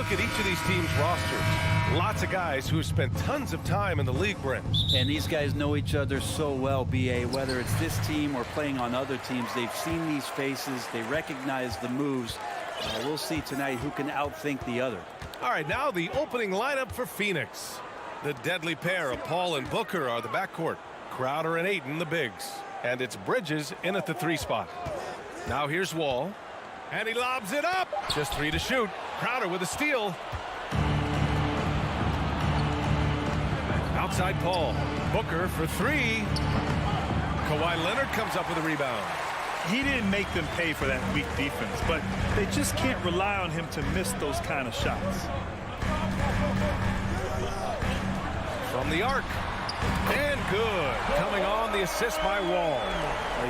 look at each of these teams' rosters, lots of guys who have spent tons of time in the league, Brent. And these guys know each other so well, B.A. Whether it's this team or playing on other teams, they've seen these faces. They recognize the moves. We'll see tonight who can outthink the other. All right, now the opening lineup for Phoenix. The deadly pair of Paul and Booker are the backcourt. Crowder and Ayton, the bigs. And it's Bridges in at the 3 spot. Now here's Wall. And he lobs it up. Just 3 to shoot. Crowder with a steal. Outside Paul. Booker for 3. Kawhi Leonard comes up with a rebound. He didn't make them pay for that weak defense, but they just can't rely on him to miss those kind of shots. From the arc. And good. Coming on the assist by Wall.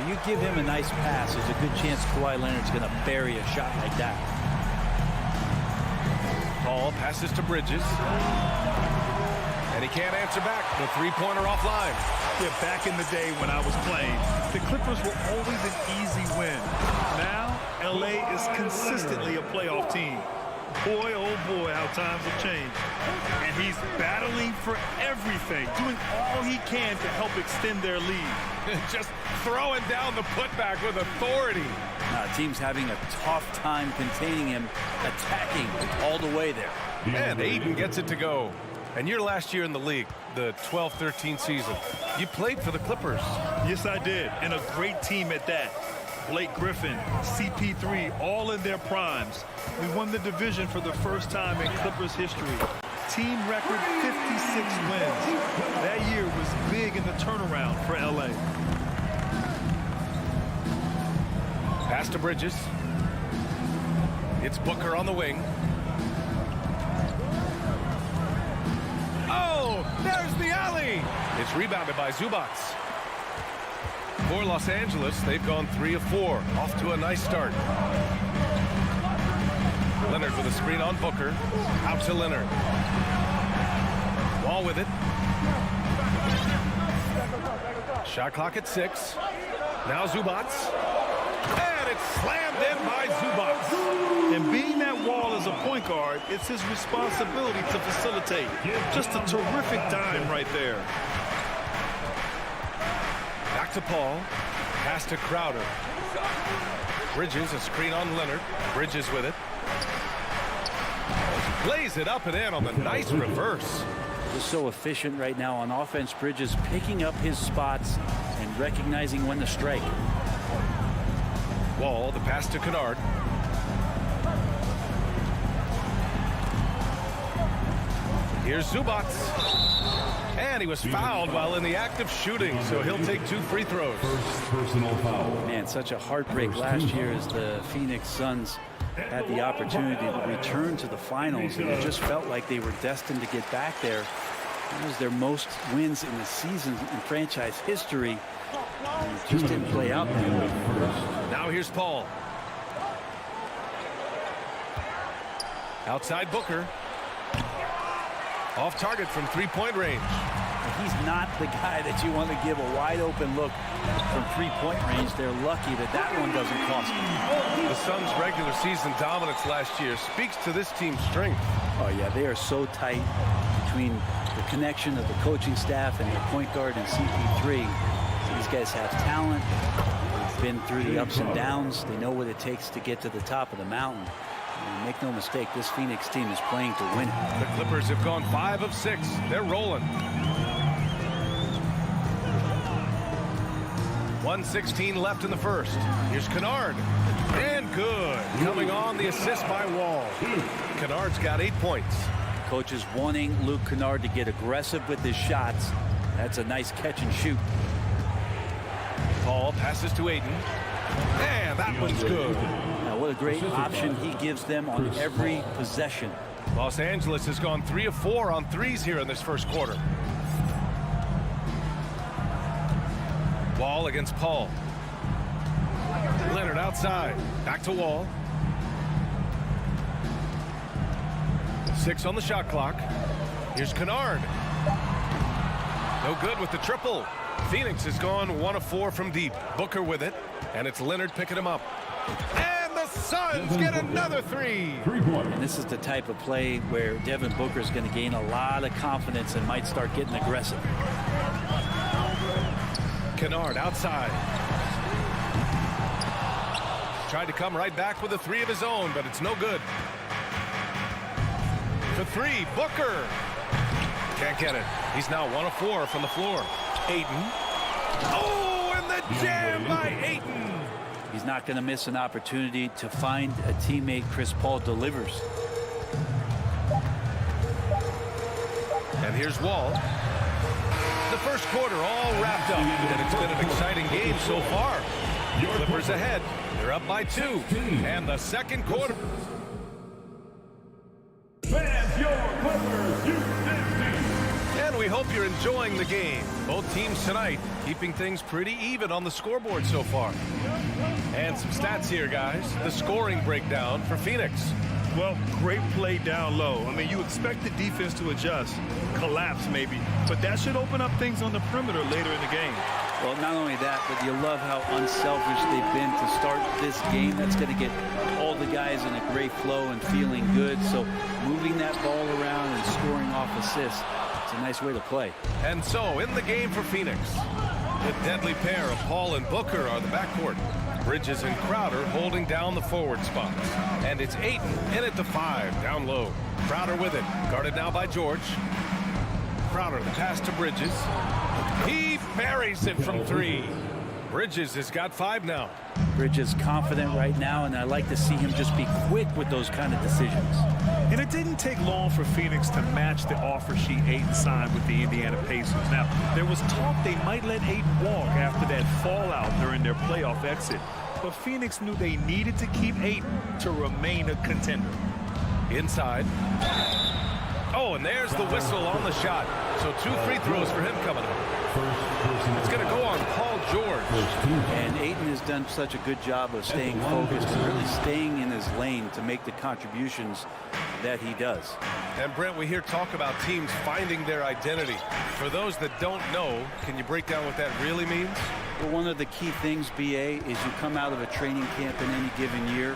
You give him a nice pass, there's a good chance Kawhi Leonard's going to bury a shot like that. Paul passes to Bridges. And he can't answer back. The 3-pointer offline. Yeah, back in the day when I was playing, the Clippers were always an easy win. Now, L.A. is consistently a playoff team. Boy, oh boy, how times have changed. And he's battling for everything, doing all he can to help extend their lead. Just throwing down the putback with authority. Team's having a tough time containing him, attacking all the way there. And Ayton gets it to go. And your last year in the league, the 12-13 season, you played for the Clippers. Yes, I did, and a great team at that. Blake Griffin, CP3, all in their primes. We won the division for the first time in Clippers history. Team record 56 wins. That year was big in the turnaround for LA. Pass to Bridges. It's Booker on the wing. Oh, there's the alley. It's rebounded by Zubac. For Los Angeles, they've gone 3 of 4. Off to a nice start. Leonard with a screen on Booker. Out to Leonard. Wall with it. Shot clock at 6. Now Zubac. And it's slammed in by Zubac. And being that Wall as a point guard, it's his responsibility to facilitate. Just a terrific dime right there. Back to Paul. Pass to Crowder. Bridges, a screen on Leonard. Bridges with it. Lays it up and in on the nice reverse. Just so efficient right now on offense. Bridges picking up his spots and recognizing when to strike. Wall, the pass to Kennard. Here's Zubac. And he was fouled while in the act of shooting, so he'll take 2 free throws. First personal foul. Man, such a heartbreak last year as the Phoenix Suns had the opportunity to return to the finals, and it just felt like they were destined to get back there. It was their most wins in the season in franchise history. And it just didn't play out that way. Now here's Paul. Outside Booker. Off target from 3-point range. He's not the guy that you want to give a wide open look from 3-point range. They're lucky that that one doesn't cost them. The Suns' regular season dominance last year speaks to this team's strength. Oh yeah, they are so tight between the connection of the coaching staff and their point guard and CP3. These guys have talent. They've been through the ups and downs. They know what it takes to get to the top of the mountain. And make no mistake, this Phoenix team is playing to win. The Clippers have gone 5 of 6. They're rolling. 1:16 left in the first. Here's Kennard. And good. Coming on the assist by Wall. Kennard's got 8 points. Coach is wanting Luke Kennard to get aggressive with his shots. That's a nice catch and shoot. Paul passes to Ayton. And that one's good. Now what a great option he gives them on every possession. Los Angeles has gone 3 of 4 on threes here in this first quarter. Wall against Paul. Leonard outside. Back to Wall. 6 on the shot clock. Here's Kennard. No good with the triple. Phoenix has gone 1 of 4 from deep. Booker with it. And it's Leonard picking him up. And the Suns get another three. And this is the type of play where Devin Booker is going to gain a lot of confidence and might start getting aggressive. Kennard outside. Tried to come right back with a three of his own, but it's no good. The three, Booker. Can't get it. He's now 1 of 4 from the floor. Ayton. Oh, and the jam by Ayton. He's not going to miss an opportunity to find a teammate. Chris Paul delivers. And here's Wall. The first quarter all wrapped up, and it's been an exciting game so far. Clippers ahead. They're up by 2. And the second quarter. And we hope you're enjoying the game. Both teams tonight keeping things pretty even on the scoreboard so far. And some stats here, guys. The scoring breakdown for Phoenix. Well, great play down low. I mean, you expect the defense to adjust, collapse maybe, but that should open up things on the perimeter later in the game. Well, not only that, but you love how unselfish they've been to start this game. That's going to get all the guys in a great flow and feeling good. So moving that ball around and scoring off assists, it's a nice way to play. And so in the game for Phoenix, the deadly pair of Paul and Booker are the backcourt. Bridges and Crowder holding down the forward spots. And it's Ayton in at the 5, down low. Crowder with it, guarded now by George. Crowder, the pass to Bridges. He buries it from 3. Bridges has got 5 now. Bridges confident right now, and I like to see him just be quick with those kind of decisions. And it didn't take long for Phoenix to match the offer sheet Ayton signed with the Indiana Pacers. Now, there was talk they might let Ayton walk after that fallout during their playoff exit. But Phoenix knew they needed to keep Ayton to remain a contender. Inside. Oh, and there's the whistle on the shot. So 2 free throws for him coming up. It's going to go on Paul George. And Ayton has done such a good job of staying focused and really staying in his lane to make the contributions that he does. And Brent, we hear talk about teams finding their identity. For those that don't know, can you break down what that really means? Well, one of the key things, BA, is you come out of a training camp in any given year.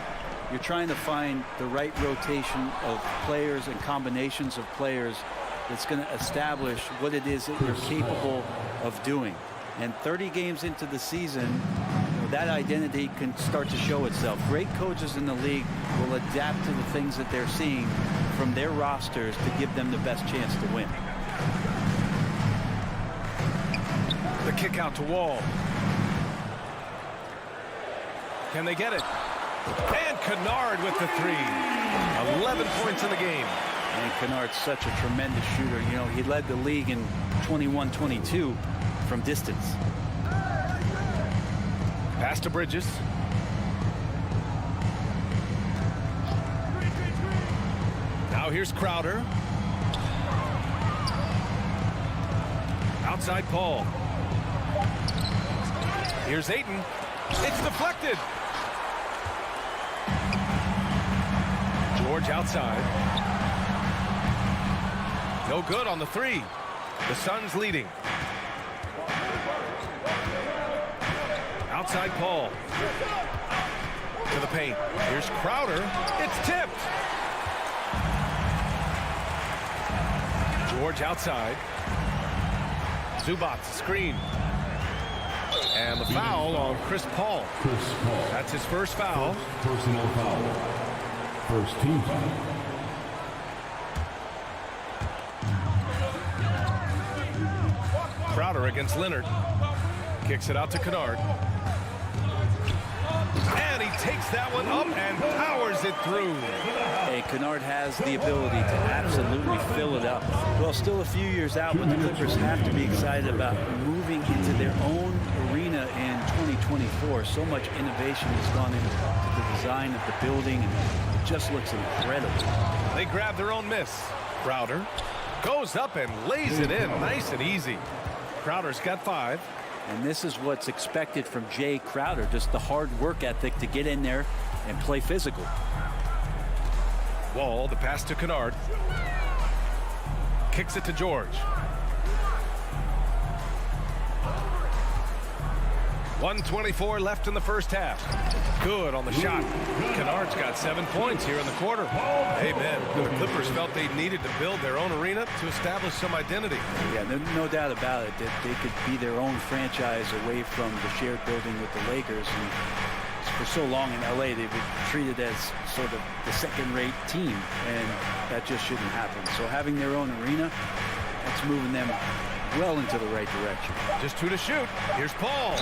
You're trying to find the right rotation of players and combinations of players that's going to establish what it is that you're capable of doing. And 30 games into the season, that identity can start to show itself. Great coaches in the league will adapt to the things that they're seeing from their rosters to give them the best chance to win. The kick out to Wall. Can they get it? And Kennard with the 3. 11 points in the game. And Kennard's such a tremendous shooter. You know, he led the league in 21-22 from distance. Pass to Bridges. Now here's Crowder. Outside Paul. Here's Ayton. It's deflected. George outside. No good on the 3. The Suns leading. Outside Paul. To the paint. Here's Crowder. It's tipped. George outside. Zubac screen. And the foul on Chris Paul. That's his first foul. Personal foul. First team foul. Crowder against Leonard. Kicks it out to Kennard. And he takes that one up and powers it through. Hey, Kennard has the ability to absolutely fill it up. Well, still a few years out, but the Clippers have to be excited about moving into their own arena in 2024. So much innovation has gone into the design of the building, and it just looks incredible. They grab their own miss. Crowder goes up and lays it in nice and easy. Crowder's got 5. And this is what's expected from Jay Crowder, just the hard work ethic to get in there and play physical. Wall, the pass to Kennard. Kicks it to George. 1:24 left in the first half. Good on the shot. Kennard's got 7 points here in the quarter. Amen. The Clippers felt they needed to build their own arena to establish some identity. Yeah, no doubt about it that they could be their own franchise away from the shared building with the Lakers. And for so long in LA, they've been treated as sort of the second-rate team, and that just shouldn't happen. So having their own arena, that's moving them well into the right direction. Just 2 to shoot. Here's Paul.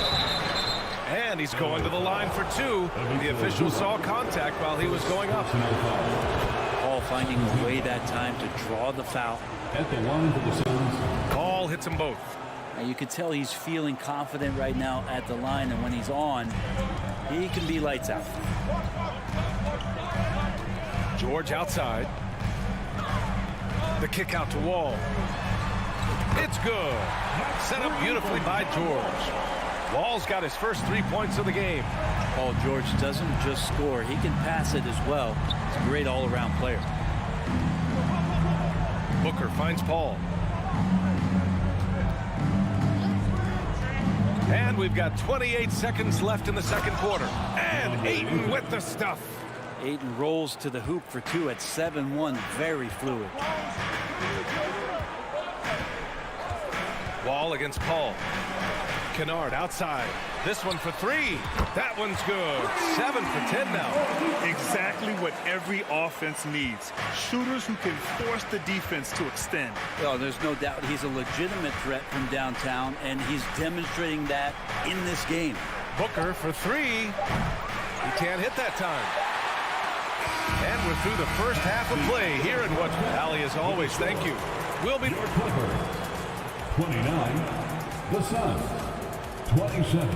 And he's going to the line for 2. The official saw contact while he was going up. Paul finding a way that time to draw the foul. At the line for the Suns. Paul hits them both. Now you can tell he's feeling confident right now at the line, and when he's on, he can be lights out. George outside. The kick out to Wall. It's good. Set up beautifully by George. Wall's got his first 3 points of the game. Paul George doesn't just score, he can pass it as well. He's a great all-around player. Booker finds Paul. And we've got 28 seconds left in the second quarter. And Ayton with the stuff. Ayton rolls to the hoop for 2 at 7-1. Very fluid. Wall against Paul. Kennard outside. This one for 3. That one's good. 7 for 10 now. Exactly what every offense needs. Shooters who can force the defense to extend. Well, there's no doubt he's a legitimate threat from downtown, and he's demonstrating that in this game. Booker for 3. He can't hit that time. And we're through the first half of play here in what Allie is always. Thank you. We'll be 29, the Suns, 27.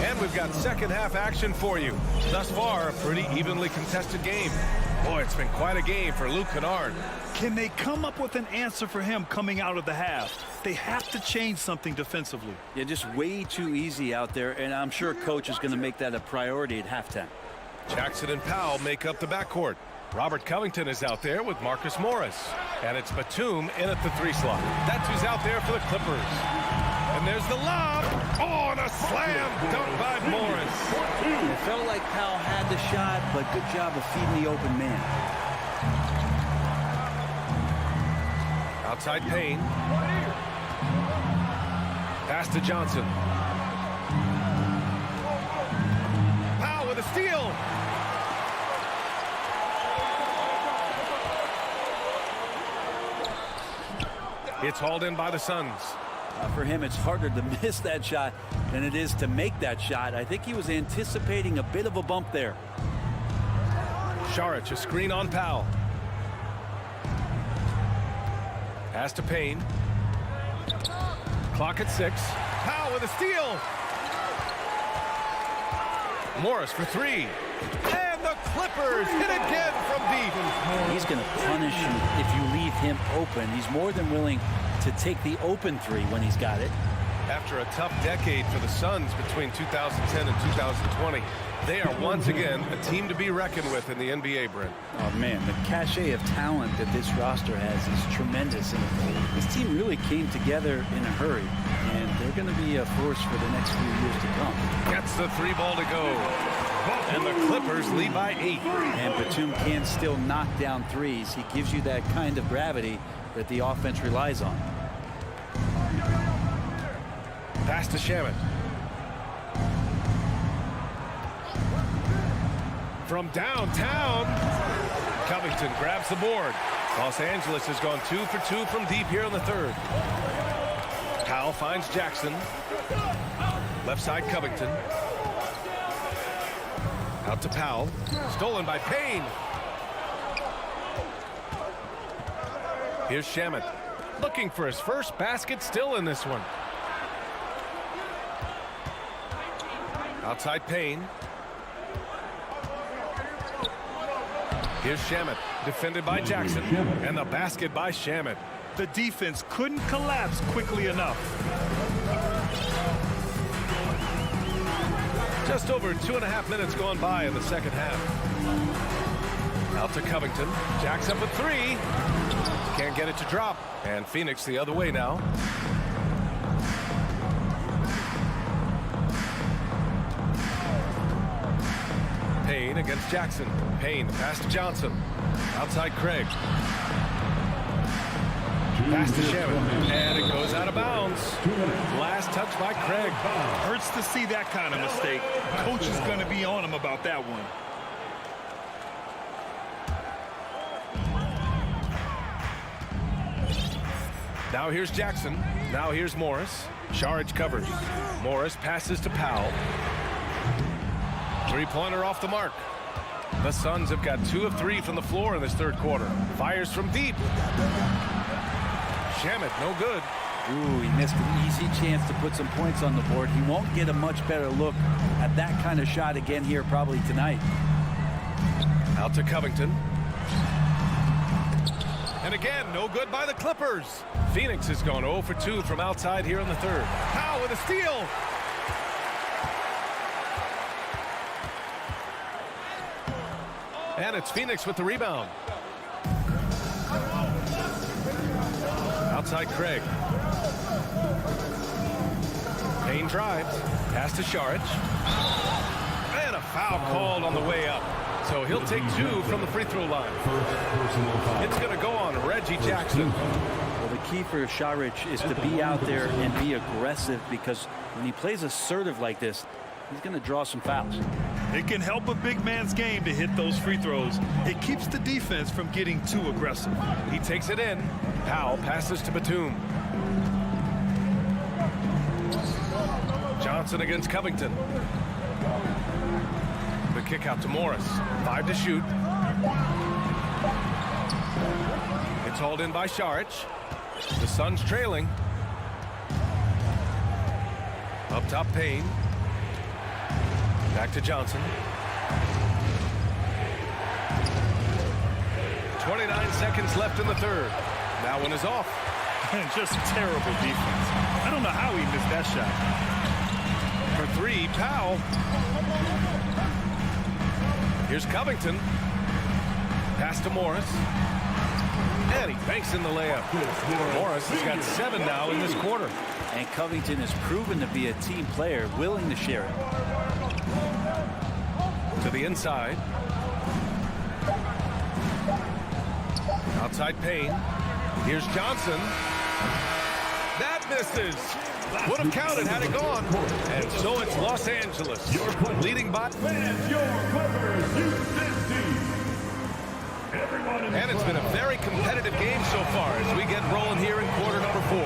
And we've got second half action for you. Thus far, a pretty evenly contested game. Boy, it's been quite a game for Luke Kennard. Can they come up with an answer for him coming out of the half? They have to change something defensively. Yeah, just way too easy out there, and I'm sure coach is going to make that a priority at halftime. Jackson and Powell make up the backcourt. Robert Covington is out there with Marcus Morris. And it's Batum in at the 3 slot. That's who's out there for the Clippers. And there's the lob. Oh, and a slam dunk by Morris. It felt like Powell had the shot, but good job of feeding the open man. Outside Payne. Pass to Johnson. Powell with a steal. It's hauled in by the Suns. For him, it's harder to miss that shot than it is to make that shot. I think he was anticipating a bit of a bump there. Saric, a screen on Powell. Pass to Payne. Clock at 6. Powell with a steal. Morris for 3. And the Clippers hit again from deep. He's going to punish you if you leave him open. He's more than willing to take the open 3 when he's got it. After a tough decade for the Suns between 2010 and 2020, they are once again a team to be reckoned with in the NBA, Brent. Oh, man, the cachet of talent that this roster has is tremendous. And this team really came together in a hurry, and they're going to be a force for the next few years to come. Gets the 3 ball to go. And the Clippers lead by 8. And Batum can still knock down 3s. He gives you that kind of gravity that the offense relies on. Pass to Shamet. From downtown, Covington grabs the board. Los Angeles has gone 2 for 2 from deep here in the third. Powell finds Jackson. Left side Covington. Out to Powell. Stolen by Payne. Here's Shamet. Looking for his first basket still in this one. Outside Payne. Here's Shamet, defended by Jackson, and the basket by Shamet. The defense couldn't collapse quickly enough. Just over 2.5 minutes gone by in the second half. Out to Covington. Jacks up a three. Can't get it to drop. And Phoenix the other way now. Payne against Jackson. Payne pass to Johnson. Outside Craig. Pass to Shannon. And it goes out of bounds. Last touch by Craig. Hurts to see that kind of mistake. Coach is going to be on him about that one. Now here's Jackson. Now here's Morris. Saric covers. Morris passes to Powell. Three-pointer off the mark. The Suns have got 2 of 3 from the floor in this third quarter. Fires from deep. Shamet, no good. Ooh, he missed an easy chance to put some points on the board. He won't get a much better look at that kind of shot again here probably tonight. Out to Covington. And again, no good by the Clippers. Phoenix has gone 0 for 2 from outside here in the third. Powell with a steal. And it's Phoenix with the rebound. Outside Craig. Payne drives. Pass to Saric. And a foul called on the way up. So he'll take 2 from the free throw line. It's going to go on Reggie Jackson. Well, the key for Saric is to be out there and be aggressive, because when he plays assertive like this, he's going to draw some fouls. It can help a big man's game to hit those free throws. It keeps the defense from getting too aggressive. He takes it in. Powell passes to Batum. Johnson against Covington. The kick out to Morris. 5 to shoot. It's hauled in by Saric. The Suns trailing. Up top, Payne. Back to Johnson. 29 seconds left in the third. That one is off. Just terrible defense. I don't know how he missed that shot. For 3, Powell. Here's Covington. Pass to Morris. And he banks in the layup. Morris has got 7 now in this quarter. And Covington has proven to be a team player, willing to share it. To the inside. Outside Payne. Here's Johnson. That misses. Would have counted had it gone. And so it's Los Angeles leading by. And it's been a very competitive game so far as we get rolling here in quarter number 4.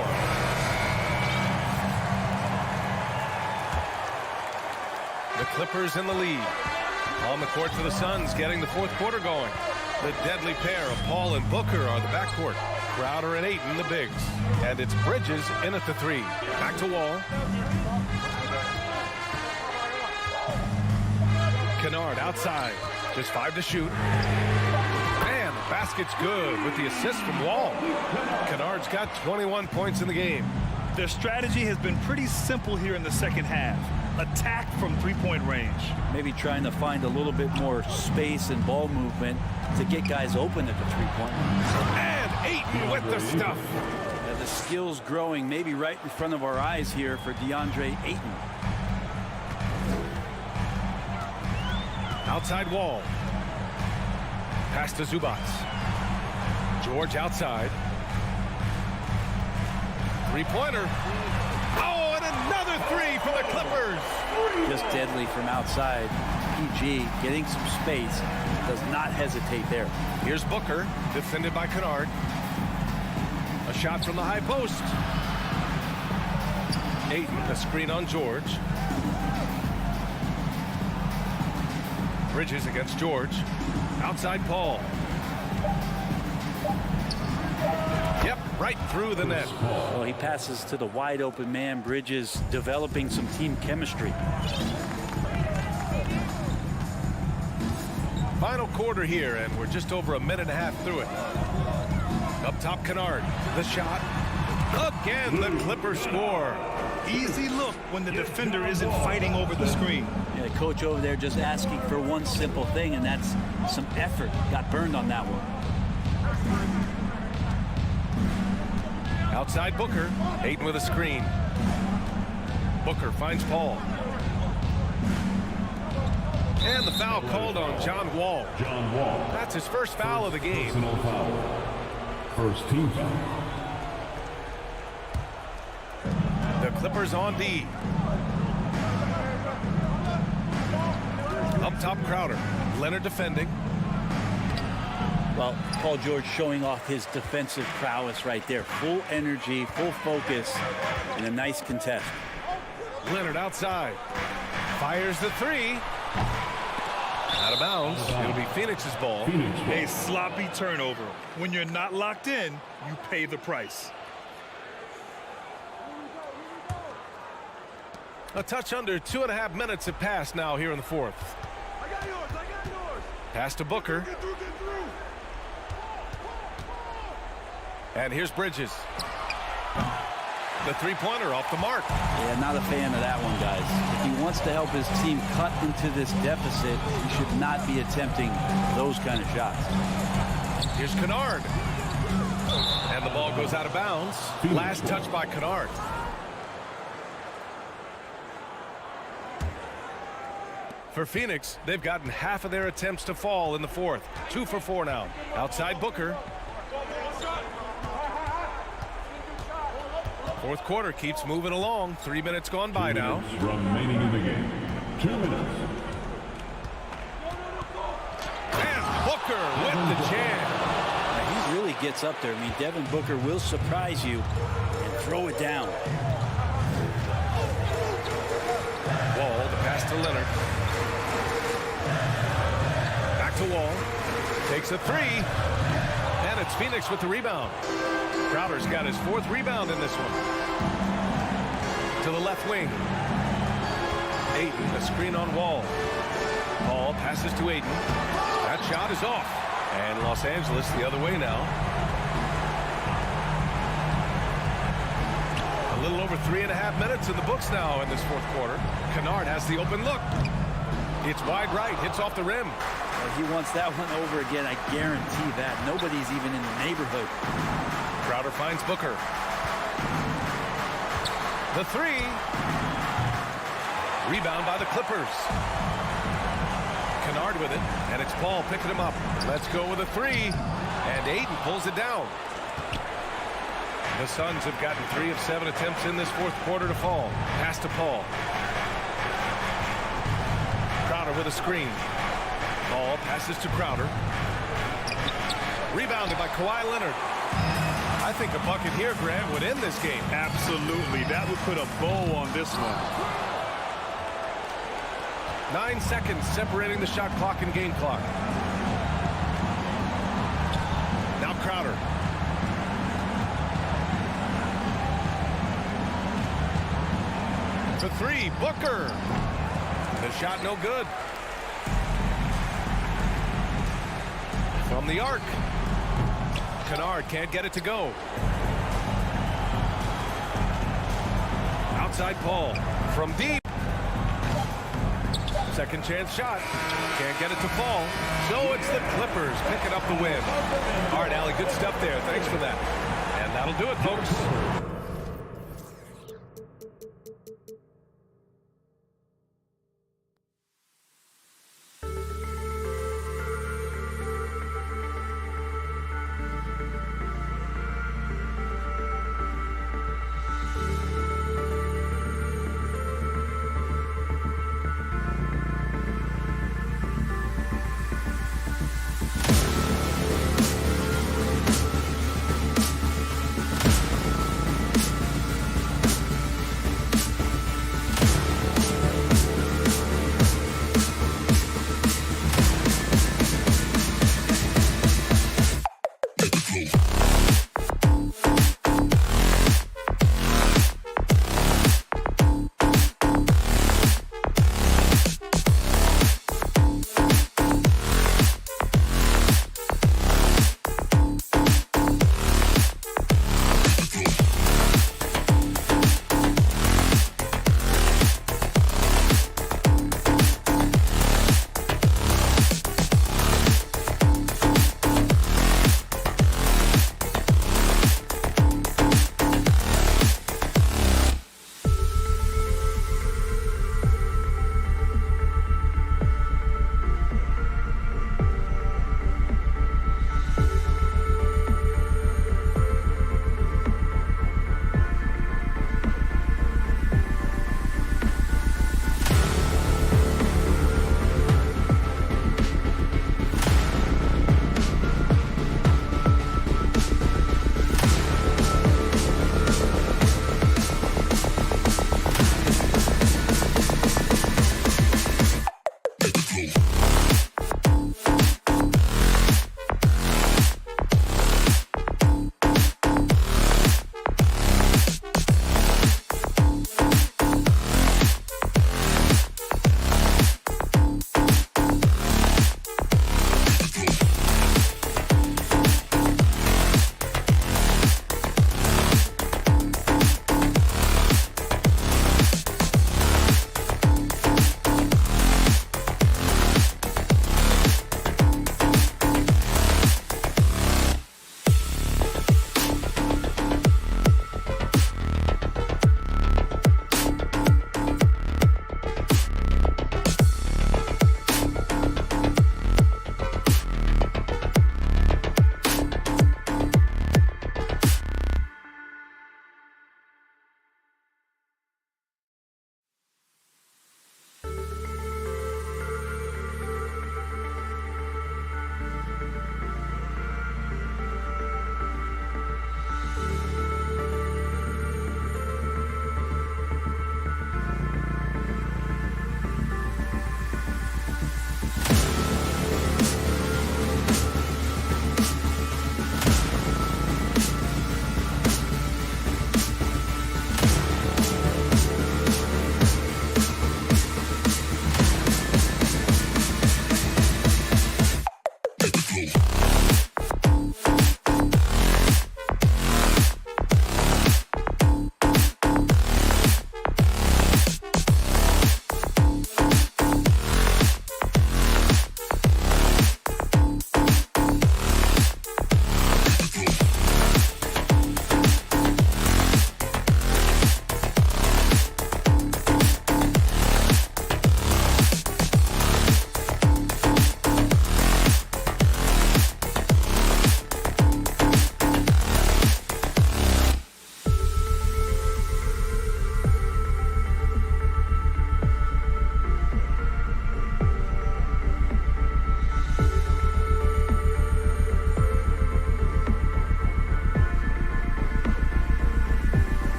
The Clippers in the lead. On the court for the Suns, getting the fourth quarter going. The deadly pair of Paul and Booker are the backcourt. Crowder and Ayton, the bigs. And it's Bridges in at the 3. Back to Wall. Kennard outside. Just 5 to shoot. And the basket's good with the assist from Wall. Kennard's got 21 points in the game. Their strategy has been pretty simple here in the second half. Attack from three-point range. Maybe trying to find a little bit more space and ball movement to get guys open at the three-point line. And Ayton with the stuff. The skills growing maybe right in front of our eyes here for DeAndre Ayton. Outside Wall. Pass to Zubats. George outside. Three-pointer. Oh, and another 3 for the Clippers. Just deadly from outside. PG getting some space. Does not hesitate there. Here's Booker, defended by Kennard. A shot from the high post. Ayton, a screen on George. Bridges against George. Outside Paul. Yep, right through the net. Well, he passes to the wide open man. Bridges developing some team chemistry. Final quarter here, and we're just over a minute and a half through it. Up top, Kennard. The shot. Again, the Clippers score. easy look when the defender isn't fighting over the screen. Yeah, the coach over there just asking for one simple thing, and that's some effort. Got burned on that one. Outside Booker. Ayton with a screen. Booker finds Paul. And the foul called on John Wall. John Wall. That's his first foul of the game. Personal foul. First team foul. The Clippers on D. Up top, Crowder. Leonard defending. Well, Paul George showing off his defensive prowess right there. Full energy, full focus, and a nice contest. Leonard outside. Fires the three. Out of bounds. It'll be Phoenix's ball. A sloppy turnover. When you're not locked in, you pay the price. A touch under 2.5 minutes have passed now here in the fourth. Pass to Booker. And here's Bridges. The three-pointer off the mark. Yeah, not a fan of that one, guys. If he wants to help his team cut into this deficit, he should not be attempting those kind of shots. Here's Kennard. And the ball goes out of bounds. Last touch by Kennard. For Phoenix, they've gotten half of their attempts to fall in the fourth. 2 for 4 now. Outside Booker. Fourth quarter keeps moving along. 3 minutes gone by now. Remaining in the game. 2 minutes. And Booker with the jam. Now, he really gets up there. I mean, Devin Booker will surprise you and throw it down. Wall, the pass to Leonard. Back to Wall. Takes a three. And it's Phoenix with the rebound. Crowder's got his 4th rebound in this one. To the left wing. Ayton, a screen on Wall. Paul passes to Ayton. That shot is off. And Los Angeles the other way now. A little over 3.5 minutes in the books now in this fourth quarter. Kennard has the open look. It's wide right, hits off the rim. Well, he wants that one over again, I guarantee that. Nobody's even in the neighborhood. Crowder finds Booker. The three. Rebound by the Clippers. Kennard with it, and it's Paul picking him up. Let's go with a three, and Ayton pulls it down. The Suns have gotten 3 of 7 attempts in this fourth quarter to fall. Pass to Paul. Crowder with a screen. Paul passes to Crowder. Rebounded by Kawhi Leonard. I think a bucket here, Grant, would end this game. Absolutely. That would put a bow on this one. 9 seconds separating the shot clock and game clock. Now Crowder. For three, Booker. The shot no good. From the arc. Kennard can't get it to go. Outside Paul. From deep. Second chance shot. Can't get it to fall. So it's the Clippers picking up the win. All right, Allie, good stuff there. Thanks for that. And that'll do it, folks.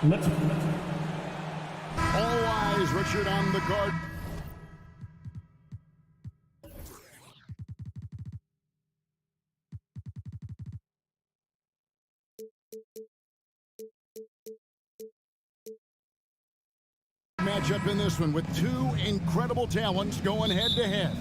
All eyes, Richard, on the guard. Matchup in this one with two incredible talents going head-to-head.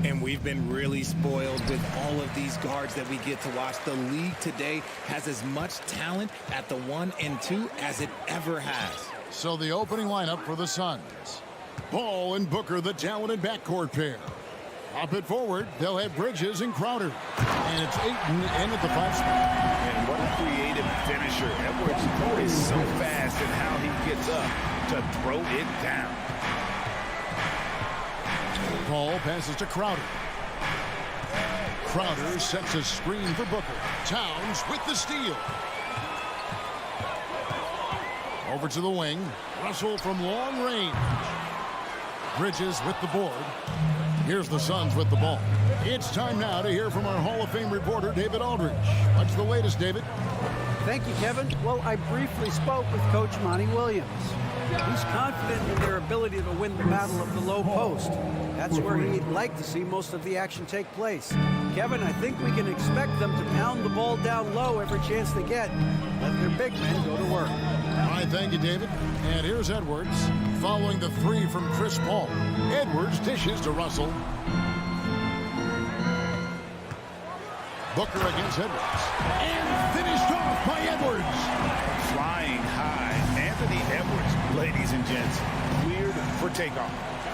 And we've been really spoiled with all of these guards that we get to watch. The league today has as much talent at the 1 and 2 as it ever has. So the opening lineup for the Suns. Paul and Booker, the talented backcourt pair. Up it forward, they'll have Bridges and Crowder. And it's Ayton in at the 5 spot. And what a creative finisher. Edwards is so fast in how he gets up to throw it down. Paul passes to Crowder. Crowder sets a screen for Booker. Towns with the steal. Over to the wing. Russell from long range. Bridges with the board. Here's the Suns with the ball. It's time now to hear from our Hall of Fame reporter, David Aldridge. What's the latest, David? Thank you, Kevin. Well, I briefly spoke with Coach Monty Williams. He's confident in their ability to win the battle of the low post. That's where he'd like to see most of the action take place. Kevin, I think we can expect them to pound the ball down low every chance they get. Let their big men go to work. All right, thank you, David. And here's Edwards, following the 3 from Chris Paul. Edwards dishes to Russell. Booker against Edwards. And finished off by Edwards. Flying high. Anthony Edwards, ladies and gents, cleared for takeoff.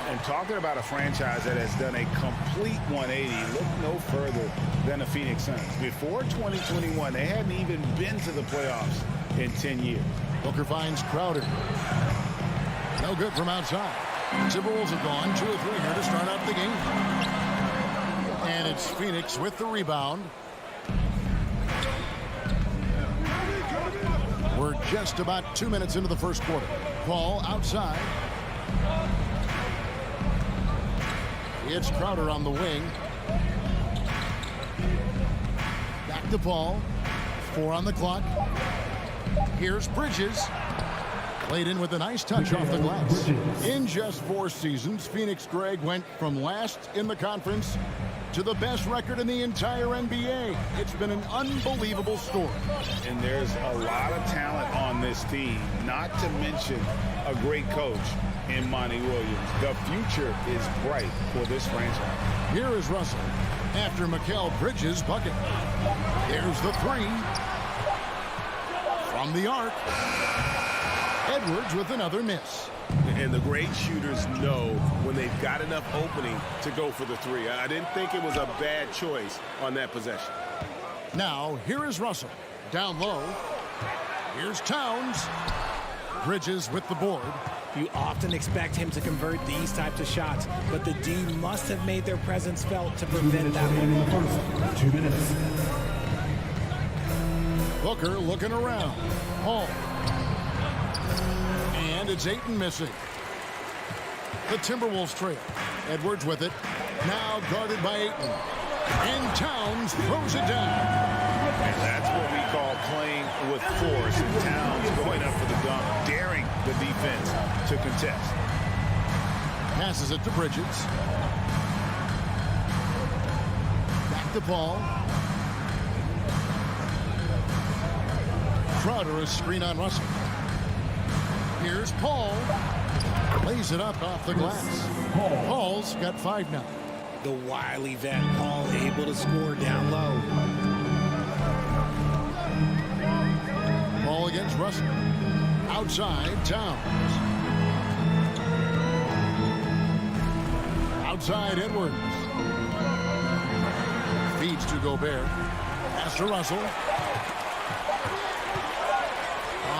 And talking about a franchise that has done a complete 180, look no further than the Phoenix Suns. Before 2021, they hadn't even been to the playoffs in 10 years. Booker finds Crowder. No good from outside. Timberwolves have gone 2 of 3 here to start out the game. And it's Phoenix with the rebound. We're just about 2 minutes into the first quarter. Paul outside. It's Crowder on the wing. Back to Paul. 4 on the clock. Here's Bridges. Played in with a nice touch off the glass. In just 4 seasons, Phoenix Greg went from last in the conference to the best record in the entire NBA. It's been an unbelievable story. And there's a lot of talent on this team, not to mention a great coach in Monty Williams. The future is bright for this franchise. Here is Russell after Mikal Bridges' bucket. There's the 3 from the arc. Edwards with another miss. And the great shooters know when they've got enough opening to go for the 3. I didn't think it was a bad choice on that possession. Now, here is Russell. Down low. Here's Towns. Bridges with the board. You often expect him to convert these types of shots, but the D must have made their presence felt to prevent that one. 2 minutes. Booker looking around. Paul. And it's Ayton missing. The Timberwolves trail. Edwards with it. Now guarded by Ayton. And Towns throws it down. And that's what we call playing with force. And Towns going up for the dunk, daring the defense to contest. Passes it to Bridges. Back to Paul. Crowder a screen on Russell. Here's Paul. Lays it up off the glass. Paul's got 5 now. The wily vet Paul able to score down low. Ball against Russell. Outside, Towns. Outside, Edwards. Feeds to Gobert. Pass to Russell.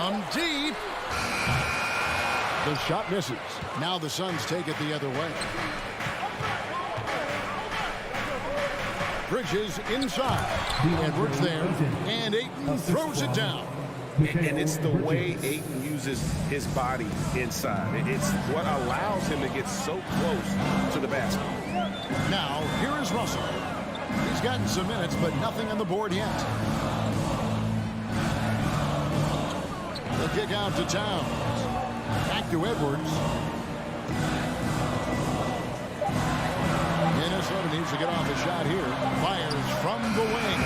On deep. The shot misses. Now the Suns take it the other way. Bridges inside. Edwards there. And Ayton throws it down. And it's the way Ayton uses his body inside. It's what allows him to get so close to the basket. Now, here is Russell. He's gotten some minutes, but nothing on the board yet. kick out to Towns. Back to Edwards. Minnesota needs to get off a shot here. Fires from the wing.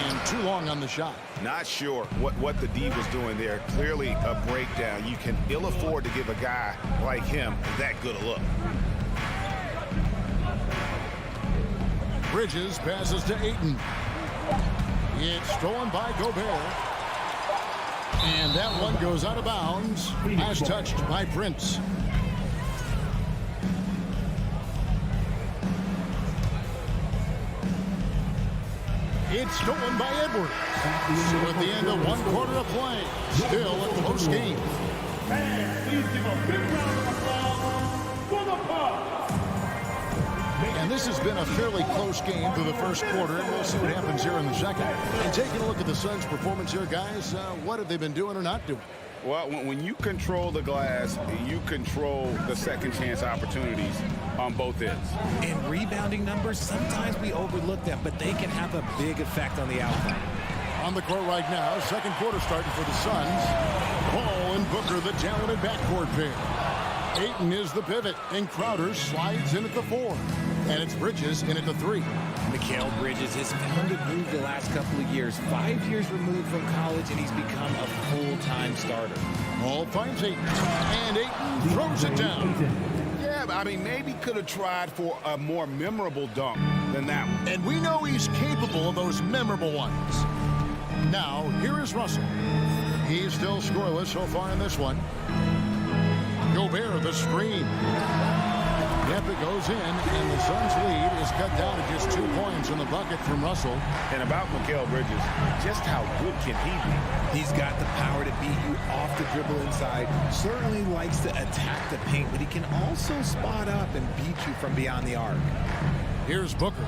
And too long on the shot. Not sure what the D was doing there. Clearly a breakdown. You can ill afford to give a guy like him that good a look. Bridges passes to Ayton. It's stolen by Gobert. And that one goes out of bounds as touched by Prince. It's stolen by Edwards. So at the end of 1 quarter of play, still a close game. And please give a big round of applause for the Bucks. And this has been a fairly close game through the first quarter, and we'll see what happens here in the second. And taking a look at the Suns' performance here, guys, what have they been doing or not doing? Well, when you control the glass, you control the second chance opportunities on both ends. And rebounding numbers, sometimes we overlook them, but they can have a big effect on the outcome. On the court right now, second quarter starting for the Suns. Paul and Booker, the talented backcourt pair. Ayton is the pivot, and Crowder slides in at the 4. And it's Bridges in at the 3. Mikal Bridges has found a groove the last couple of years. 5 years removed from college, and he's become a full-time starter. Paul finds Ayton, and Ayton throws it down. Yeah, I mean, maybe could have tried for a more memorable dunk than that one. And we know he's capable of those memorable ones. Now, here is Russell. He's still scoreless so far in this one. Gobert, the screen. Yep, it goes in, and the Suns' lead is cut down to just 2 points in the bucket from Russell. And about Mikal Bridges, just how good can he be? He's got the power to beat you off the dribble inside. Certainly likes to attack the paint, but he can also spot up and beat you from beyond the arc. Here's Booker.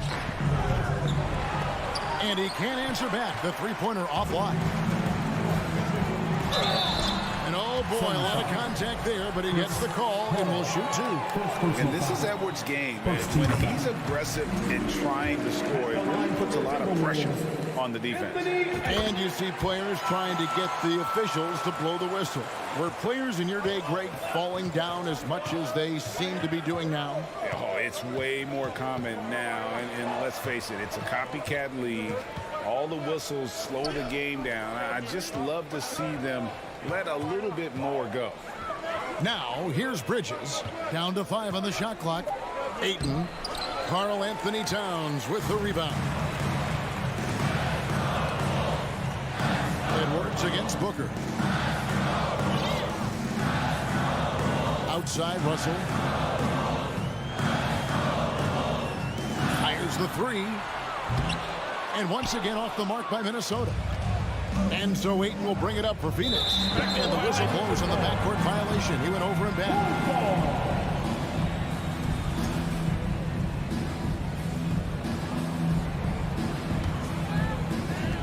And he can't answer back. The three-pointer offline. And oh boy, a lot of contact there, but he gets the call and will shoot 2. And this is Edwards' game. When he's aggressive and trying to score, it really puts a lot of pressure on the defense. And you see players trying to get the officials to blow the whistle. Were players in your day, Greg, falling down as much as they seem to be doing now? Oh, it's way more common now. And let's face it, it's a copycat league. All the whistles slow the game down. I just love to see them let a little bit more go. Now, here's Bridges. Down to 5 on the shot clock. Ayton. Karl Anthony Towns with the rebound. Edwards against Booker. Outside, Russell. Fires the 3. And once again off the mark by Minnesota. And so Ayton will bring it up for Phoenix. And the whistle blows on the backcourt violation. He went over and back.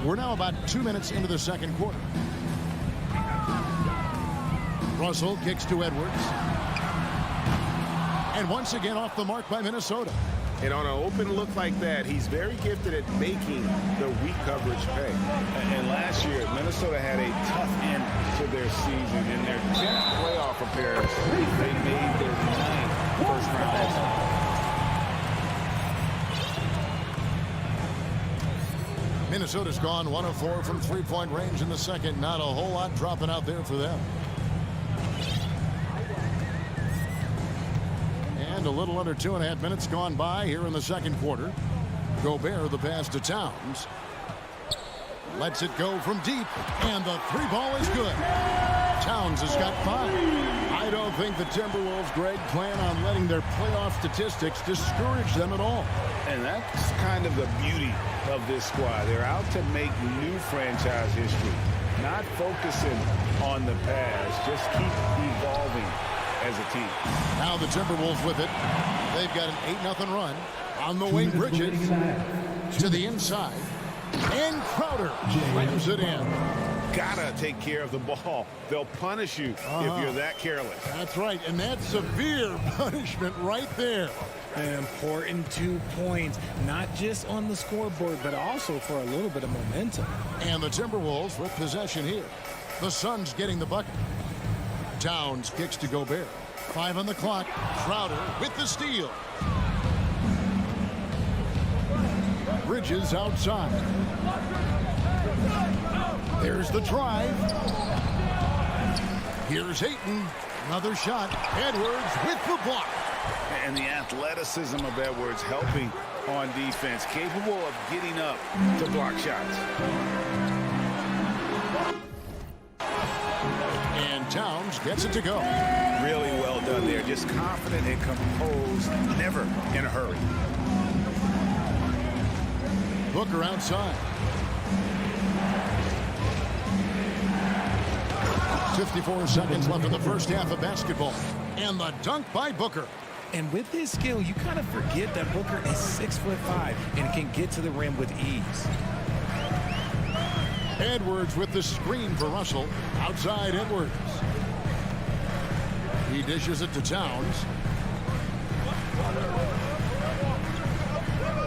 We're now about 2 minutes into the second quarter. Russell kicks to Edwards. And once again off the mark by Minnesota. And on an open look like that, he's very gifted at making the weak coverage pay. And last year, Minnesota had a tough end to their season. In their 10th playoff appearance, they made their 9th first-round exit. Minnesota's gone 1 of 4 from three-point range in the second. Not a whole lot dropping out there for them. And a little under 2.5 minutes gone by here in the second quarter. Gobert, the pass to Towns. Lets it go from deep, and the 3 ball is good. Towns has got 5. I don't think the Timberwolves, Greg, plan on letting their playoff statistics discourage them at all. And that's kind of the beauty of this squad. They're out to make new franchise history, not focusing on the past, just keep evolving as a team. Now the Timberwolves with it. They've got an 8-0 run. On the wing, Bridges to the inside. And Crowder slams it in. Gotta take care of the ball. They'll punish you if you're that careless. That's right, and that's severe punishment right there. An important 2 points, not just on the scoreboard, but also for a little bit of momentum. And the Timberwolves with possession here. The Suns getting the bucket. Towns kicks to Gobert. 5 on the clock. Crowder with the steal. Bridges outside. There's the drive. Here's Ayton. Another shot. Edwards with the block. And the athleticism of Edwards helping on defense, capable of getting up to block shots. And Towns gets it to go. Really well done there. Just confident and composed, never in a hurry. Booker outside. 54 seconds left in the first half of basketball. And the dunk by Booker. And with his skill, you kind of forget that Booker is 6'5" and can get to the rim with ease. Edwards with the screen for Russell. Outside Edwards. He dishes it to Towns.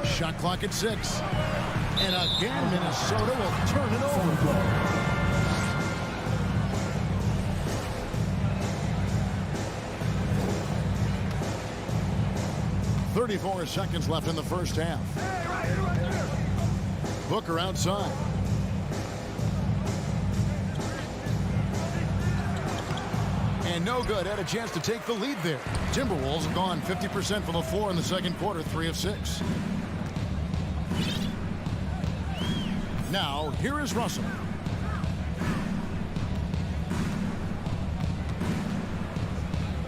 Shot clock at 6. And again, Minnesota will turn it over. 34 seconds left in the first half. Booker outside. And no good. Had a chance to take the lead there. Timberwolves have gone 50% from the floor in the second quarter, 3 of 6. Now, here is Russell.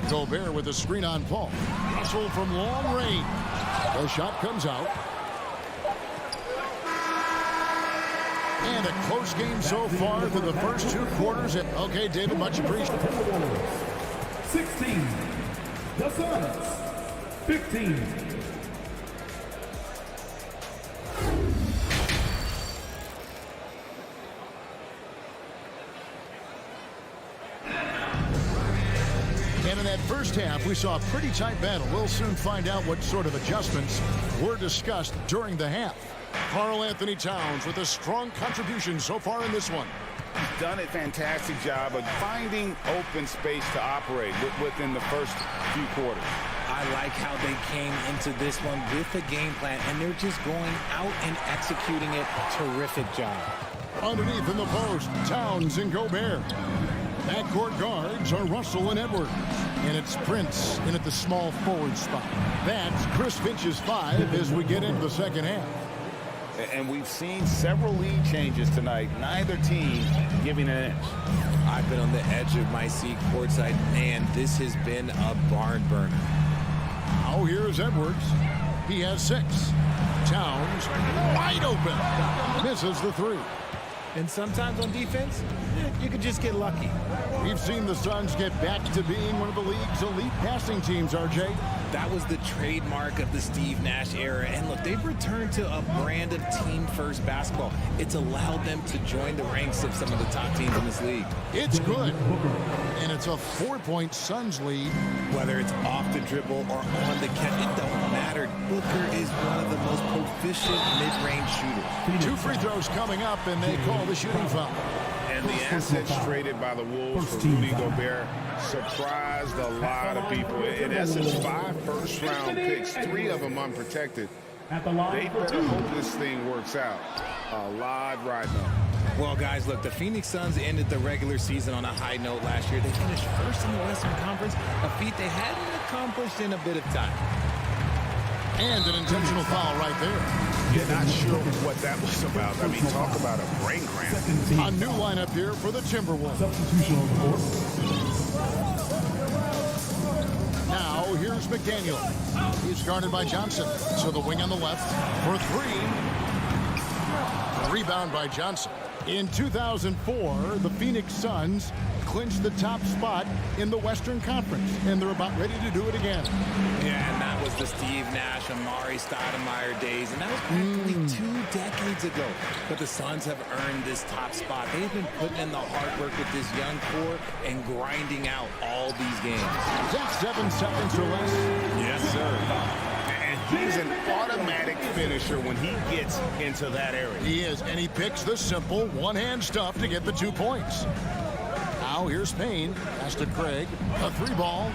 Gobert with a screen on Paul. Russell from long range. The shot comes out. And a close game so far through the first 2 quarters. Okay, David, much appreciated. 16. The Suns. 15. And in that first half, we saw a pretty tight battle. We'll soon find out what sort of adjustments were discussed during the half. Karl Anthony Towns with a strong contribution so far in this one. He's done a fantastic job of finding open space to operate within the first few quarters. I like how they came into this one with a game plan, and they're just going out and executing it. Terrific job. Underneath in the post, Towns and Gobert. Backcourt guards are Russell and Edwards. And it's Prince in at the small forward spot. That's Chris Finch's 5 as we get into the second half. And we've seen several lead changes tonight. Neither team giving an inch. I've been on the edge of my seat courtside. Man, this has been a barn burner. Now here's Edwards. He has 6. Towns wide open. Misses the 3. And sometimes on defense, you could just get lucky. We've seen the Suns get back to being one of the league's elite passing teams, RJ. That was the trademark of the Steve Nash era. And look, they've returned to a brand of team-first basketball. It's allowed them to join the ranks of some of the top teams in this league. It's good. And it's a 4-point Suns lead. Whether it's off the dribble or on the catch, it don't matter. Booker is one of the most proficient mid-range shooters. 2 free throws coming up, and they call the shooting foul. And the assets traded by the Wolves for Rudy Gobert surprised a lot of people. In essence, 5 first-round picks, 3 of them unprotected. They better hope this thing works out. A lot riding up. Well, guys, look, the Phoenix Suns ended the regular season on a high note last year. They finished first in the Western Conference, a feat they hadn't accomplished in a bit of time. And an intentional foul right there. You're not sure what that was about. I mean, talk about a brain cramp. A new lineup here for the Timberwolves. Substitution on the court. Now, here's McDaniel. He's guarded by Johnson. So the wing on the left for 3. Rebound by Johnson. In 2004, the Phoenix Suns clinched the top spot in the Western Conference, and they're about ready to do it again. Yeah, and that was the Steve Nash, Amari Stoudemire days, and that was practically 2 decades ago. But the Suns have earned this top spot. They've been putting in the hard work with this young core and grinding out all these games. Is that 7 seconds or less? Yes, sir. He's an automatic finisher when he gets into that area. He is, and he picks the simple one-hand stuff to get the 2 points. Now here's Payne. Pass to Craig. A 3-ball.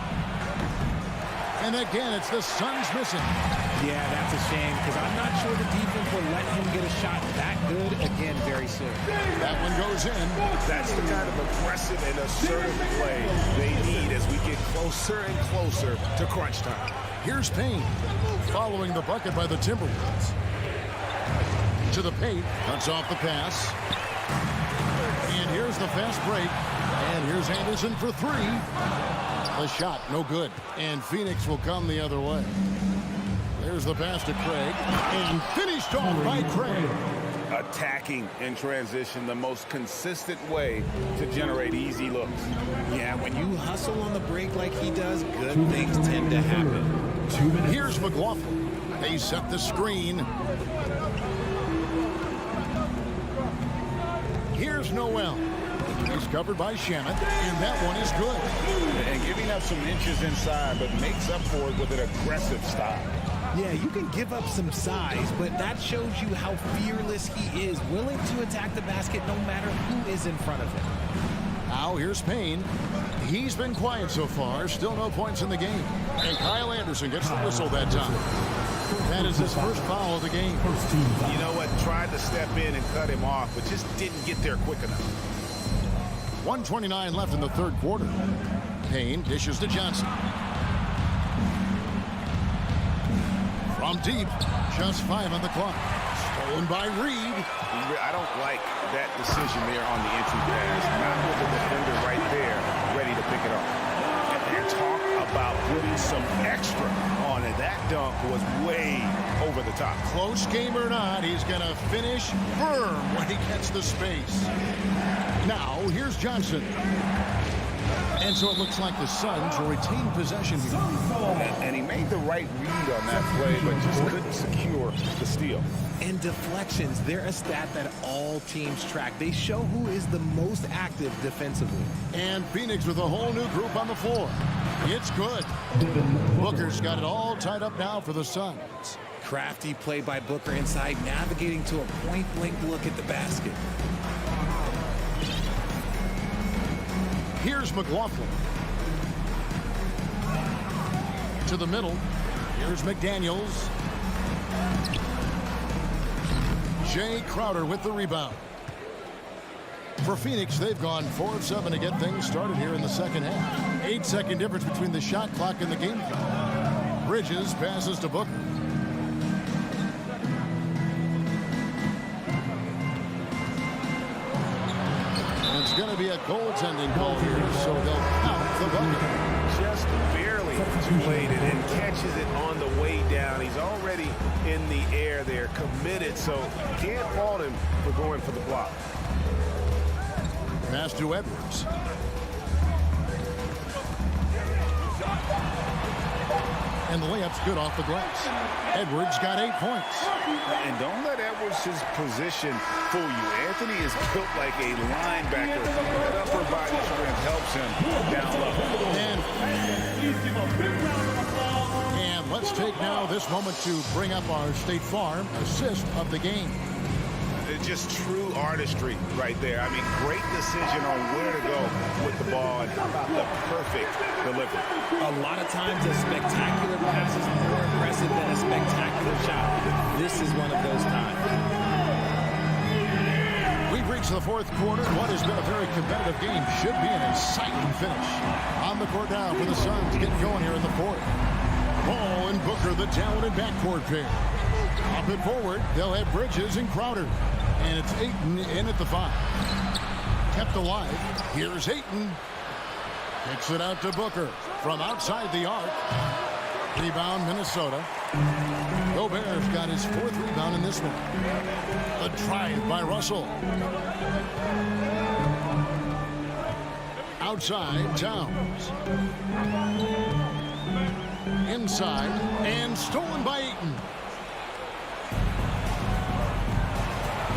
And again, it's the Suns missing. Yeah, that's a shame because I'm not sure the defense will let him get a shot that good again very soon. That one goes in. That's the kind of aggressive and assertive play they need as we get closer and closer to crunch time. Here's Payne. Following the bucket by the Timberwolves. To the paint. Cuts off the pass. And here's the fast break. And here's Anderson for 3. The shot, no good. And Phoenix will come the other way. There's the pass to Craig. And finished off by Craig. Attacking in transition, the most consistent way to generate easy looks. Yeah, when you hustle on the break like he does, good things tend to happen. Here's McLaughlin. They set the screen. Here's Noel. He's covered by Shamet, and that one is good. And giving up some inches inside, but makes up for it with an aggressive style. Yeah, you can give up some size, but that shows you how fearless he is, willing to attack the basket no matter who is in front of him. Now here's Payne. He's been quiet so far, still no points in the game. And Kyle Anderson gets the whistle that time. That is his first foul of the game. You know what? Tried to step in and cut him off, but just didn't get there quick enough. 1:29 left in the third quarter. Payne dishes to Johnson. From deep, just 5 on the clock. Stolen by Reed. I don't like that decision there on the entry pass. Not with the defender right there, ready to pick it up. And talk about putting some extra on it. That dunk was way over the top. Close game or not, he's going to finish firm when he gets the space. Now, here's Johnson. And so it looks like the Suns will retain possession here. And he made the right read on that play, but just couldn't secure the steal. And deflections, they're a stat that all teams track. They show who is the most active defensively. And Phoenix with a whole new group on the floor. It's good. Booker's got it all tied up now for the Suns. Crafty play by Booker inside, navigating to a point-blank look at the basket. Here's McLaughlin. To the middle. Here's McDaniels. Jay Crowder with the rebound. For Phoenix, they've gone 4 of 7 to get things started here in the second half. 8-second difference between the shot clock and the game clock. Bridges passes to Booker. It's going to be a goaltending call here, so they'll count the bucket. Just barely played it and catches it on the way down. He's already in the air there, committed, so can't fault him for going for the block. Pass to Edwards. And the layup's good off the glass. Edwards got 8 points. And don't let Edwards' position fool you. Anthony is built like a linebacker. That upper body strength helps him down low. And let's take now this moment to bring up our State Farm assist of the game. It's just true artistry right there. I mean, great decision on where to go with the ball and the perfect delivery. A lot of times a spectacular pass is more impressive than a spectacular shot. This is one of those times. We've reached the fourth quarter. What has been a very competitive game should be an exciting finish. On the court now for the Suns getting going here in the fourth. Ball and Booker, the talented backcourt pair. Up and forward, they'll have Bridges and Crowder. And it's Ayton in at the 5. Kept alive. Here's Ayton. Kicks it out to Booker from outside the arc. Rebound, Minnesota. Gobert's got his 4th rebound in this one. The drive by Russell. Outside, Towns. Inside, and stolen by Ayton.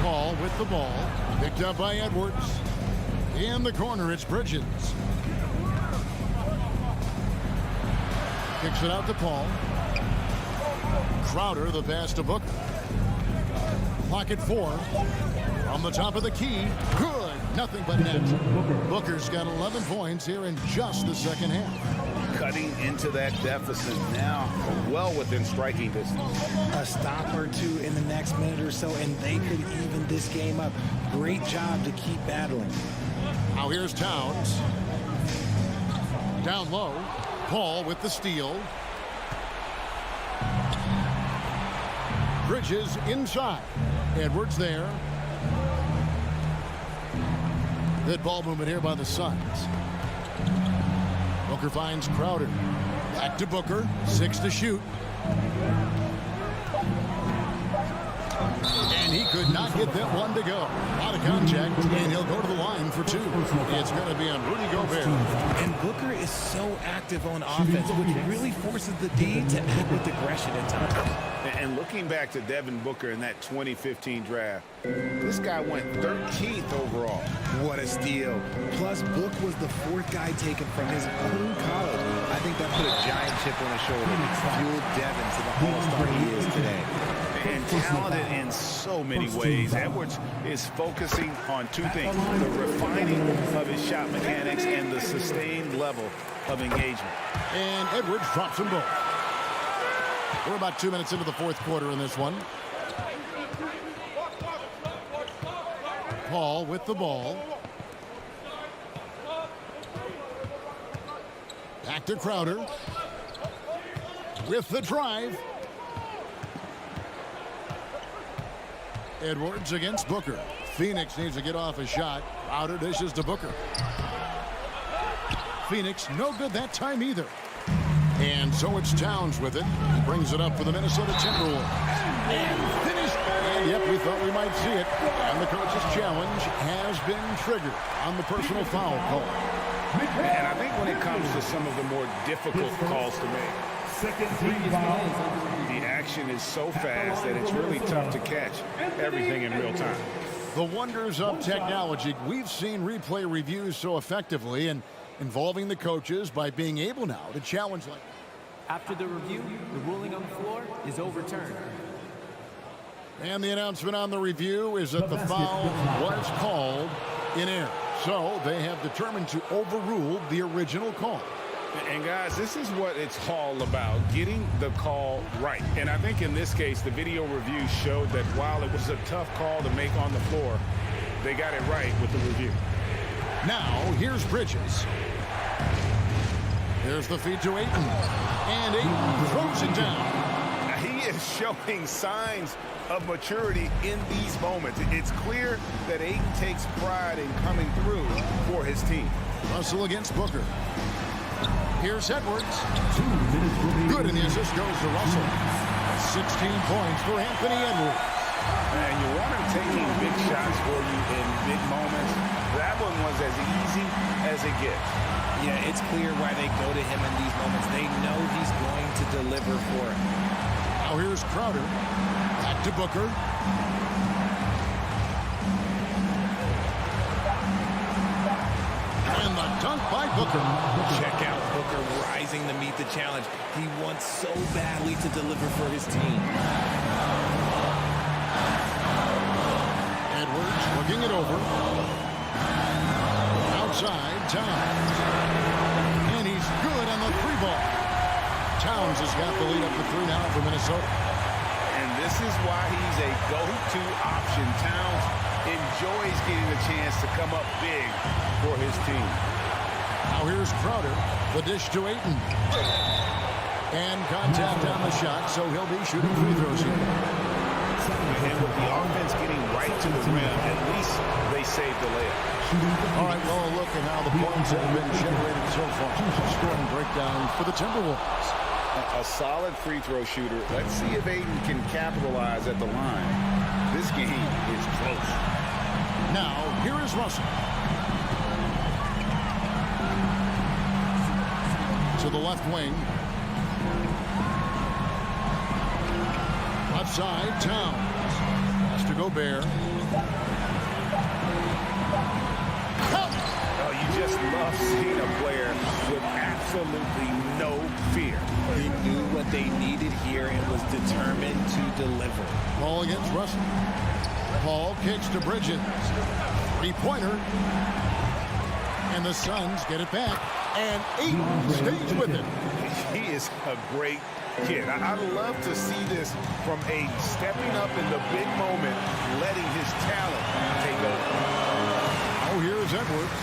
Paul with the ball. Picked up by Edwards. In the corner, it's Bridges. Kicks it out to Paul. Crowder, the pass to Booker. Clock at 4. From the top of the key. Good. Nothing but net. Booker's got 11 points here in just the second half. Cutting into that deficit now, well within striking distance. A stop or two in the next minute or so, and they could even this game up. Great job to keep battling. Now here's Towns. Down low. Paul with the steal. Bridges inside. Edwards there. Good ball movement here by the Suns. Booker finds Crowder. Back to Booker. 6 to shoot. And he could not get that one to go. Out of contact, and he'll go to the line for 2. It's going to be on Rudy Gobert. And Booker is so active on offense, which really forces the D to act with aggression at times. And looking back to Devin Booker in that 2015 draft, this guy went 13th overall. What a steal. Plus, Book was the 4th guy taken from his own college. I think that put a giant chip on his shoulder and fueled Devin to the all-star he is today. And talented in so many ways. Edwards is focusing on 2 things: the refining of his shot mechanics and the sustained level of engagement. And Edwards drops them both. We're about 2 minutes into the 4th quarter in this one. Paul with the ball. Back to Crowder. With the drive. Edwards against Booker. Phoenix needs to get off a shot. Crowder dishes to Booker. Phoenix no good that time either. And so it's Towns with it. He brings it up for the Minnesota Timberwolves. And finished. And yep, we thought we might see it. And the coach's challenge has been triggered on the personal foul call. And I think when it comes to some of the more difficult calls to make, the action is so fast that it's really tough to catch everything in real time. The wonders of technology. We've seen replay reviews so effectively and involving the coaches by being able now to challenge like that. After the review, the ruling on the floor is overturned. And the announcement on the review is that the foul was called in error. So they have determined to overrule the original call. And guys, this is what it's all about, getting the call right. And I think in this case, the video review showed that while it was a tough call to make on the floor, they got it right with the review. Now, here's Bridges. There's the feed to Ayton. And Ayton throws it down. Now, he is showing signs of maturity in these moments. It's clear that Ayton takes pride in coming through for his team. Russell against Booker. Here's Edwards. Good, and the assist goes to Russell. 16 points for Anthony Edwards. And you want him taking big shots for you in big moments. That one was as easy as it gets. Yeah, it's clear why they go to him in these moments. They know he's going to deliver for it. Now here's Crowder. Back to Booker. And the dunk by Booker. Check out Booker rising to meet the challenge. He wants so badly to deliver for his team. Edwards looking it over. Outside, Towns. And he's good on the 3-ball. Towns has got the lead up to 3 now for Minnesota. And this is why he's a go-to option. Towns enjoys getting the chance to come up big for his team. Now here's Crowder. The dish to Ayton. And contact on the shot, so he'll be shooting free throws here. And with the offense getting right to the rim, at least they saved the layup. All right, well, look at how the points have been generated so far. Scoring breakdown for the Timberwolves. A solid free throw shooter. Let's see if Ayton can capitalize at the line. This game is close. Now, here is Russell. To the left wing. Left side, Towns. Has to go Gobert. Oh, you just love seeing a player with absolutely no fear. He knew what they needed here and was determined to deliver. Ball against Russell. Paul kicks to Bridges. Three-pointer. And the Suns get it back. And Ayton stays with it. He is a great kid. I'd love to see this from Ayton, stepping up in the big moment, letting his talent take over. Oh, here's Edwards.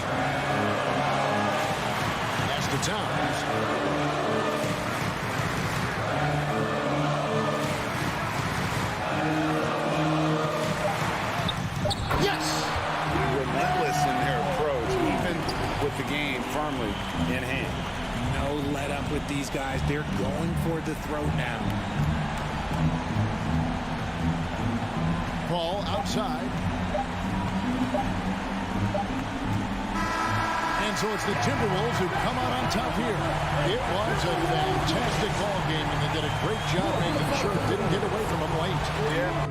Pass to Towns. Yes! Relentless in their approach, even with the game firmly in hand. No let up with these guys. They're going for the throat now. Ball outside. And so it's the Timberwolves who come out on top here. It was a fantastic ball game, and they did a great job making sure it didn't get away from them late. Yeah.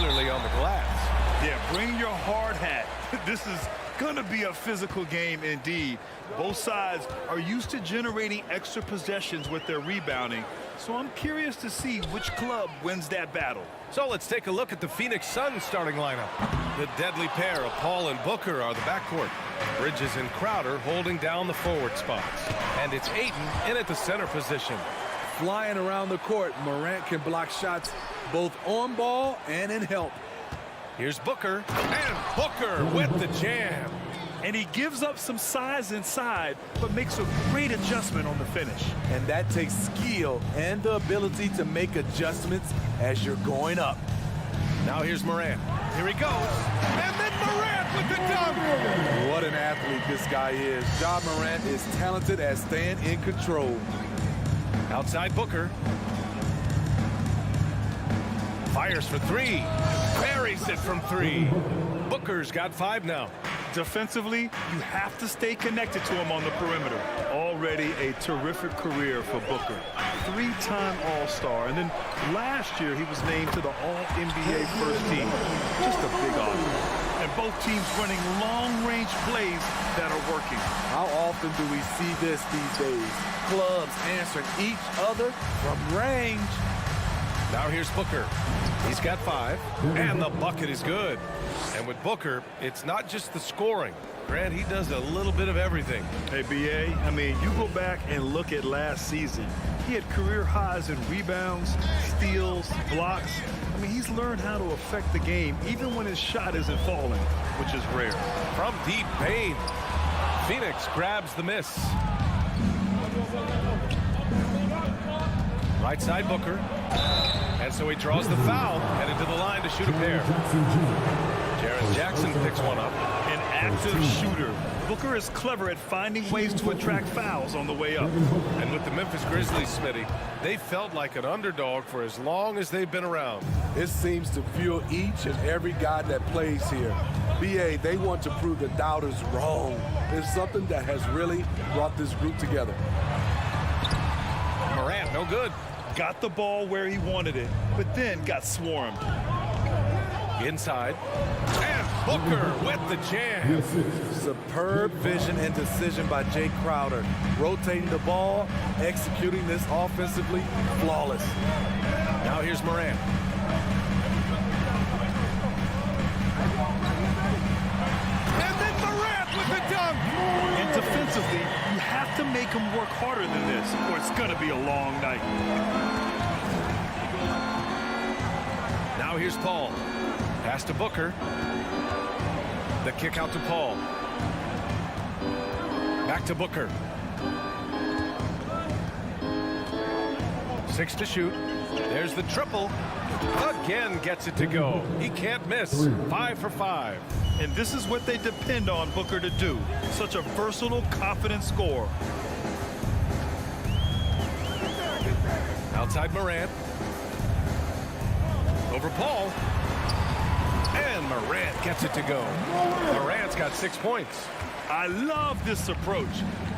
regularly on the glass. Yeah, bring your hard hat. This is going to be a physical game indeed. Both sides are used to generating extra possessions with their rebounding, so I'm curious to see which club wins that battle. So let's take a look at the Phoenix Suns starting lineup. The deadly pair of Paul and Booker are the backcourt. Bridges and Crowder holding down the forward spots. And it's Ayton in at the center position. Flying around the court, Morant can block shots both on ball and in help. Here's Booker, and Booker with the jam. And he gives up some size inside, but makes a great adjustment on the finish. And that takes skill and the ability to make adjustments as you're going up. Now here's Morant. Here he goes. And then Morant with the dunk. What an athlete this guy is. Ja Morant is talented at staying in control. Outside Booker. Fires for three. Buries it from three. Booker's got 5 now. Defensively, you have to stay connected to him on the perimeter. Already a terrific career for Booker. 3-time All-Star, and then last year he was named to the All-NBA first team. Just a big honor. And both teams running long-range plays that are working. How often do we see this these days? Clubs answering each other from range. Now here's Booker. He's got 5, and the bucket is good. And with Booker, it's not just the scoring. Grant, he does a little bit of everything. Hey, B.A., I mean, you go back and look at last season. He had career highs in rebounds, steals, blocks. I mean, he's learned how to affect the game even when his shot isn't falling, which is rare. From deep Payne. Phoenix grabs the miss. Right side Booker. And so he draws the foul, headed to the line to shoot a pair. Jaren Jackson picks one up. An active shooter. Booker is clever at finding ways to attract fouls on the way up. And with the Memphis Grizzlies, Smitty, they felt like an underdog for as long as they've been around. It seems to fuel each and every guy that plays here. BA, they want to prove the doubters wrong. It's something that has really brought this group together. Morant, no good. Got the ball where he wanted it, but then got swarmed. Inside. And Booker with the jam. Superb vision and decision by Jay Crowder. Rotating the ball, executing this offensively, flawless. Now here's Morant. And then Morant with the dunk. And defensively, you have to make him work harder than this, or it's going to be a long night. Now here's Paul. Pass to Booker. The kick out to Paul. Back to Booker. 6 to shoot. There's the triple. Again gets it to go. He can't miss. 5 for 5. And this is what they depend on Booker to do. Such a versatile, confident scorer. Outside Morant. Over Paul. And Morant gets it to go. Morant's got 6 points. I love this approach.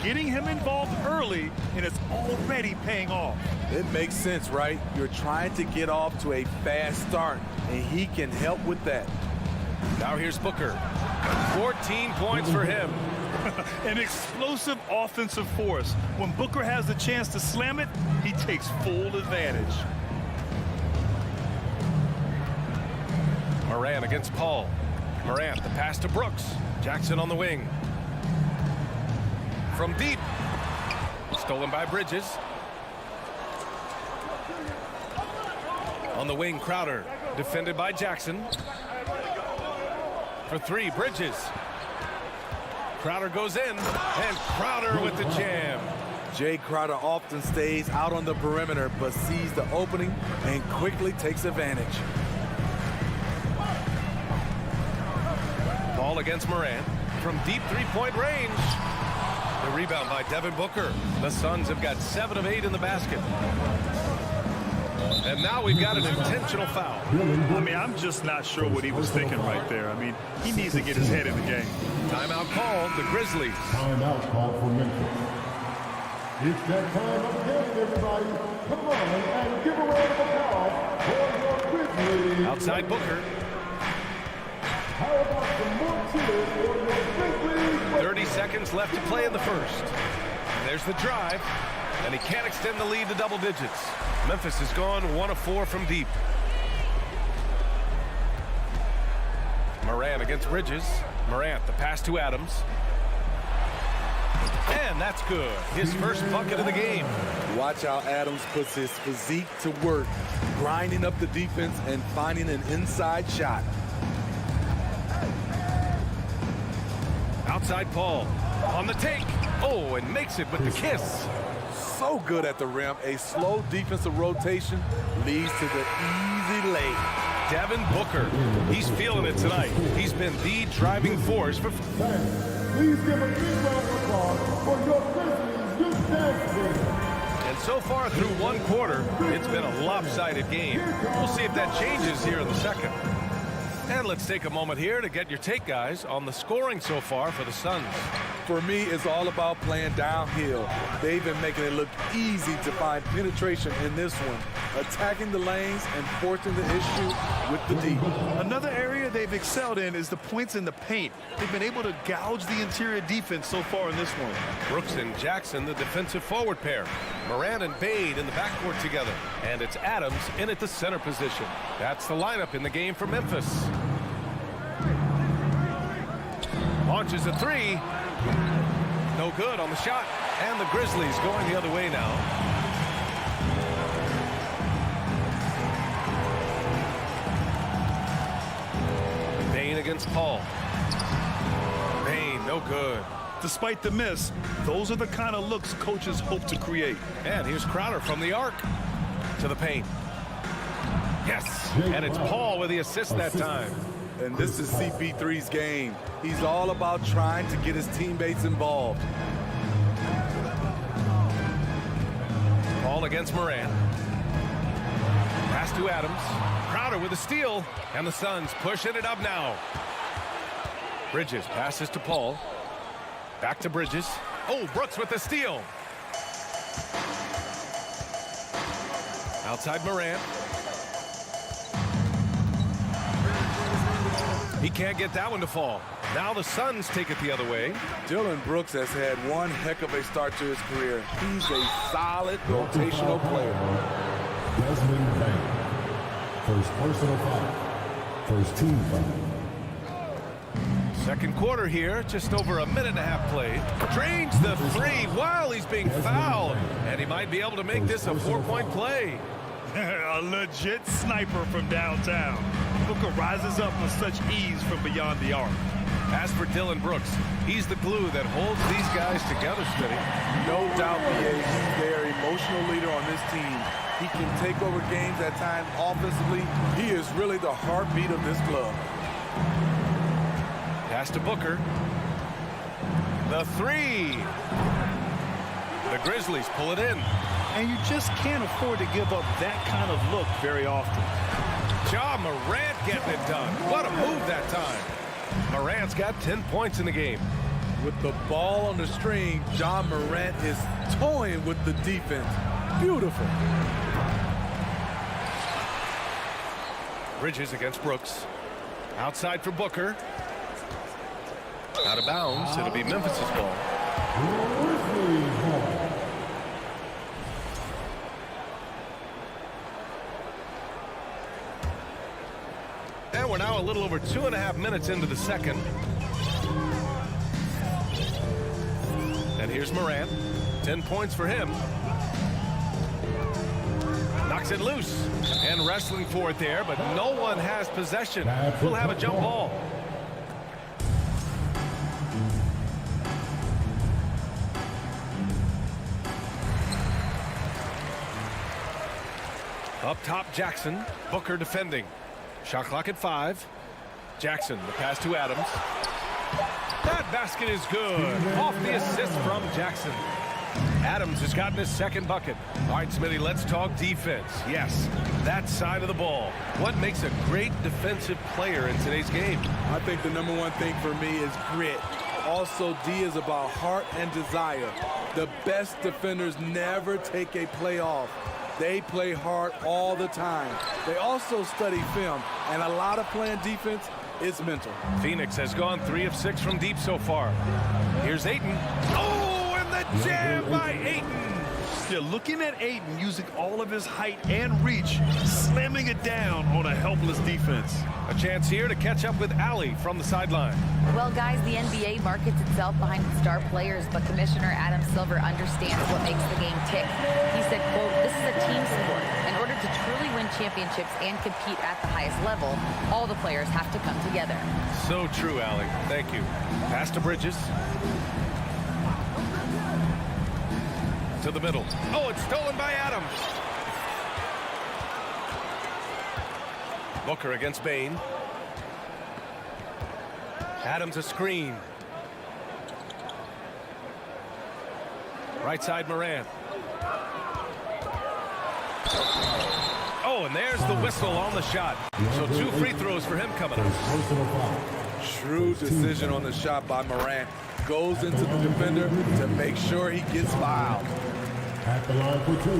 Getting him involved early, and it's already paying off. It makes sense, right? You're trying to get off to a fast start, and he can help with that. Now here's Booker. 14 points for him. An explosive offensive force. When Booker has the chance to slam it, he takes full advantage. Morant against Paul. Morant, the pass to Brooks. Jackson on the wing. From deep. Stolen by Bridges. On the wing, Crowder. Defended by Jackson. For 3, Bridges. Crowder goes in. And Crowder with the jam. Jay Crowder often stays out on the perimeter, but sees the opening and quickly takes advantage. Ball against Morant from deep 3-point range. The rebound by Devin Booker. The Suns have got 7 of 8 in the basket. And now we've got an intentional foul. I mean, I'm just not sure what he was thinking right there. I mean, he needs to get his head in the game. Timeout called, the Grizzlies. Timeout called for Memphis. It's that time again, everybody. Come on and give a round of applause for your Grizzlies. Outside Booker. 30 seconds left to play in the first. There's the drive, and he can't extend the lead to double digits. Memphis has gone 1 of 4 from deep. Morant against Bridges. Morant, the pass to Adams. And that's good. His first bucket of the game. Watch how Adams puts his physique to work, grinding up the defense and finding an inside shot. Outside Paul. On the take. Oh, and makes it with the kiss. So good at the rim. A slow defensive rotation leads to the easy lay. Devin Booker. He's feeling it tonight. He's been the driving force for... Please give a big round of applause for your Grizzlies youth dance team. And so far through one quarter, it's been a lopsided game. We'll see if that changes here in the second. And let's take a moment here to get your take, guys, on the scoring so far for the Suns. For me, it's all about playing downhill. They've been making it look easy to find penetration in this one, attacking the lanes and forcing the issue with the D. Another area they've excelled in is the points in the paint. They've been able to gouge the interior defense so far in this one. Brooks and Jackson, the defensive forward pair. Morant and Bade in the backcourt together. And it's Adams in at the center position. That's the lineup in the game for Memphis. Launches a three. No good on the shot. And the Grizzlies going the other way now. Bain against Paul. Bain, no good. Despite the miss, those are the kind of looks coaches hope to create. And here's Crowder from the arc to the paint. Yes, and it's Paul with the assist that time. And this is CP3's game. He's all about trying to get his teammates involved. Paul against Morant. Pass to Adams. Crowder with a steal. And the Suns pushing it up now. Bridges passes to Paul. Back to Bridges. Oh, Brooks with the steal. Outside Morant. He can't get that one to fall. Now the Suns take it the other way. Dillon Brooks has had one heck of a start to his career. He's a solid rotational player. Desmond Bain. First personal foul. First team foul. Second quarter here, just over a minute and a half played. Drains the three while he's being fouled. And he might be able to make this a 4-point play. A legit sniper from downtown. Booker rises up with such ease from beyond the arc. As for Dillon Brooks, he's the glue that holds these guys together, Smitty. No doubt, BA, he's their emotional leader on this team. He can take over games at times offensively. He is really the heartbeat of this club. Pass to Booker. The three. The Grizzlies pull it in. And you just can't afford to give up that kind of look very often. Ja Morant getting it done. What a move that time. Morant's got 10 points in the game. With the ball on the string, Ja Morant is toying with the defense. Beautiful. Bridges against Brooks. Outside for Booker. Out of bounds. It'll be Memphis's ball. And we're now a little over 2.5 minutes into the second. And here's Morant. 10 points for him. Knocks it loose. And wrestling for it there, but no one has possession. We'll have a jump ball. Up top, Jackson. Booker defending. Shot clock at 5. Jackson, the pass to Adams. That basket is good. Off the assist from Jackson. Adams has gotten his second bucket. All right, Smitty, let's talk defense. Yes, that side of the ball. What makes a great defensive player in today's game? I think the number one thing for me is grit. Also, D is about heart and desire. The best defenders never take a play off. They play hard all the time. They also study film, and a lot of playing defense is mental. Phoenix has gone 3 of 6 from deep so far. Here's Ayton. Oh, and the jam by Ayton. Yeah, looking at Ayton using all of his height and reach, slamming it down on a helpless defense. A chance here to catch up with Allie from the sideline. Well, guys, the NBA markets itself behind its star players, but Commissioner Adam Silver understands what makes the game tick. He said, quote, "This is a team sport. In order to truly win championships and compete at the highest level, all the players have to come together." So true, Allie. Thank you. Pass to Bridges. To the middle. Oh, it's stolen by Adams. Booker against Bain. Adams a screen. Right side Morant. Oh, and there's the whistle on the shot. So 2 free throws for him coming up. Shrewd decision on the shot by Morant. Goes into the defender to make sure he gets fouled. At the line for 2.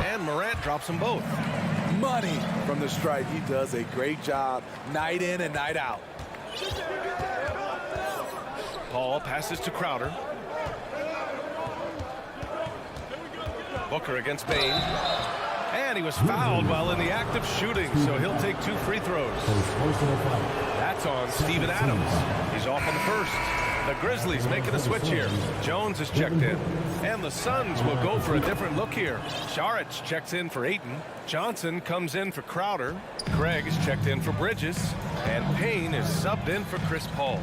And Morant drops them both. Money from the stripe. He does a great job night in and night out. Paul passes to Crowder. Booker against Bain. And he was fouled while in the act of shooting, so he'll take 2 free throws. That's on Steven Adams. He's off on the first. The Grizzlies making a switch here. Jones is checked in. And the Suns will go for a different look here. Saric checks in for Ayton. Johnson comes in for Crowder. Craig is checked in for Bridges. And Payne is subbed in for Chris Paul.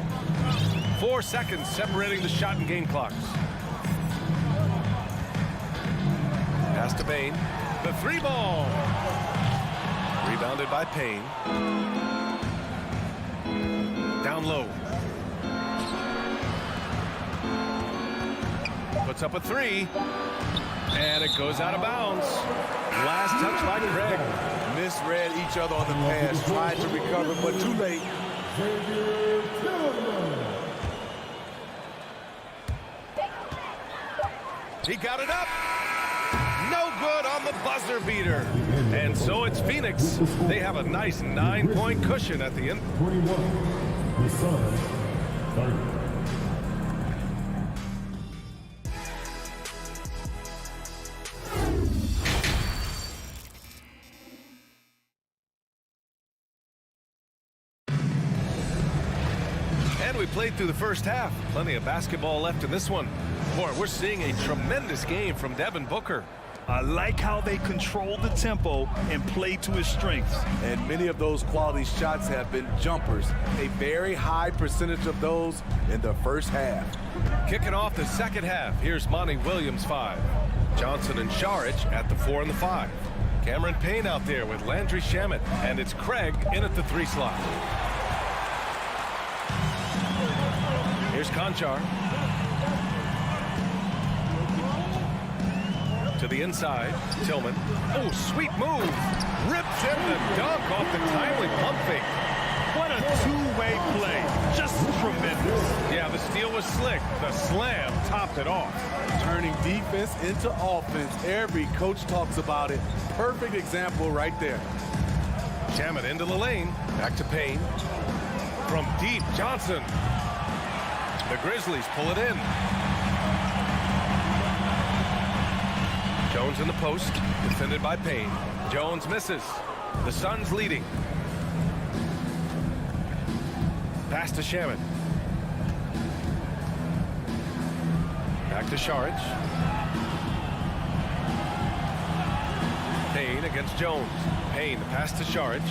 4 seconds separating the shot and game clocks. Pass to Bain. The 3 ball. Rebounded by Payne. Down low. Puts up a 3. And it goes out of bounds. Last touch by Craig. Misread each other on the pass. Tried to recover, but too late. He got it up. No good on the buzzer beater. And so it's Phoenix. They have a nice 9-point cushion at the end. 21. The Suns 30. And we played through the first half. Plenty of basketball left in this one. Boy, we're seeing a tremendous game from Devin Booker. I like how they control the tempo and play to his strengths. And many of those quality shots have been jumpers. A very high percentage of those in the first half. Kicking off the second half, here's Monty Williams 5. Johnson and Saric at the 4 and the 5. Cameron Payne out there with Landry Shamet. And it's Craig in at the 3 slot. Here's Conchar. To the inside, Tillman. Oh, sweet move. Rips in the dunk off the timely pump fake. What a two-way play. Just tremendous. Yeah, the steal was slick. The slam topped it off. Turning defense into offense. Every coach talks about it. Perfect example right there. Shamet into the lane. Back to Payne. From deep, Johnson. The Grizzlies pull it in. Jones in the post, defended by Payne. Jones misses. The Suns leading. Pass to Shamet. Back to Saric. Payne against Jones. Payne, pass to Saric.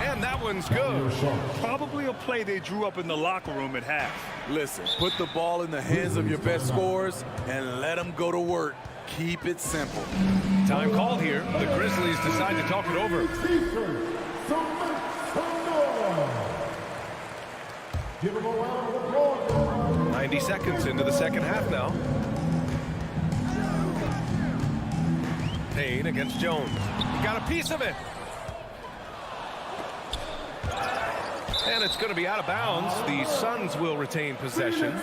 And that one's good. Probably a play they drew up in the locker room at half. Listen, put the ball in the hands of your best scorers and let them go to work. Keep it simple. Time called here. The Grizzlies decide to talk it over. 90 seconds into the second half now. Payne against Jones. He got a piece of it. And it's going to be out of bounds. The Suns will retain possession.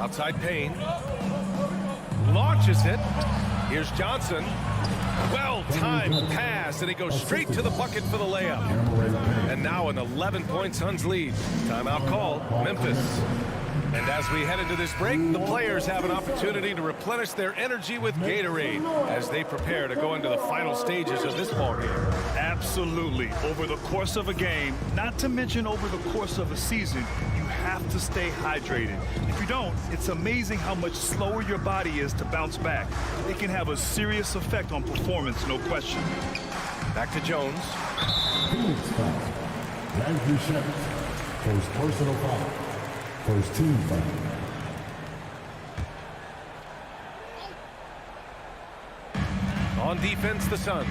Outside Payne. Launches it. Here's Johnson. Well-timed pass, and he goes straight to the bucket for the layup. And now an 11-point Suns lead. Timeout call, Memphis. And as we head into this break, the players have an opportunity to replenish their energy with Gatorade as they prepare to go into the final stages of this ballgame. Absolutely. Over the course of a game, not to mention over the course of a season, you have to stay hydrated. If you don't, it's amazing how much slower your body is to bounce back. It can have a serious effect on performance, no question. Back to Jones. Phoenix foul. Landry Shamet. First personal foul. First team foul. On defense, the Suns.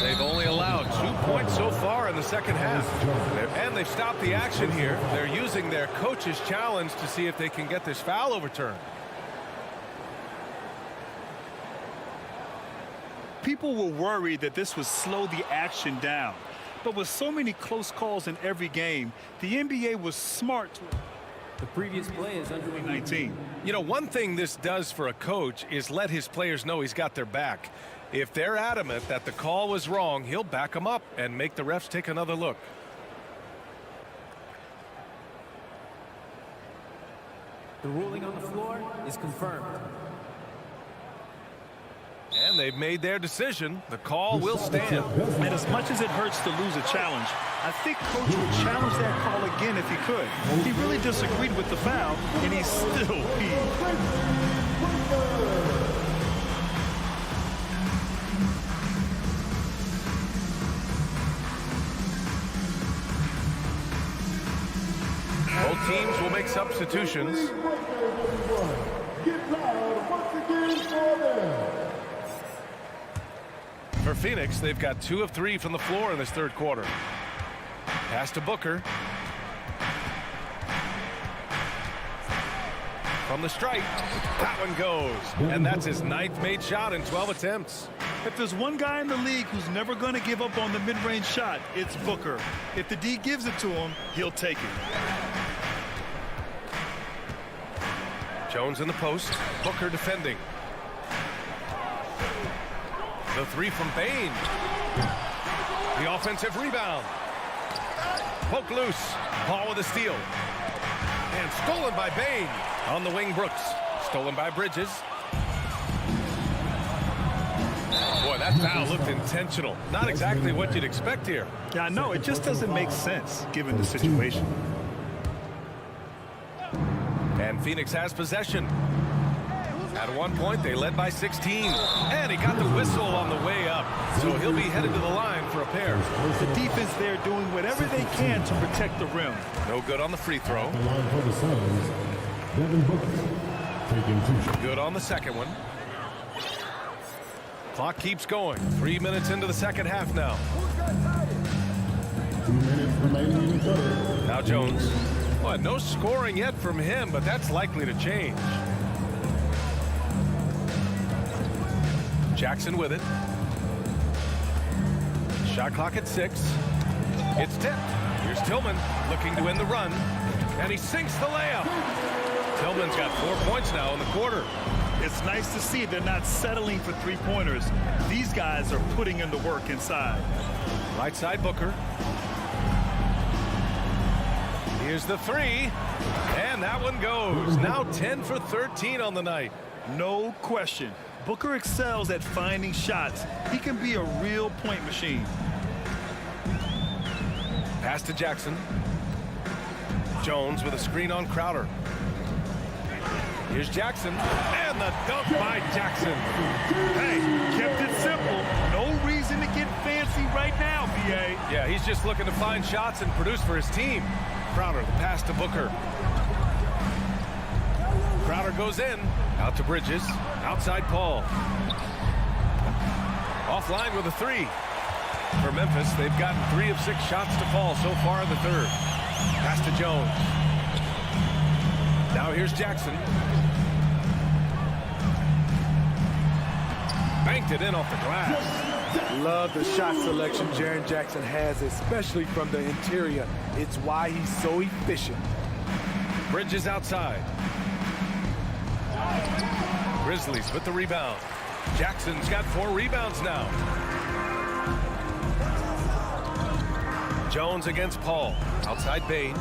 They've only allowed 2 points so far in the second half. And they've stopped the action here. They're using their coach's challenge to see if they can get this foul overturned. People were worried that this would slow the action down. But with so many close calls in every game, the NBA was smart. The previous play is under 19. You know, one thing this does for a coach is let his players know he's got their back. If they're adamant that the call was wrong, he'll back them up and make the refs take another look. The ruling on the floor is confirmed. And they've made their decision. The call will stand. And as much as it hurts to lose a challenge, I think Coach would challenge that call again if he could. He really disagreed with the foul, and he's still peeved. Both teams will make substitutions. Get loud once again for them. For Phoenix, they've got 2 of 3 from the floor in this third quarter. Pass to Booker. From the stripe, that one goes. And that's his 9th made shot in 12 attempts. If there's one guy in the league who's never going to give up on the mid-range shot, it's Booker. If the D gives it to him, he'll take it. Jones in the post. Booker defending. The 3 from Bain. The offensive rebound. Poke loose. Ball with a steal. And stolen by Bain. On the wing, Brooks. Stolen by Bridges. Boy, that foul looked intentional. Not exactly what you'd expect here. Yeah, I know. It just doesn't make sense given the situation. And Phoenix has possession. At one point, they led by 16. And he got the whistle on the way up. So he'll be headed to the line for a pair. The defense there doing whatever they can to protect the rim. No good on the free throw. The line for the Suns. Devin Booker taking 2 shots. Good on the second one. Clock keeps going. 3 minutes into the second half now. 2 minutes remaining in the third. Now Jones. Well, no scoring yet from him, but that's likely to change. Jackson with it. Shot clock at 6. It's tipped. Here's Tillman looking to end the run. And he sinks the layup. Tillman's got 4 points now in the quarter. It's nice to see they're not settling for three-pointers. These guys are putting in the work inside. Right side Booker. Here's the 3. And that one goes. Now 10 for 13 on the night. No question. Booker excels at finding shots. He can be a real point machine. Pass to Jackson. Jones with a screen on Crowder. Here's Jackson. And the dunk by Jackson. Hey, kept it simple. No reason to get fancy right now, BA. Yeah, he's just looking to find shots and produce for his team. Crowder, the pass to Booker. Crowder goes in. Out to Bridges. Outside Paul. Offline with a 3. For Memphis, they've gotten 3 of 6 shots to fall so far in the third. Pass to Jones. Now here's Jackson. Banked it in off the glass. Love the shot selection Jaren Jackson has, especially from the interior. It's why he's so efficient. Bridges outside. Grizzlies with the rebound. Jackson's got 4 rebounds now. Jones against Paul. Outside Bain.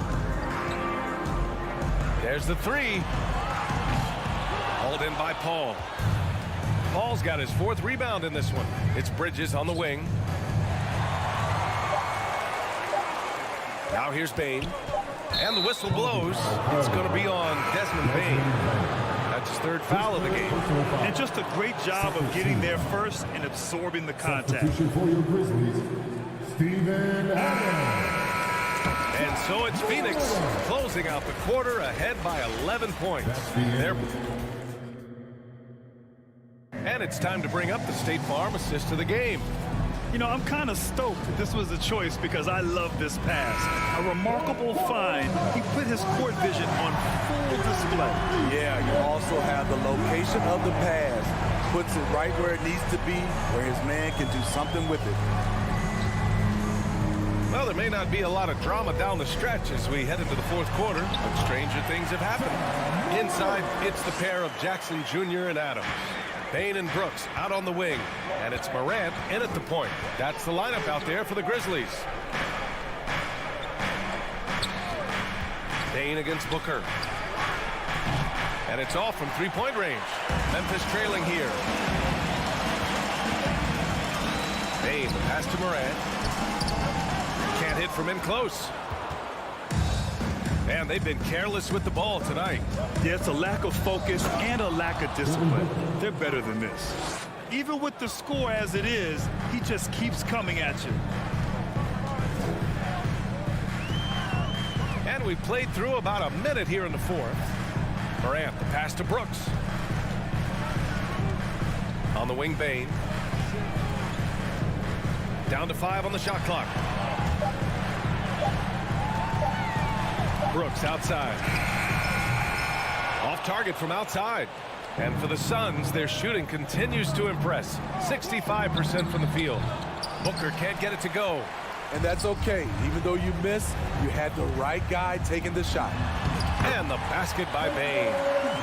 There's the 3. Hauled in by Paul. Paul's got his 4th rebound in this one. It's Bridges on the wing. Now here's Bain. And the whistle blows. It's going to be on Desmond Bain. That's his 3rd foul of the game. And just a great job of getting there first and absorbing the contact. And so it's Phoenix closing out the quarter ahead by 11 points. And it's time to bring up the State Farm assist of the game. You know, I'm kind of stoked that this was a choice because I love this pass. A remarkable find. He put his court vision on full display. Yeah, you also have the location of the pass. Puts it right where it needs to be, where his man can do something with it. Well, there may not be a lot of drama down the stretch as we head into the 4th quarter, but stranger things have happened. Inside, it's the pair of Jackson Jr. and Adams. Bain and Brooks out on the wing, and it's Morant in at the point. That's the lineup out there for the Grizzlies. Bain against Booker. And it's off from 3-point range. Memphis trailing here. Bain, the pass to Morant. Can't hit from in close. And they've been careless with the ball tonight. Yeah, it's a lack of focus and a lack of discipline. They're better than this. Even with the score as it is, he just keeps coming at you. And we played through about a minute here in the 4th. Morant, the pass to Brooks. On the wing, Bain. Down to 5 on the shot clock. Brooks outside. Off target from outside. And for the Suns, their shooting continues to impress. 65% from the field. Booker can't get it to go. And that's okay. Even though you miss, you had the right guy taking the shot. And the basket by Bain.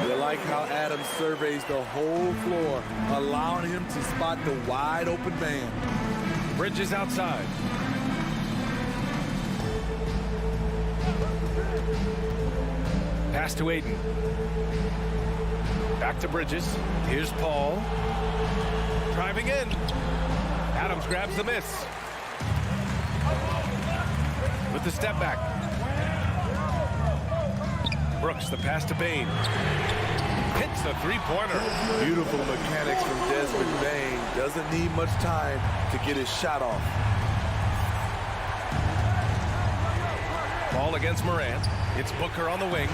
You like how Adams surveys the whole floor, allowing him to spot the wide open man. Bridges outside. Pass to Aiden. Back to Bridges. Here's Paul. Driving in. Adams grabs the miss. With the step back. Brooks, the pass to Bain. Hits the 3-pointer. Beautiful mechanics from Desmond Bain. Doesn't need much time to get his shot off. Ball against Morant. It's Booker on the wing.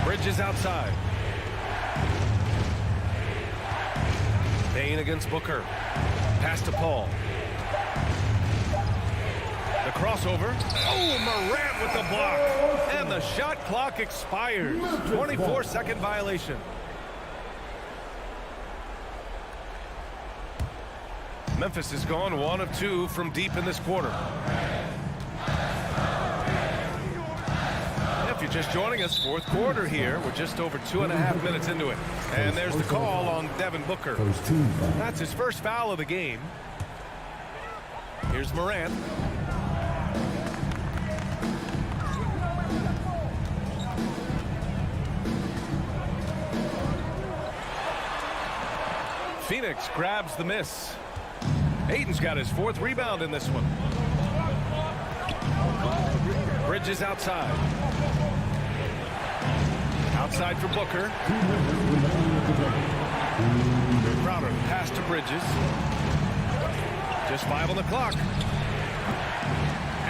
Bridges outside. Bain against Booker. Pass to Paul. The crossover. Oh, Morant with the block. And the shot clock expires. 24-second violation. Memphis has gone 1 of 2 from deep in this quarter. If you're just joining us, 4th quarter here. We're just over 2.5 minutes into it. And there's the call on Devin Booker. That's his 1st foul of the game. Here's Morant. Phoenix grabs the miss. Aiden's got his 4th rebound in this one. Bridges outside. Outside for Booker. Crowder, pass to Bridges. Just 5 on the clock.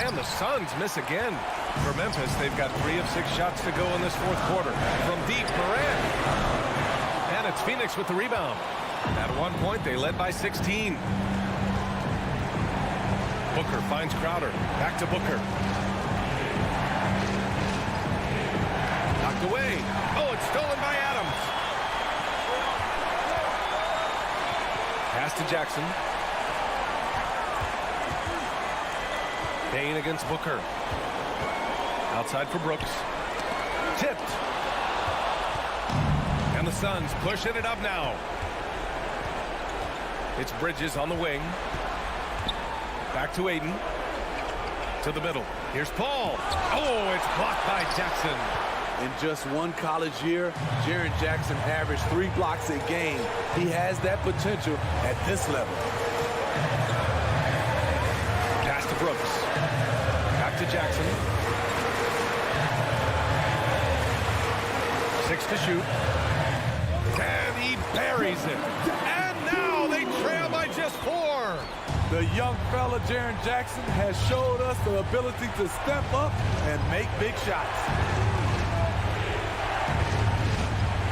And the Suns miss again. For Memphis, they've got 3 of 6 shots to go in this 4th quarter. From deep, Morant. And it's Phoenix with the rebound. At one point, they led by 16. Booker finds Crowder. Back to Booker. Knocked away. Oh, it's stolen by Adams. Pass to Jackson. Bain against Booker. Outside for Brooks. Tipped. And the Suns pushing it up now. It's Bridges on the wing. Back to Aiden. To the middle. Here's Paul. Oh, it's blocked by Jackson. In just one college year, Jaren Jackson averaged 3 blocks a game. He has that potential at this level. Pass to Brooks. Back to Jackson. 6 to shoot. And he buries it. And now they trail by just 4. The young fella, Jaren Jackson, has showed us the ability to step up and make big shots.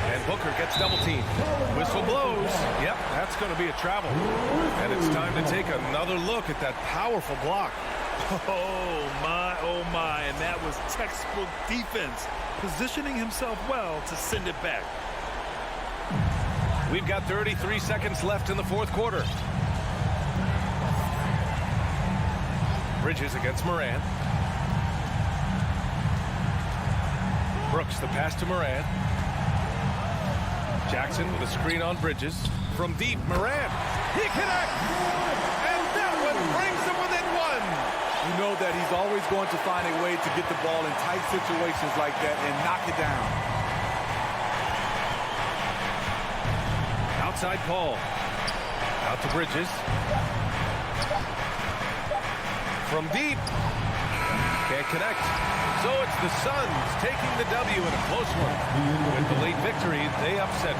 And Booker gets double teamed. Whistle blows. Yep, that's going to be a travel. And it's time to take another look at that powerful block. Oh, my. And that was textbook defense, positioning himself well to send it back. We've got 33 seconds left in the fourth quarter. Bridges against Moran. Brooks, the pass to Moran. Jackson with a screen on Bridges. From deep, Moran. He connects! And that one brings them within 1. You know that he's always going to find a way to get the ball in tight situations like that and knock it down. Outside Paul. Out to Bridges. From deep. Can't connect. So it's the Suns taking the W in a close one. With the late victory, they upset.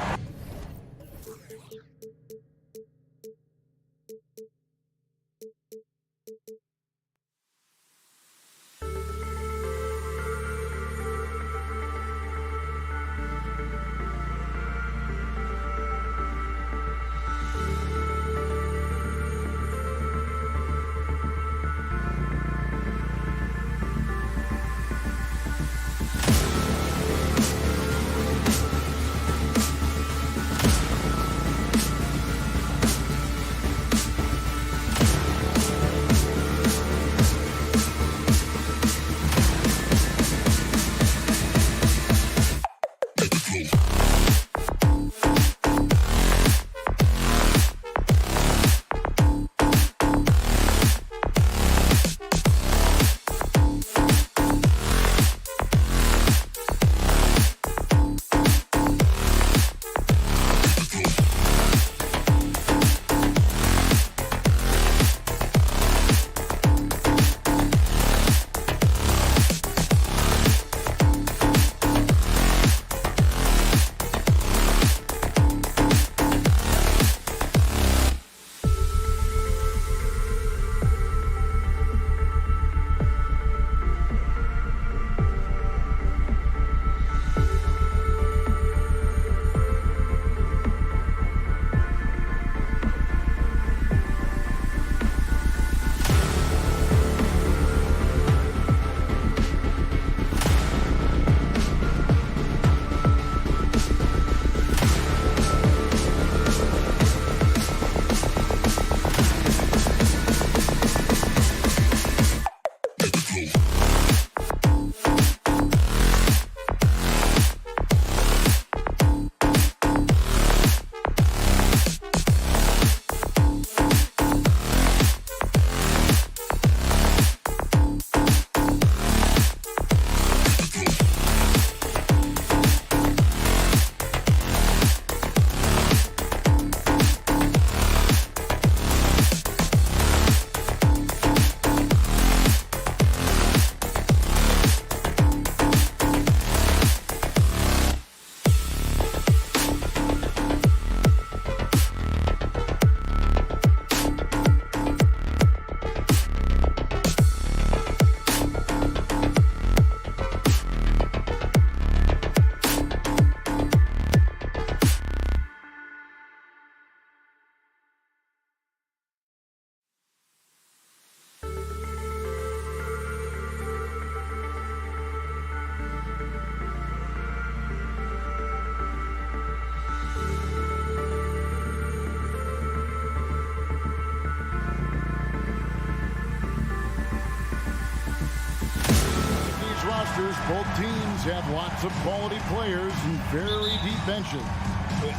rosters, both teams have lots of quality players and very deep benches.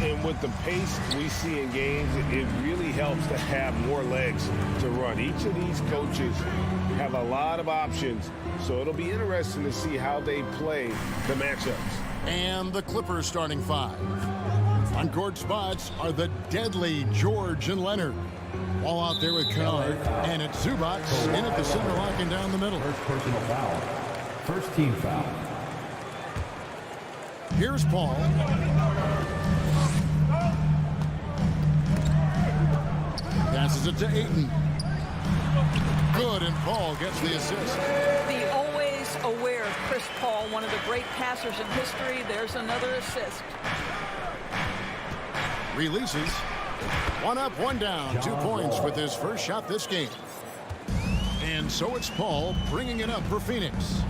And with the pace we see in games, it really helps to have more legs to run. Each of these coaches have a lot of options, so it'll be interesting to see how they play the matchups. And the Clippers starting five. On court spots are the deadly George and Leonard. All out there with Kennard, and it's Zubac in at the center line and down the middle. First personal foul. First team foul. Here's Paul. Passes it to Ayton. Good, and Paul gets the assist. The always aware Chris Paul, one of the great passers in history. There's another assist. Releases. One up, one down. 2 points with his first shot this game. And so it's Paul bringing it up for Phoenix.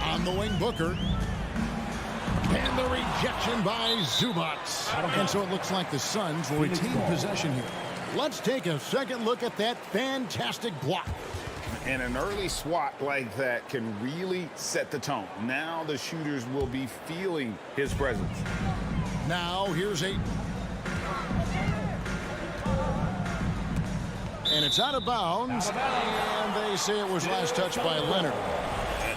On the wing, Booker. And the rejection by Zubac. And so it looks like the Suns will retain possession here. Let's take a second look at that fantastic block. And an early swat like that can really set the tone. Now the shooters will be feeling his presence. Now here's Ayton. And it's out of bounds. And they say it was last touched by Leonard.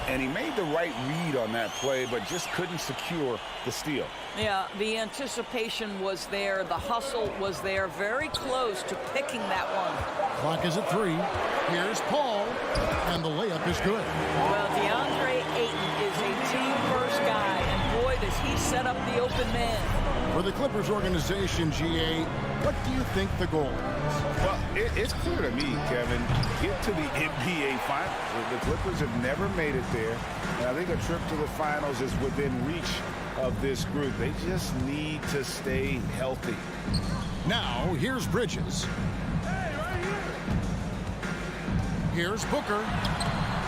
And he made the right read on that play, but just couldn't secure the steal. Yeah, the anticipation was there. The hustle was there. Very close to picking that one. Clock is at 3. Here's Paul. And the layup is good. Well, DeAndre Ayton is a team-first guy. And boy, does he set up the open man. For the Clippers organization, GA, what do you think the goal is? Well, it's clear to me, Kevin. Get to the NBA Finals. The Clippers have never made it there. And I think a trip to the Finals is within reach of this group. They just need to stay healthy. Now, here's Bridges. Here's Booker.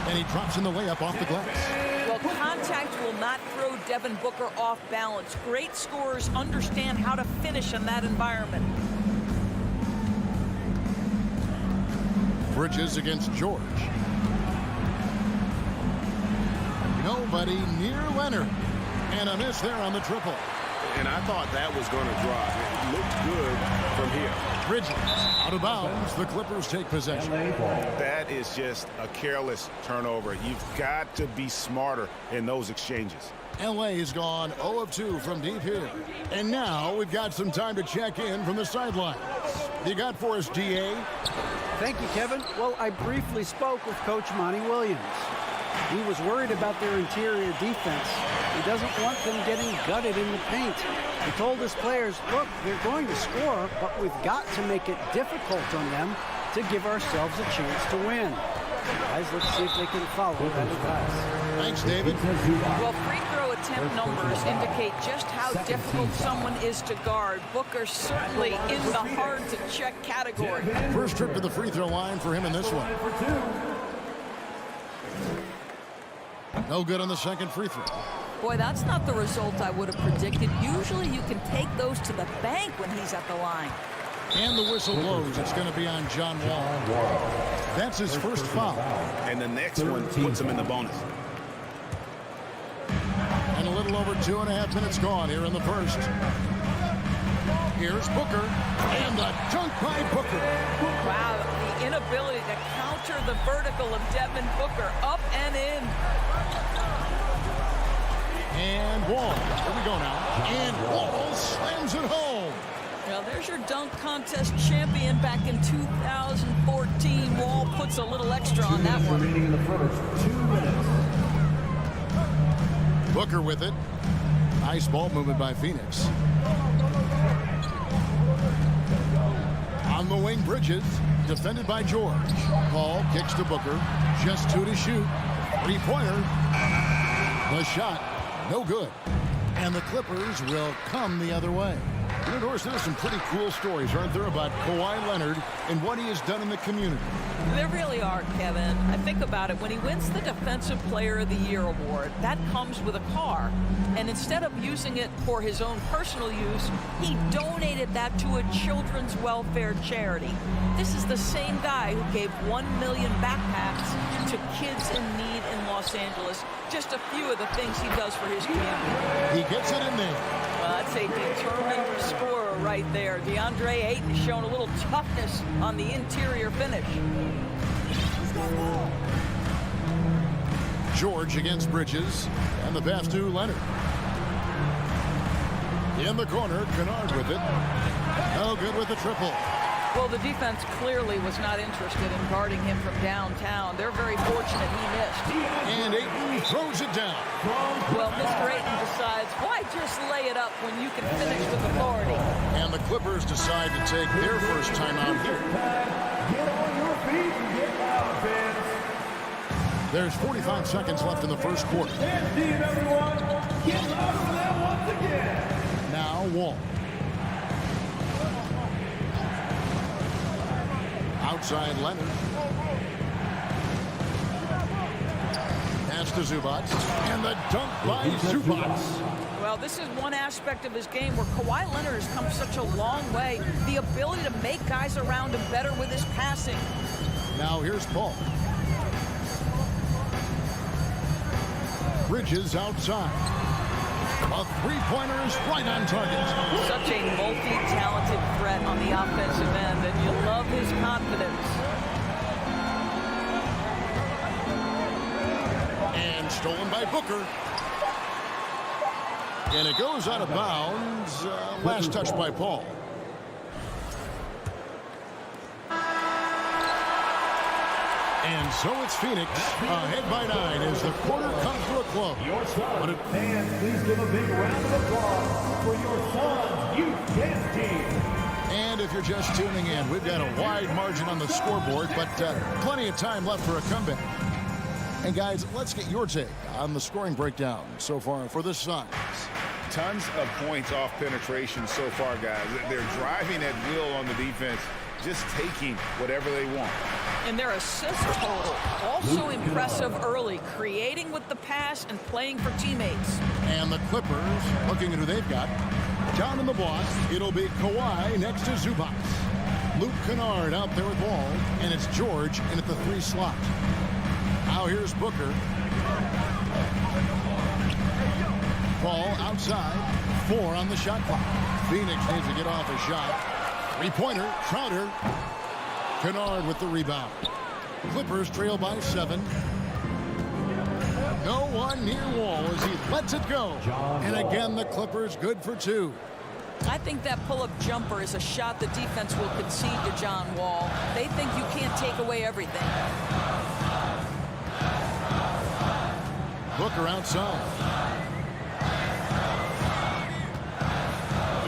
And he drops in the layup off the glass. Well, contact will not throw Devin Booker off balance. Great scorers understand how to finish in that environment. Bridges against George. Nobody near Leonard. And a miss there on the triple. And I thought that was going to drop. It looked good from here. Bridges out of bounds. The Clippers take possession. That is just a careless turnover. You've got to be smarter in those exchanges. LA's gone 0 of 2 from deep here. And now we've got some time to check in from the sidelines. You got for us, DA? Thank you, Kevin. Well, I briefly spoke with Coach Monty Williams. He was worried about their interior defense. He doesn't want them getting gutted in the paint. He told his players, look, they're going to score, but we've got to make it difficult on them to give ourselves a chance to win. Guys, let's see if they can follow that advice. Thanks, David. Well, free throw attempt numbers indicate just how difficult someone is to guard. Booker certainly in the hard-to-check category. First trip to the free throw line for him in this one. No good on the second free throw. Boy, that's not the result I would have predicted. Usually you can take those to the bank when he's at the line. And the whistle blows. It's going to be on John Wall. That's his first foul. And the next one puts him in the bonus. And a little over 2.5 minutes gone here in the first. Here's Booker. And the dunk by Booker. Wow, the inability to counter the vertical of Devin Booker. Up and in. And Wall. Here we go now. And Wall slams it home. Well, there's your dunk contest champion back in 2014. Wall puts a little extra on that one. Remaining in the first 2 minutes. Booker with it. Nice ball movement by Phoenix. On the wing, Bridges. Defended by George. Paul kicks to Booker. Just 2 to shoot. 3-pointer. The shot. No good. And the Clippers will come the other way. And of course, there's some pretty cool stories, aren't there, about Kawhi Leonard and what he has done in the community. There really are, Kevin. I think about it. When he wins the Defensive Player of the Year award, that comes with a car. And instead of using it for his own personal use, he donated that to a children's welfare charity. This is the same guy who gave 1 million backpacks to kids in need in Los Angeles. Just a few of the things he does for his community. He gets it in there. Well, that's a determined scorer right there. DeAndre Ayton showing a little toughness on the interior finish. George against Bridges, and the pass to Leonard. In the corner, Kennard with it. No good with the triple. Well, the defense clearly was not interested in guarding him from downtown. They're very fortunate he missed. And Ayton throws it down. Well, Mr. Ayton decides, why just lay it up when you can finish with authority? And the Clippers decide to take their first timeout here. Get on your feet and get loud, fans. There's 45 seconds left in the first quarter. Stand team, everyone. Get loud for that once again. Now Wall. Outside Leonard. Pass to Zubats. And the dunk by Zubats. Well, this is one aspect of his game where Kawhi Leonard has come such a long way. The ability to make guys around him better with his passing. Now here's Paul. Bridges outside. A three-pointer is right on target. Such a multi-talented threat on the offensive end, and you love his confidence. And stolen by Booker. And it goes out of bounds. Last touch by Paul. And so it's Phoenix ahead by 9 as the quarter comes to a close. Your Suns fans, please give a big round of applause for your Suns youth dance team. And if you're just tuning in, we've got a wide margin on the scoreboard, but plenty of time left for a comeback. And guys, let's get your take on the scoring breakdown so far for the Suns. Tons of points off penetration so far, guys. They're driving at will on the defense, just taking whatever they want. And their assist total, also impressive early, creating with the pass and playing for teammates. And the Clippers, looking at who they've got. Down in the block, it'll be Kawhi next to Zubats. Luke Kennard out there with Wall, and it's George in at the 3 slot. Now here's Booker. Ball outside, 4 on the shot clock. Phoenix needs to get off a shot. Three-pointer, Crowder. Kennard with the rebound. Clippers trail by 7. No one near Wall as he lets it go. And again, the Clippers good for 2. I think that pull-up jumper is a shot the defense will concede to John Wall. They think you can't take away everything. Booker outside.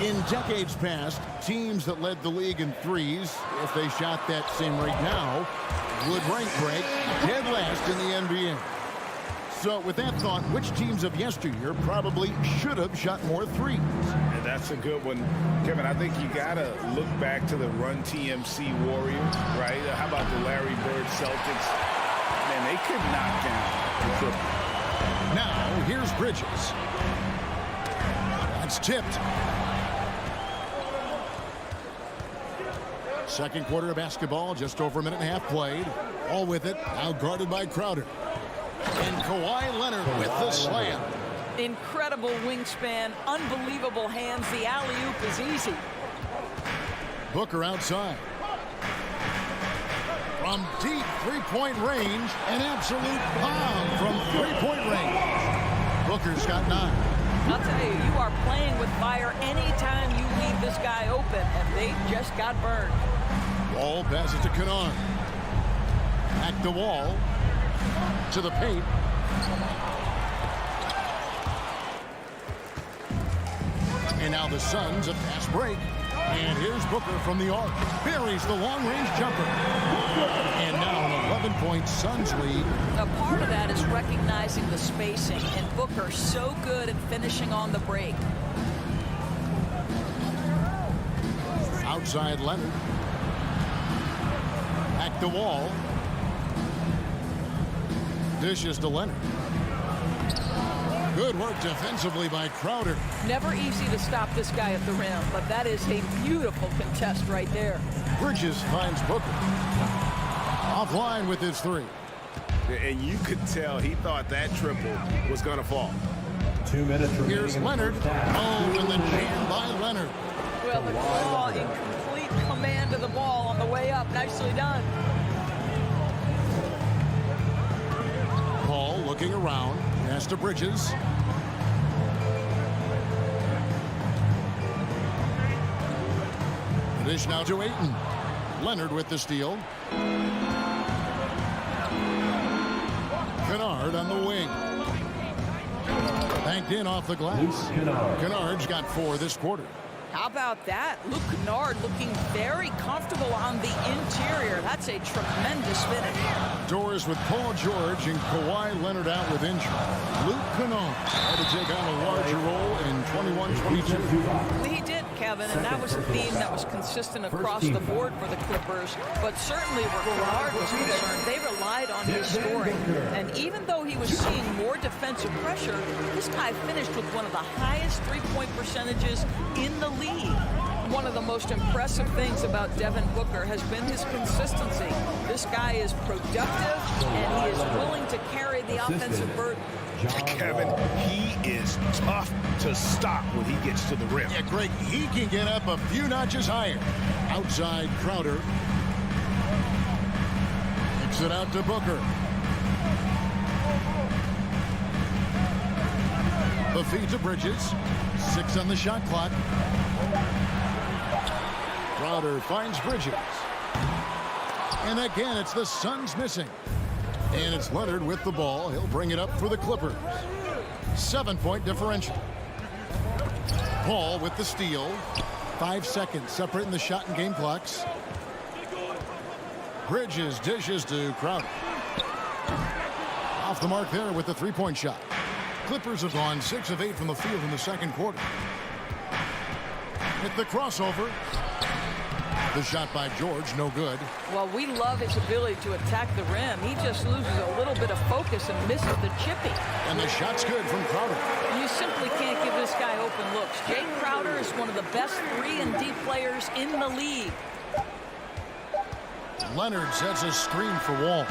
In decades past, teams that led the league in threes, if they shot that same rate now, would rank break dead last in the NBA. So with that thought, which teams of yesteryear probably should have shot more threes? And that's a good one. Kevin, I think you got to look back to the Run TMC Warriors, right? How about the Larry Bird Celtics? Man, they could knock down the Clippers. Now, here's Bridges. That's tipped. Second quarter of basketball, just over a minute and a half played. All with it, now guarded by Crowder. And Kawhi Leonard with the slam. Incredible wingspan, unbelievable hands. The alley-oop is easy. Booker outside. From deep three-point range, an absolute bomb from three-point range. Booker's got 9. I'll tell you, you are playing with fire anytime you leave this guy open, and they just got burned. Wall passes to Kennard. Back to Wall. To the paint. And now the Suns a fast break. And here's Booker from the arc. Buries the long-range jumper. And now an 11-point Suns lead. A part of that is recognizing the spacing, and Booker so good at finishing on the break. outside Leonard. Back to Wall. Dishes to Leonard. Good work defensively by Crowder. Never easy to stop this guy at the rim, but that is a beautiful contest right there. Bridges finds Booker. Offline with his three. And you could tell he thought that triple was going to fall. 2 minutes remaining. Here's Leonard. Oh, and the jam by Leonard. Well, the claw in complete command of the ball on the way up. Nicely done. Paul looking around. Pass to Bridges. The dish now to Ayton. Leonard with the steal. Kennard on the wing. Banked in off the glass. Kennard's got 4 this quarter. How about that? Luke Kennard looking very comfortable on the interior. That's a tremendous finish. Doors with Paul George and Kawhi Leonard out with injury. Luke Kennard had to take on a larger role in 21-22. He did, Kevin, and that was a theme that was consistent across the board for the Clippers. But certainly where Kennard was concerned, they relied on his scoring. And even though he was seeing more defensive pressure, this guy finished with one of the highest three-point percentages in the league. One of the most impressive things about Devin Booker has been his consistency. This guy is productive, and he is willing to carry the offensive burden. Kevin, he is tough to stop when he gets to the rim. Yeah, Greg, he can get up a few notches higher. Outside Crowder. Kicks it out to Booker. The feed to Bridges. 6 on the shot clock. Crowder finds Bridges. And again, it's the Suns missing. And it's Leonard with the ball. He'll bring it up for the Clippers. 7-point differential. Paul with the steal. 5 seconds separating the shot and game clocks. Bridges dishes to Crowder. Off the mark there with the three-point shot. Clippers have gone 6 of 8 from the field in the second quarter. With the crossover. The shot by George, no good. Well, we love his ability to attack the rim. He just loses a little bit of focus and misses the chippy. And the shot's good from Crowder. You simply can't give this guy open looks. Jay Crowder is one of the best 3-and-D players in the league. Leonard sets a screen for Wall.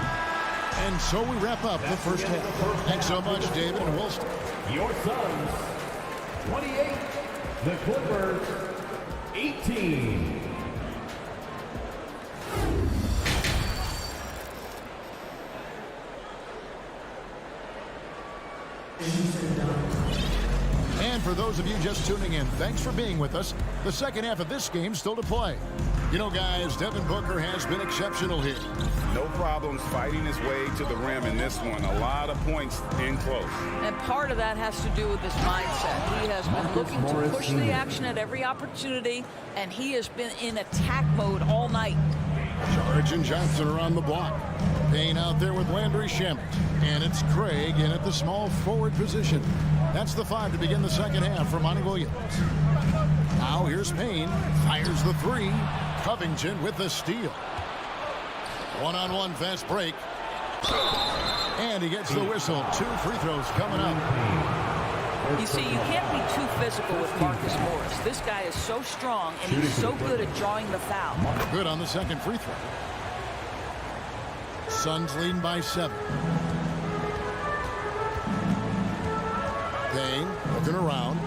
And so we wrap up the first half. Thanks so much, David and Wilson. Your Suns, 28. The Clippers, 18. And for those of you just tuning in, thanks for being with us. The second half of this game still to play. You know, guys, Devin Booker has been exceptional here. No problems fighting his way to the rim in this one. A lot of points in close. And part of that has to do with his mindset. He has been looking to push the action at every opportunity, and he has been in attack mode all night. George and Johnson are on the block. Payne out there with Landry Shamet. And it's Craig in at the small forward position. That's the 5 to begin the second half for Monty Williams. Now here's Payne. Fires the 3. Covington with the steal. One-on-one fast break. And he gets the whistle. 2 free throws coming up. You see, you can't be too physical with Marcus Morris. This guy is so strong, and he's so good at drawing the foul. Good on the second free throw. Suns leading by 7. Payne looking around.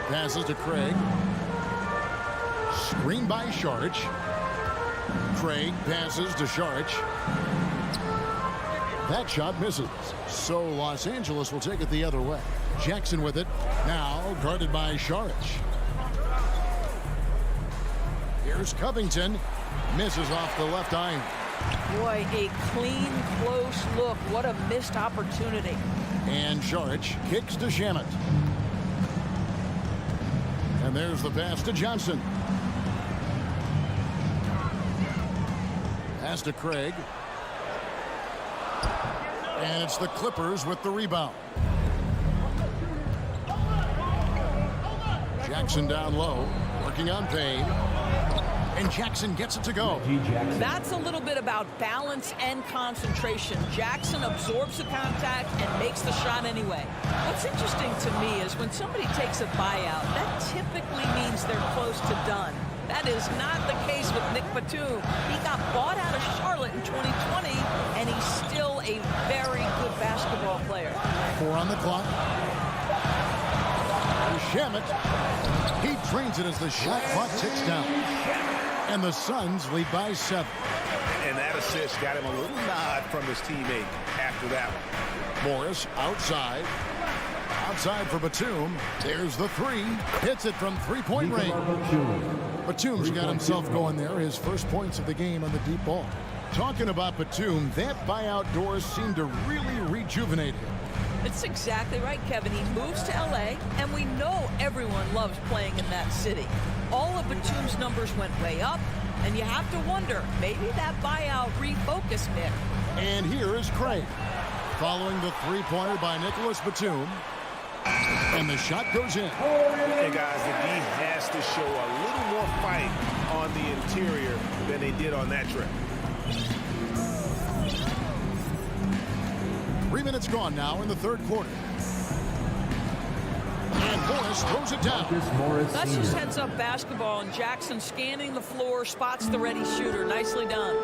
Passes to Craig. Screen by Šarić. Craig passes to Šarić. That shot misses. So Los Angeles will take it the other way. Jackson with it. Now guarded by Šarić. Here's Covington. Misses off the left iron. Boy, a clean, close look. What a missed opportunity. And Šarić kicks to Shamet. And there's the pass to Johnson. Pass to Craig. And it's the Clippers with the rebound. Jackson down low, working on Payne. And Jackson gets it to go. That's a little bit about balance and concentration. Jackson absorbs the contact and makes the shot anyway. What's interesting to me is when somebody takes a buyout, that typically means they're close to done. That is not the case with Nick Batum. He got bought out of Charlotte in 2020, and he's still a very good basketball player. 4 on the clock. Shamet. He drains it as the shot clock ticks down. And the Suns lead by 7. And that assist got him a little nod from his teammate after that one. Morris outside. Outside for Batum. There's the 3. Hits it from three-point range. Batum's got himself going there. His first points of the game on the deep ball. Talking about Batum, that buyout door seemed to really rejuvenate him. It's exactly right, Kevin. He moves to L.A., and we know everyone loves playing in that city. All of Batum's numbers went way up, and you have to wonder, maybe that buyout refocused Nick. And here is Craig, following the three-pointer by Nicholas Batum. And the shot goes in. Hey, guys, the D has to show a little more fight on the interior than they did on that trip. 3 minutes gone now in the third quarter. And Morris throws it down. That's just heads-up basketball, and Jackson scanning the floor, spots the ready shooter. Nicely done.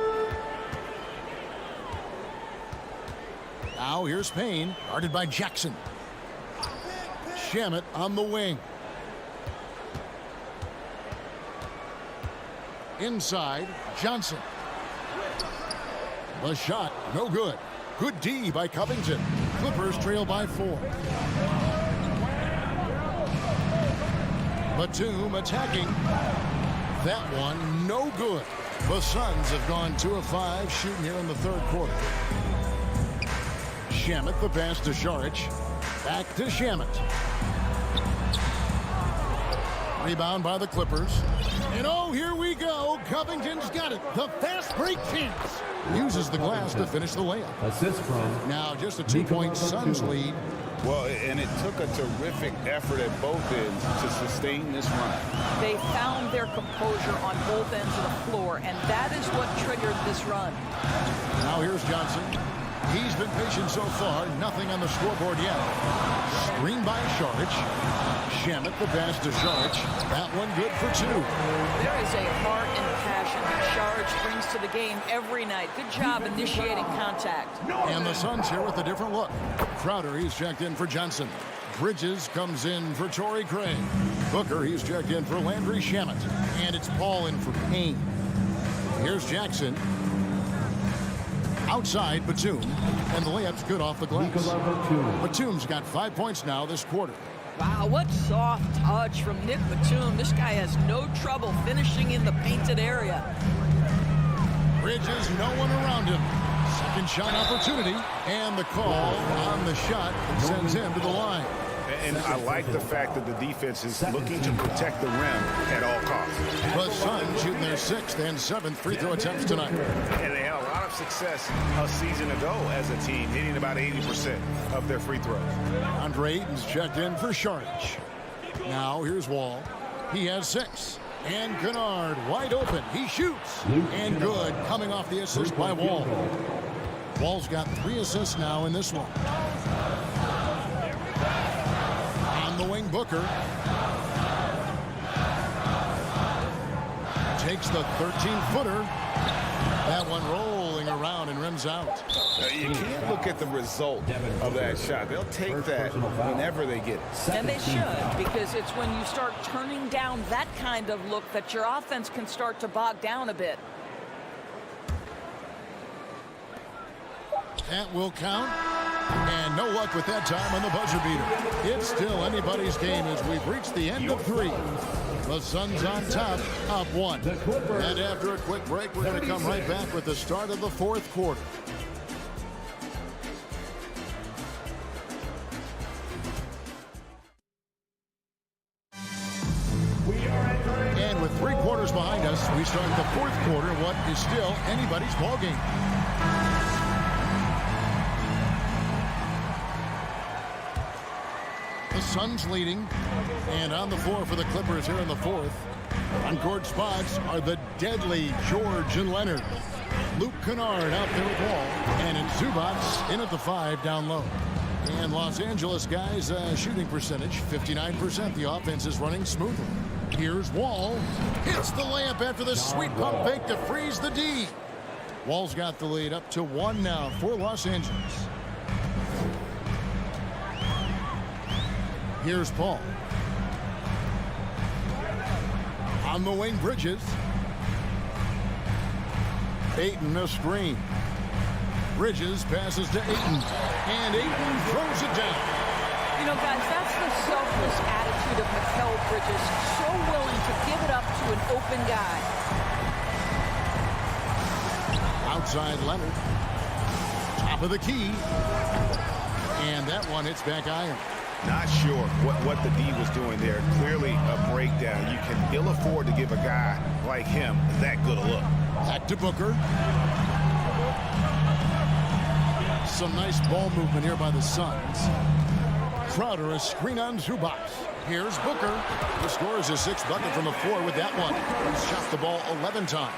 Now here's Payne, guarded by Jackson. Shamet on the wing. Inside, Johnson. The shot, no good. Good D by Covington. Clippers trail by 4. Batum attacking. That one, no good. The Suns have gone 2 of 5 shooting here in the third quarter. Shamet the pass to Šarić. Back to Shamet. Rebound by the Clippers. And oh, here we go. Covington's got it. The fast break chance. Uses the glass to finish the layup. Assist from. Now just a 2-point Suns lead. Well, and it took a terrific effort at both ends to sustain this run. They found their composure on both ends of the floor, and that is what triggered this run. Now here's Johnson. He's been patient so far. Nothing on the scoreboard yet. Screen by Šarić. Shamet the pass to Šarić. That one good for 2. There is a heart and passion that Šarić brings to the game every night. Good job initiating contact. And the Suns here with a different look. Crowder, he's checked in for Johnson. Bridges comes in for Torrey Craig. Booker, he's checked in for Landry Shamet. And it's Paul in for Payne. Here's Jackson. Outside Batum, and the layup's good off the glass. Batum's got 5 points now this quarter. Wow, what soft touch from Nick Batum. This guy has no trouble finishing in the painted area. Bridges, no one around him. Second shot opportunity, and the call on the shot sends him to the line. And I like the fact that the defense is looking to protect the rim at all costs. The Suns shooting their 6th and 7th free throw attempts tonight. And they had a lot of success a season ago as a team, hitting about 80% of their free throws. Andre Ayton's checked in for Šarić. Now here's Wall. He has 6. And Kennard wide open. He shoots. And good, coming off the assist by Wall. Wall's got 3 assists now in this one. On the wing, Booker. Takes the 13-footer. That one rolling around and rims out. You can't look at the result of that shot. They'll take that whenever they get it. And they should, because it's when you start turning down that kind of look that your offense can start to bog down a bit. That will count. And no luck with that time on the buzzer beater. It's still anybody's game as we've reached the end of 3. The Suns on top, up 1. And after a quick break, we're going to come right back with the start of the 4th quarter. And with 3 quarters behind us, we start the 4th quarter, what is still anybody's ballgame. The Suns leading, and on the floor for the Clippers here in the 4th. On court spots are the deadly George and Leonard. Luke Kennard out there with Wall. And it's Zubats in at the 5 down low. And Los Angeles guys shooting percentage 59%. The offense is running smoothly. Here's Wall. Hits the layup after the sweet pump fake to freeze the D. Wall's got the lead up to 1 now for Los Angeles. Here's Paul. On the wing, Bridges. Ayton a screen. Bridges passes to Ayton. And Ayton throws it down. You know, guys, that's the selfless attitude of Mikal Bridges. So willing to give it up to an open guy. Outside Leonard. Top of the key. And that one hits back iron. Not sure what the D was doing there. Clearly a breakdown. You can ill afford to give a guy like him that good a look. Back to Booker. Some nice ball movement here by the Suns. Crowder a screen on Zubats. Here's Booker. He scores his 6th bucket from the floor with that one. He's shot the ball 11 times.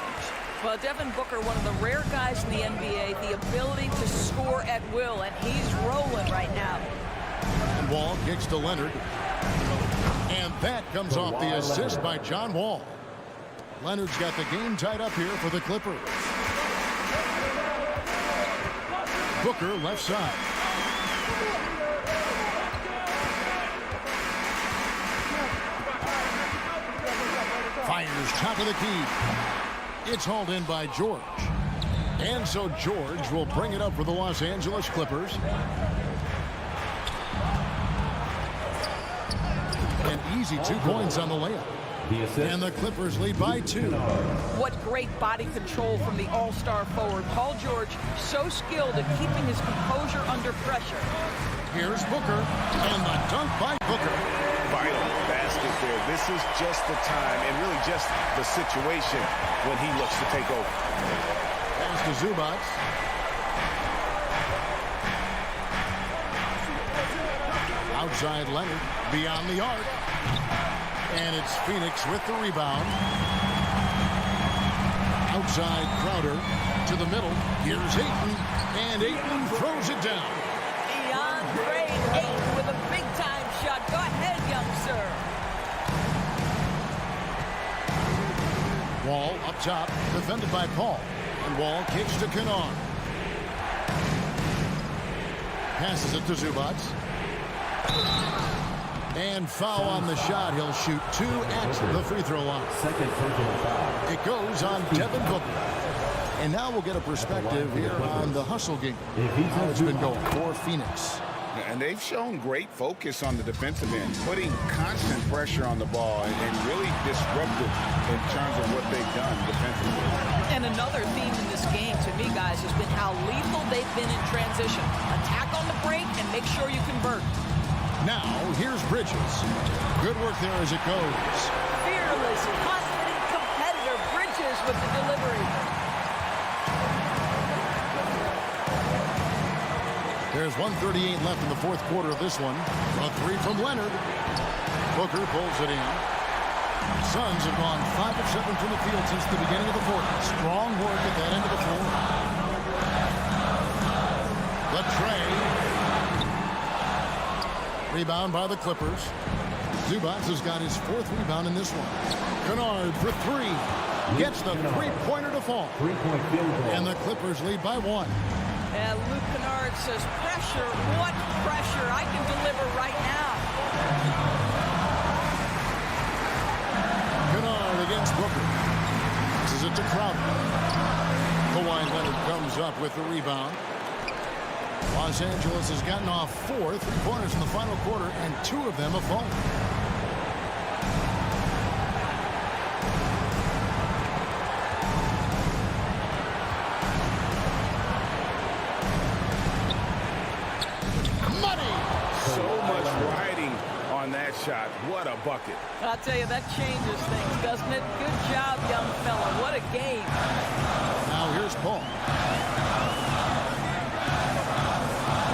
Well, Devin Booker, one of the rare guys in the NBA, the ability to score at will, and he's rolling right now. Wall kicks to Leonard. And that comes off the assist by John Wall. Leonard's got the game tied up here for the Clippers. Booker left side. Fires top of the key. It's hauled in by George. And so George will bring it up for the Los Angeles Clippers. An easy 2 points on the layup. And the Clippers lead by 2. What great body control from the all-star forward. Paul George, so skilled at keeping his composure under pressure. Here's Booker, and the dunk by Booker. Vital basket there. This is just the time, and really just the situation when he looks to take over. Pass to Zubats. Outside Leonard, beyond the arc. And it's Phoenix with the rebound. Outside Crowder to the middle. Here's Ayton, and Ayton throws it down. DeAndre Ayton with a big-time shot. Go ahead, young sir. Wall up top, defended by Paul. And Wall kicks to Kennard. Passes it to Zubats. And foul on the shot. He'll shoot 2 at the free throw line. Second personal foul. It goes on Devin Booker. And now we'll get a perspective here on the hustle game. How it's been going for Phoenix. And they've shown great focus on the defensive end, putting constant pressure on the ball and really disruptive in terms of what they've done defensively. And another theme in this game, to me, guys, has been how lethal they've been in transition. Attack on the break and make sure you convert. Now, here's Bridges. Good work there as it goes. Fearless, confident competitor. Bridges with the delivery. There's 1:38 left in the 4th quarter of this one. A 3 from Leonard. Booker pulls it in. Suns have gone 5 of 7 from the field since the beginning of the 4th. Strong work at that end of the floor. The tray. Rebound by the Clippers. Zubats has got his 4th rebound in this one. Kennard for 3. Gets the three-pointer to fall. 3-point field goal. And the Clippers lead by 1. And Luke Kennard says, pressure, what pressure? I can deliver right now. Kennard against Booker. This is it to Crowder. Kawhi Leonard comes up with the rebound. Los Angeles has gotten off 4 3-pointers in the final quarter, and 2 of them have fallen. Shot. What a bucket. I'll tell you, that changes things, doesn't it? Good job, young fella. What a game. Now here's Paul.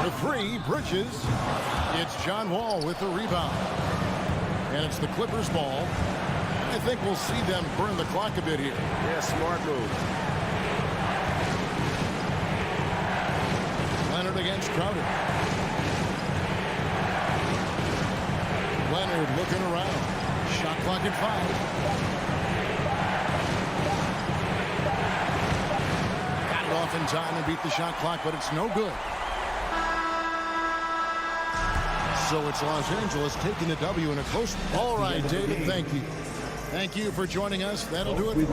For 3, Bridges. It's John Wall with the rebound. And it's the Clippers ball at think we'll see them burn the clock a bit here. Yeah, smart move. Leonard against Crowder. Leonard looking around. Shot clock at 5. Got it off in time and beat the shot clock, but it's no good. So it's Los Angeles taking the W in a close. All right, David, thank you. Thank you for joining us. That'll do it.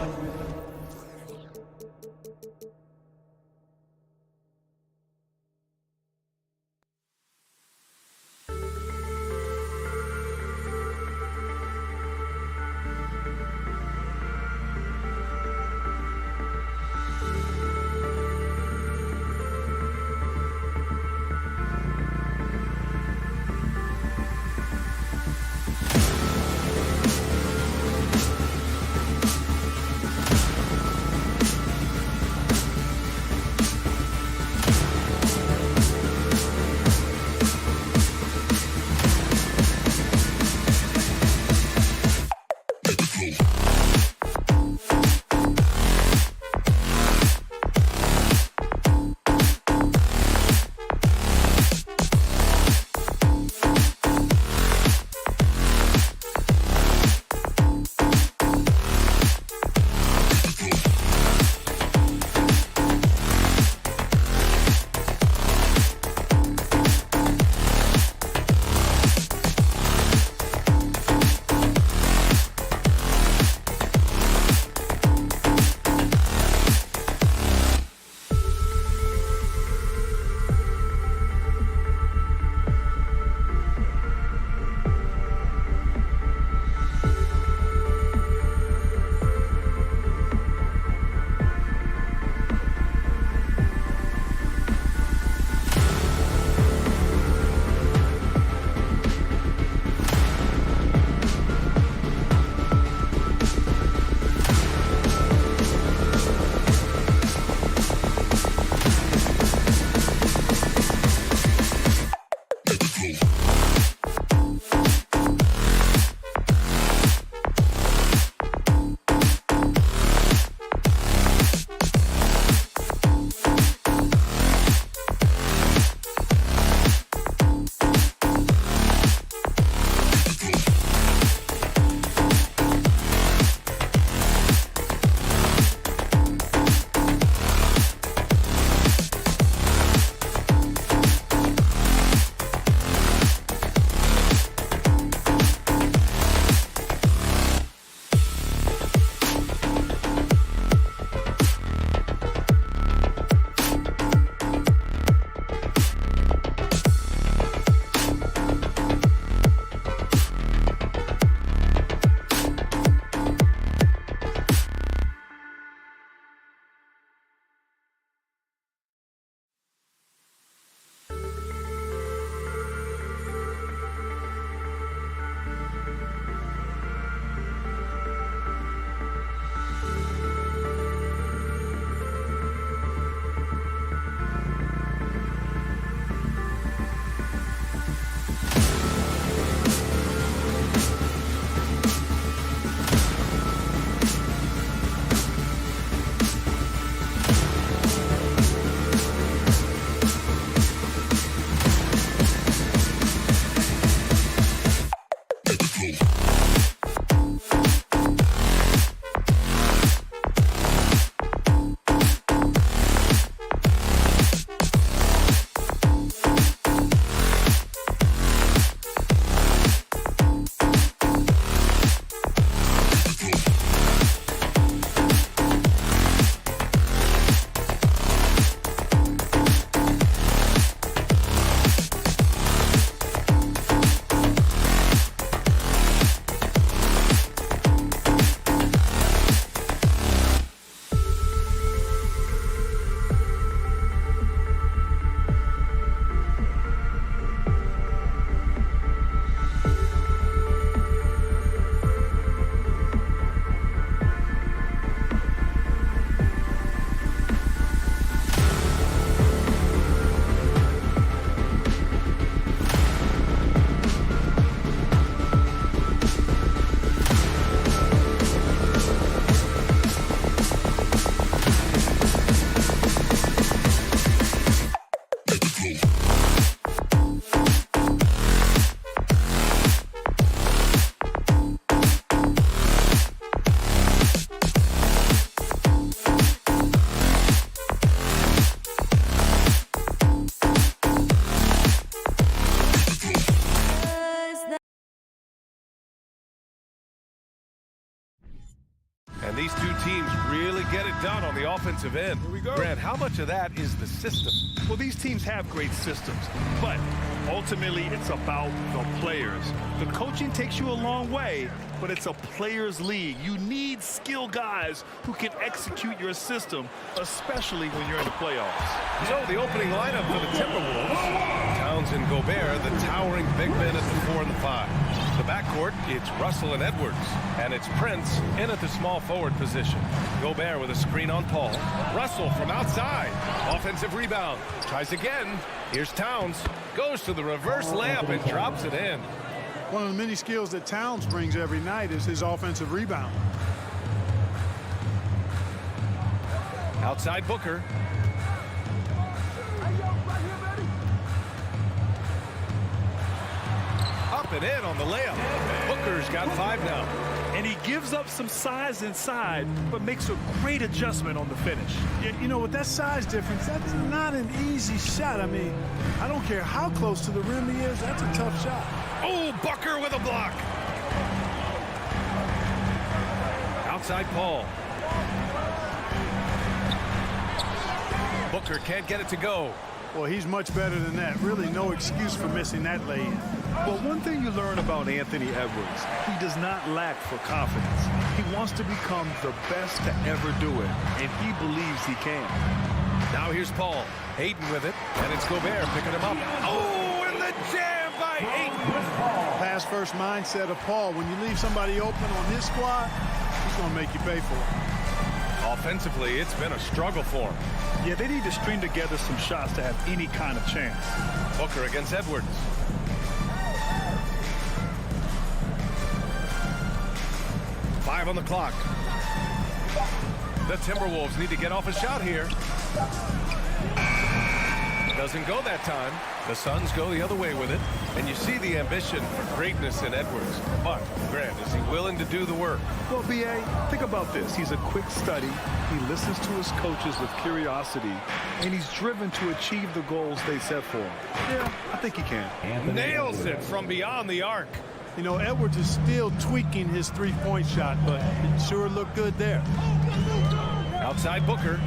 teams really get it done on the offensive end. Here we go. Grant, how much of that is the system? Well, these teams have great systems, but ultimately it's about the players. The coaching takes you a long way, but it's a players' league. You need skilled guys who can execute your system, especially when you're in the playoffs. So the opening lineup for the Timberwolves: Towns and Gobert, the towering big men at the 4 and the 5. The backcourt, it's Russell and Edwards, and it's Prince in at the small forward position. Gobert with a screen on Paul. Russell from outside. Offensive rebound. Tries again. Here's Towns. Goes to the reverse layup and drops it in. One of the many skills that Towns brings every night is his offensive rebound. Outside Booker. Up and in on the layup. Booker's got 5 now. And he gives up some size inside, but makes a great adjustment on the finish. You know, with that size difference, that's not an easy shot. I mean, I don't care how close to the rim he is, that's a tough shot. Oh, Booker with a block. Outside Paul. Booker can't get it to go. Well, he's much better than that. Really no excuse for missing that lay-in. But one thing you learn about Anthony Edwards, he does not lack for confidence. He wants to become the best to ever do it, and he believes he can. Now here's Paul. Hayden with it, and it's Gobert picking him up. Oh, and the jam by Hayden. Pass-first mindset of Paul. When you leave somebody open on his squad, he's going to make you pay for it. Offensively, it's been a struggle for him. Yeah, they need to string together some shots to have any kind of chance. Booker against Edwards. Five on the clock. The Timberwolves need to get off a shot here. Doesn't go that time. The Suns go the other way with it. And you see the ambition for greatness in Edwards. But, Grant, is he willing to do the work? Well, B.A., think about this. He's a quick study. He listens to his coaches with curiosity. And he's driven to achieve the goals they set for him. Yeah, I think he can. Nails it from beyond the arc. You know, Edwards is still tweaking his three-point shot, but it sure looked good there. Outside Booker.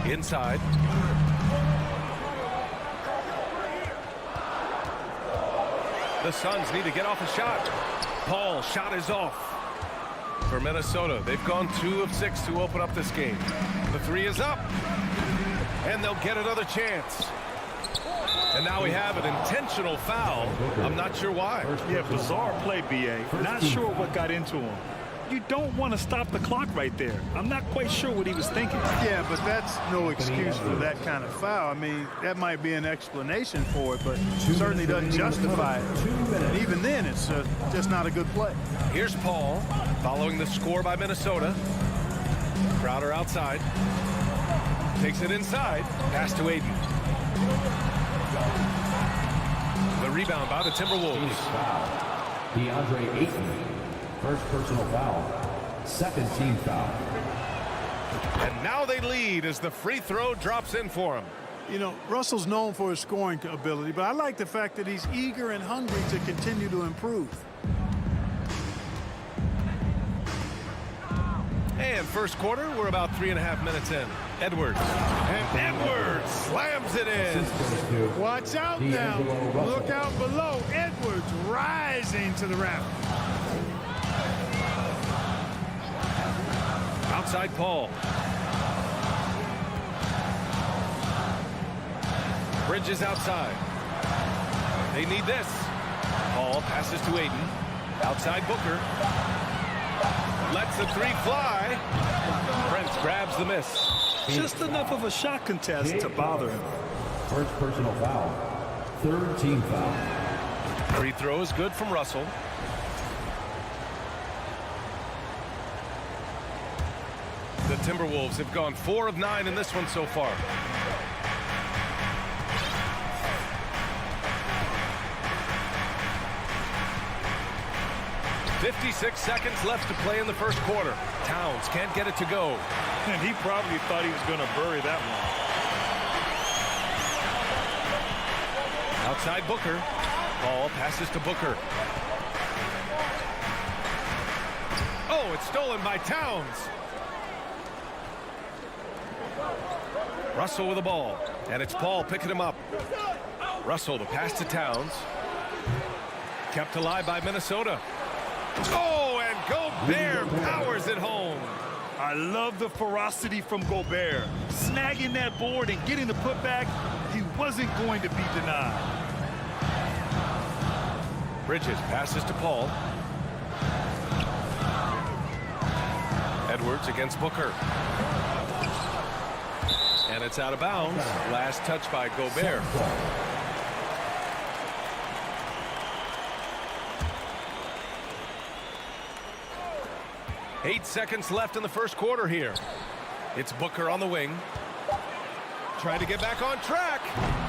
Inside. The Suns need to get off a shot. Paul, shot is off. For Minnesota, they've gone 2 of 6 to open up this game. The 3 is up. And they'll get another chance. And now we have an intentional foul. I'm not sure why. Yeah, bizarre play, B.A. Not sure what got into him. You don't want to stop the clock right there. I'm not quite sure what he was thinking. Yeah, but that's no excuse for that kind of foul. I mean, that might be an explanation for it, but certainly doesn't justify it. And even then, it's just not a good play. Here's Paul following the score by Minnesota. Crowder outside. Takes it inside. Pass to Aiden. The rebound by the Timberwolves. DeAndre Ayton. First personal foul. Second team foul. And now they lead as the free throw drops in for him. You know, Russell's known for his scoring ability, but I like the fact that he's eager and hungry to continue to improve. And first quarter, we're about 3.5 minutes in. Edwards. And Edwards slams it in. Watch out now. Look out below. Edwards rising to the rack. Outside Paul. Bridges outside. They need this. Paul passes to Aiden. Outside Booker. Lets the 3 fly. Prince grabs the miss. Just enough of a shot contest to bother him. First personal foul. Third team foul. Free throw is good from Russell. The Timberwolves have gone 4 of 9 in this one so far. .56 seconds left to play in the first quarter. Towns can't get it to go. And he probably thought he was going to bury that one. Outside Booker. Paul passes to Booker. Oh, it's stolen by Towns. Russell with the ball, and it's Paul picking him up. Russell, the pass to Towns. Kept alive by Minnesota. Oh, and Gobert powers it home. I love the ferocity from Gobert. Snagging that board and getting the putback, he wasn't going to be denied. Bridges passes to Paul. Edwards against Booker. And it's out of bounds. Last touch by Gobert. Eight seconds left in the first quarter here. It's Booker on the wing. Trying to get back on track.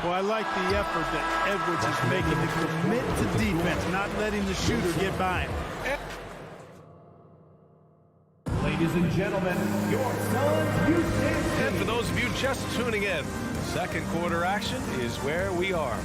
Well, I like the effort that Edwards is making to commit to defense, not letting the shooter get by him. Ladies and gentlemen, your Suns Houston. And for those of you just tuning in, second quarter action is where we are.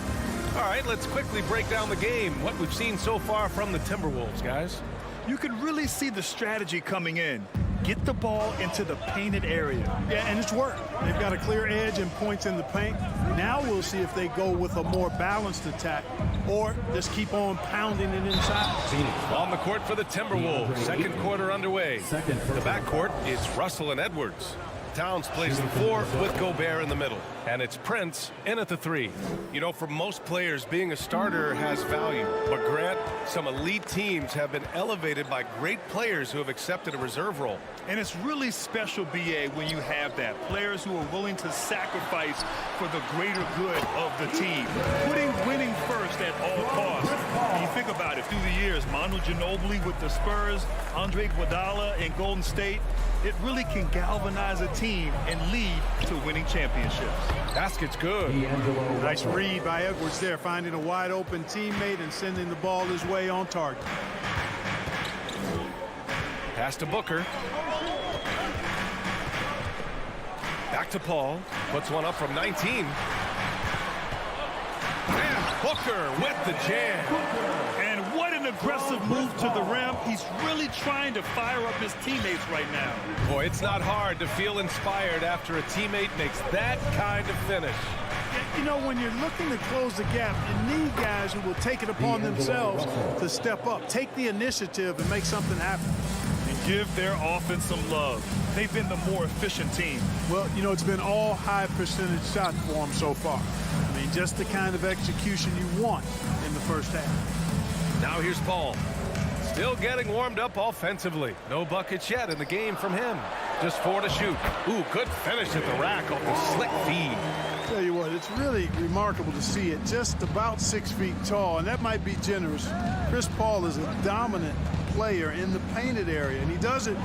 All right, let's quickly break down the game. What we've seen so far from the Timberwolves, guys. You can really see the strategy coming in. Get the ball into the painted area. Yeah, and it's worked. They've got a clear edge and points in the paint. Now we'll see if they go with a more balanced attack or just keep on pounding it inside. On the court for the Timberwolves. Second quarter underway. The backcourt is Russell and Edwards. Towns plays the 4 with Gobert in the middle. And it's Prince in at the 3. You know, for most players, being a starter has value. But Grant, some elite teams have been elevated by great players who have accepted a reserve role. And it's really special, BA, when you have that. Players who are willing to sacrifice for the greater good of the team. Putting winning first at all costs. When you think about it, through the years, Manu Ginobili with the Spurs, Andre Iguodala in Golden State, it really can galvanize a team and lead to winning championships. Basket's good. Nice read by Edwards there, finding a wide open teammate and sending the ball his way on target. Pass to Booker. Back to Paul. Puts one up from 19. And Booker with the jam. And what an aggressive move to the rim. He's really trying to fire up his teammates right now. Boy, it's not hard to feel inspired after a teammate makes that kind of finish. You know, when you're looking to close the gap, you need guys who will take it upon themselves to step up, take the initiative and make something happen. And give their offense some love. They've been the more efficient team. Well, you know, it's been all high percentage shots for them so far. I mean, just the kind of execution you want in the first half. Now here's Paul. Still getting warmed up offensively. No buckets yet in the game from him. Just 4 to shoot. Ooh, good finish at the rack off the slick feed. Tell you what, it's really remarkable to see it. Just about 6 feet tall, and that might be generous. Chris Paul is a dominant player in the painted area, and he does it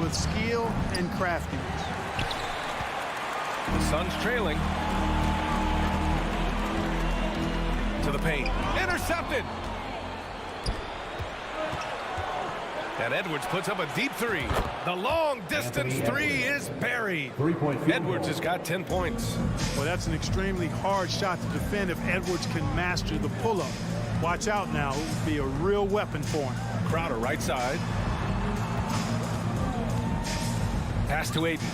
with skill and craftiness. The Suns trailing. To the paint. Intercepted. And Edwards puts up a deep 3. The long-distance 3 is buried. Edwards has got 10 points. Well, that's an extremely hard shot to defend if Edwards can master the pull-up. Watch out now. It would be a real weapon for him. Crowder right side. Pass to Ayton.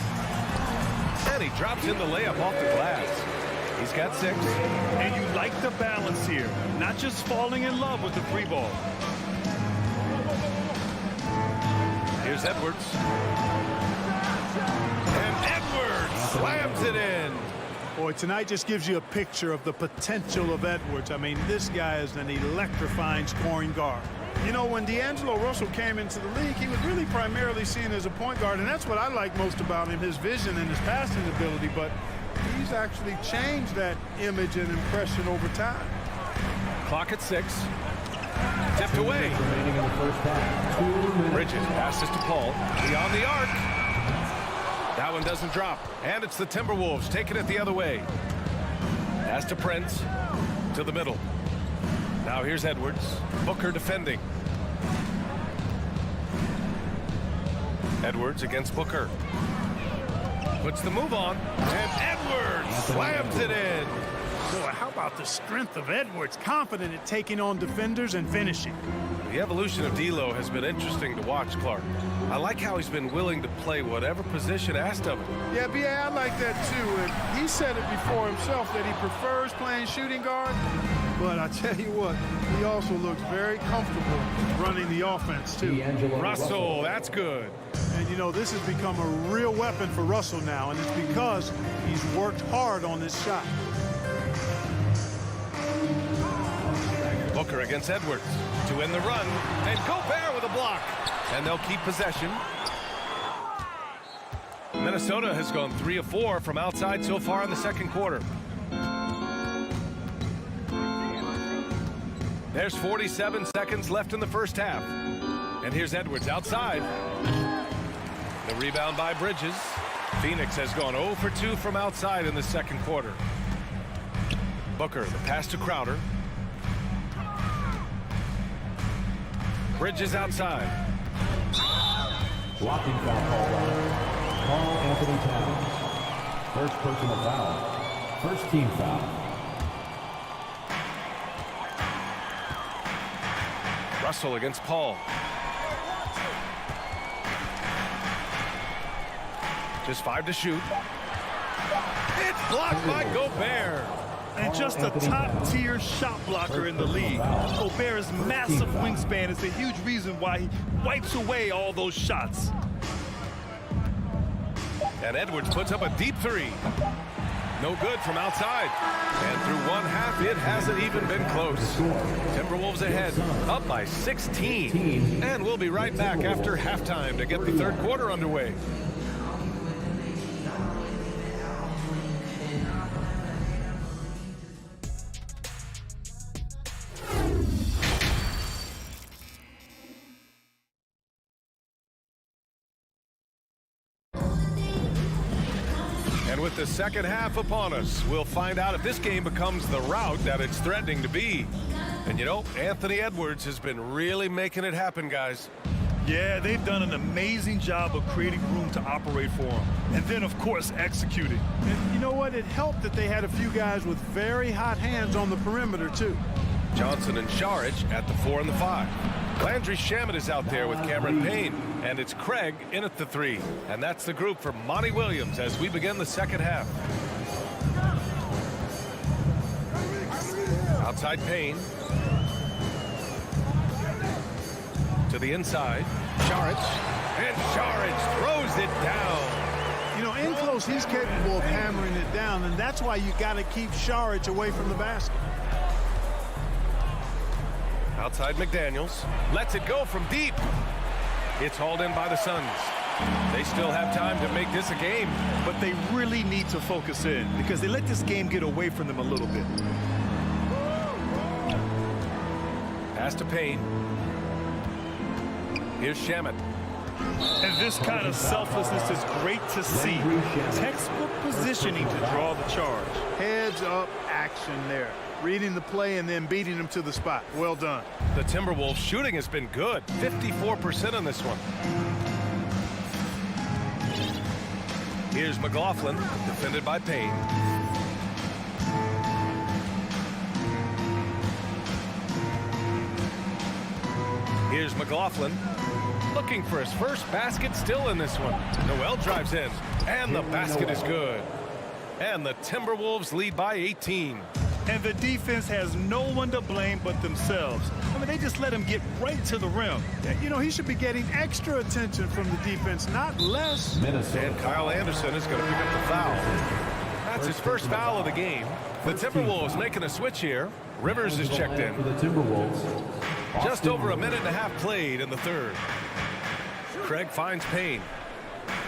And he drops in the layup off the glass. He's got 6. And you like the balance here. Not just falling in love with the free ball. Here's Edwards. And Edwards slams it in. Boy, tonight just gives you a picture of the potential of Edwards. I mean, this guy is an electrifying scoring guard. You know, when D'Angelo Russell came into the league, he was really primarily seen as a point guard, and that's what I like most about him, his vision and his passing ability, but he's actually changed that image and impression over time. Clock at 6. Tipped away. Remaining in the first half. 2 minutes. Bridges passes to Paul. Beyond the arc. That one doesn't drop. And it's the Timberwolves taking it the other way. Pass to Prince. To the middle. Now here's Edwards. Booker defending. Edwards against Booker. Puts the move on. And Edwards slams it in. Boy, how about the strength of Edwards? Confident at taking on defenders and finishing. The evolution of D'Lo has been interesting to watch, Clark. I like how he's been willing to play whatever position asked of him. Yeah, B.A., I like that too. And he said it before himself that he prefers playing shooting guard. But I tell you what, he also looks very comfortable running the offense too. Russell, that's good. And you know, this has become a real weapon for Russell now, and it's because he's worked hard on this shot. Booker against Edwards to win the run, and Gobert with a block. And they'll keep possession. Minnesota has gone 3 of 4 from outside so far in the second quarter. There's 47 seconds left in the first half. And here's Edwards outside. The rebound by Bridges. Phoenix has gone 0 for 2 from outside in the second quarter. Booker, the pass to Crowder. Bridges outside. Blocking foul called on Carl Anthony Towns. First personal foul. First team foul. Russell against Paul. Just 5 to shoot. It's blocked by Gobert. And just a top-tier shot blocker in the league. Gobert's massive wingspan is a huge reason why he wipes away all those shots. And Edwards puts up a deep 3. No good from outside. And through one half, it hasn't even been close. Timberwolves ahead, up by 16. And we'll be right back after halftime to get the third quarter underway. And with the second half upon us, we'll find out if this game becomes the rout that it's threatening to be. And you know, Anthony Edwards has been really making it happen, guys. Yeah, they've done an amazing job of creating room to operate for him. And then, of course, executing. And you know what? It helped that they had a few guys with very hot hands on the perimeter, too. Johnson and Saric at the 4 and the 5. Landry Shamet is out there with Cameron Payne, and it's Craig in at the 3. And that's the group for Monty Williams as we begin the second half. Outside Payne. To the inside. Saric. And Saric throws it down. You know, in close, he's capable of hammering it down, and that's why you got to keep Saric away from the basket. Outside McDaniels. Lets it go from deep. It's hauled in by the Suns. They still have time to make this a game. But they really need to focus in because they let this game get away from them a little bit. Pass to Payne. Here's Shamet. And this kind of selflessness is great to see. Textbook positioning to draw the charge. Heads up action there. Reading the play and then beating them to the spot. Well done. The Timberwolves shooting has been good. 54% on this one. Here's McLaughlin, defended by Payne. Here's McLaughlin. Looking for his first basket still in this one. Noel drives in, and the basket is good. And the Timberwolves lead by 18. And the defense has no one to blame but themselves. I mean, they just let him get right to the rim. You know, he should be getting extra attention from the defense, not less. And Kyle Anderson is going to pick up the foul. That's his first foul of the game. The Timberwolves making a switch here. Rivers is checked in. For the Timberwolves. Just over a minute and a half played in the third. Craig finds Payne.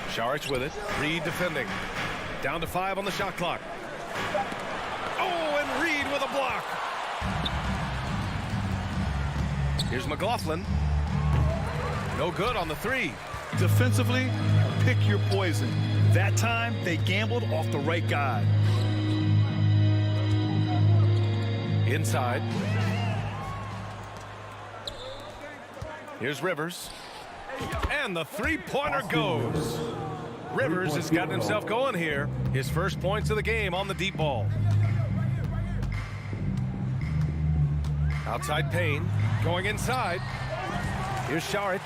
Saric with it. Reed defending. Down to 5 on the shot clock. Oh, and Reed with a block. Here's McLaughlin. No good on the 3. Defensively, pick your poison. That time, they gambled off the right guy. Inside. Here's Rivers. And the three-pointer goes. Rivers has gotten himself going here. His first points of the game on the deep ball. Outside Payne, going inside. Here's Šarić,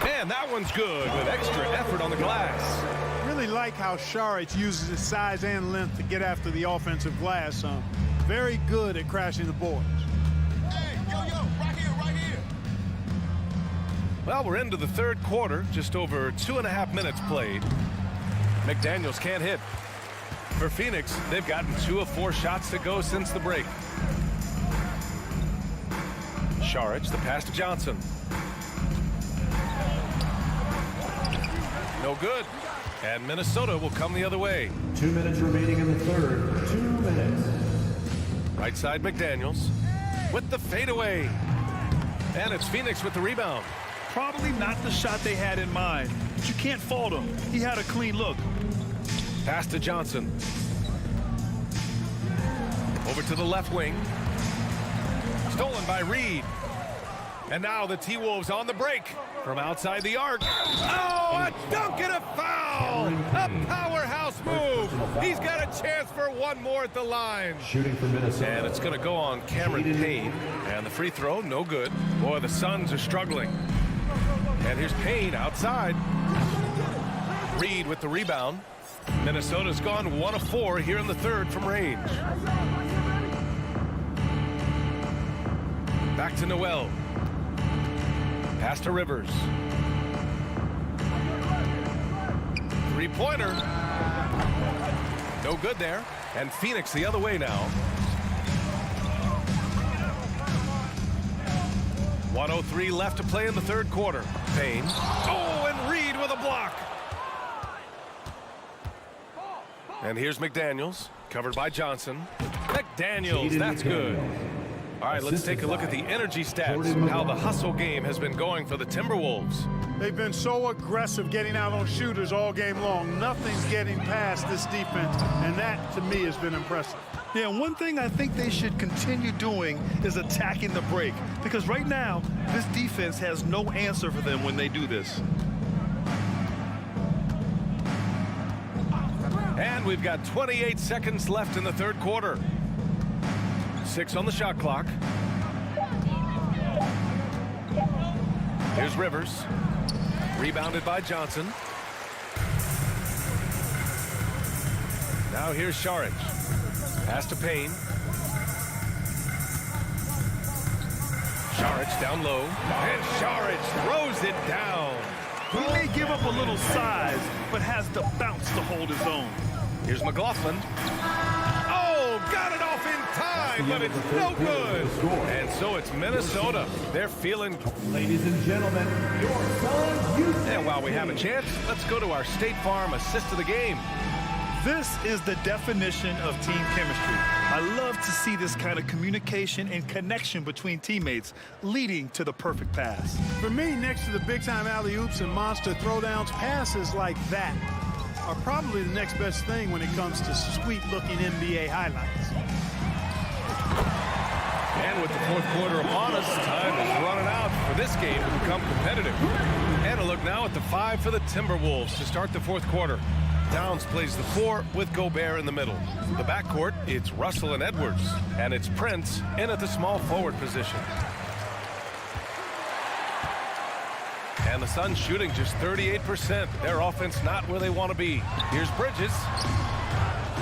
and that one's good with extra effort on the glass. Really like how Šarić uses his size and length to get after the offensive glass. Very good at crashing the boards. Hey, yo, right here. Well, we're into the third quarter, just over 2.5 minutes played. McDaniels can't hit. For Phoenix, they've gotten 2 of 4 shots to go since the break. Šarić, the pass to Johnson. No good. And Minnesota will come the other way. 2 minutes remaining in the third. 2 minutes. Right side McDaniels with the fadeaway. And it's Phoenix with the rebound. Probably not the shot they had in mind, but you can't fault him. He had a clean look. Pass to Johnson. Over to the left wing. Stolen by Reed. And now the T-Wolves on the break from outside the arc. Oh, a dunk and a foul! A powerhouse move. He's got a chance for one more at the line. Shooting for Minnesota. And it's going to go on Cameron Payne. And the free throw, no good. Boy, the Suns are struggling. And here's Payne outside. Reed with the rebound. Minnesota's gone 1 of 4 here in the third from range. Back to Noel. Pass to Rivers. Three-pointer. No good there. And Phoenix the other way now. 1:03 left to play in the third quarter. Payne. Oh, and Reed with a block. And here's McDaniels, covered by Johnson. McDaniels, that's good. All right, let's take a look at the energy stats, how the hustle game has been going for the Timberwolves. They've been so aggressive getting out on shooters all game long. Nothing's getting past this defense, and that, to me, has been impressive. Yeah, one thing I think they should continue doing is attacking the break, because right now, this defense has no answer for them when they do this. And we've got 28 seconds left in the third quarter. 6 on the shot clock. Here's Rivers. Rebounded by Johnson. Now here's Šarić. Pass to Payne. Šarić down low. And Šarić throws it down. He may give up a little size, but has the bounce to hold his own. Here's McLaughlin. Oh, got it off in time, but it's no good. And so it's Minnesota. They're feeling. Ladies and gentlemen, your Suns. And while we have a chance, let's go to our State Farm assist of the game. This is the definition of team chemistry. I love to see this kind of communication and connection between teammates leading to the perfect pass. For me, next to the big-time alley-oops and monster throwdowns, passes like that are probably the next best thing when it comes to sweet-looking NBA highlights. And with the fourth quarter upon us, time is running out for this game to become competitive. And a look now at the 5 for the Timberwolves to start the fourth quarter. Downs plays the 4 with Gobert in the middle. The backcourt, it's Russell and Edwards. And it's Prince in at the small forward position. And the Suns shooting just 38%. Their offense not where they want to be. Here's Bridges.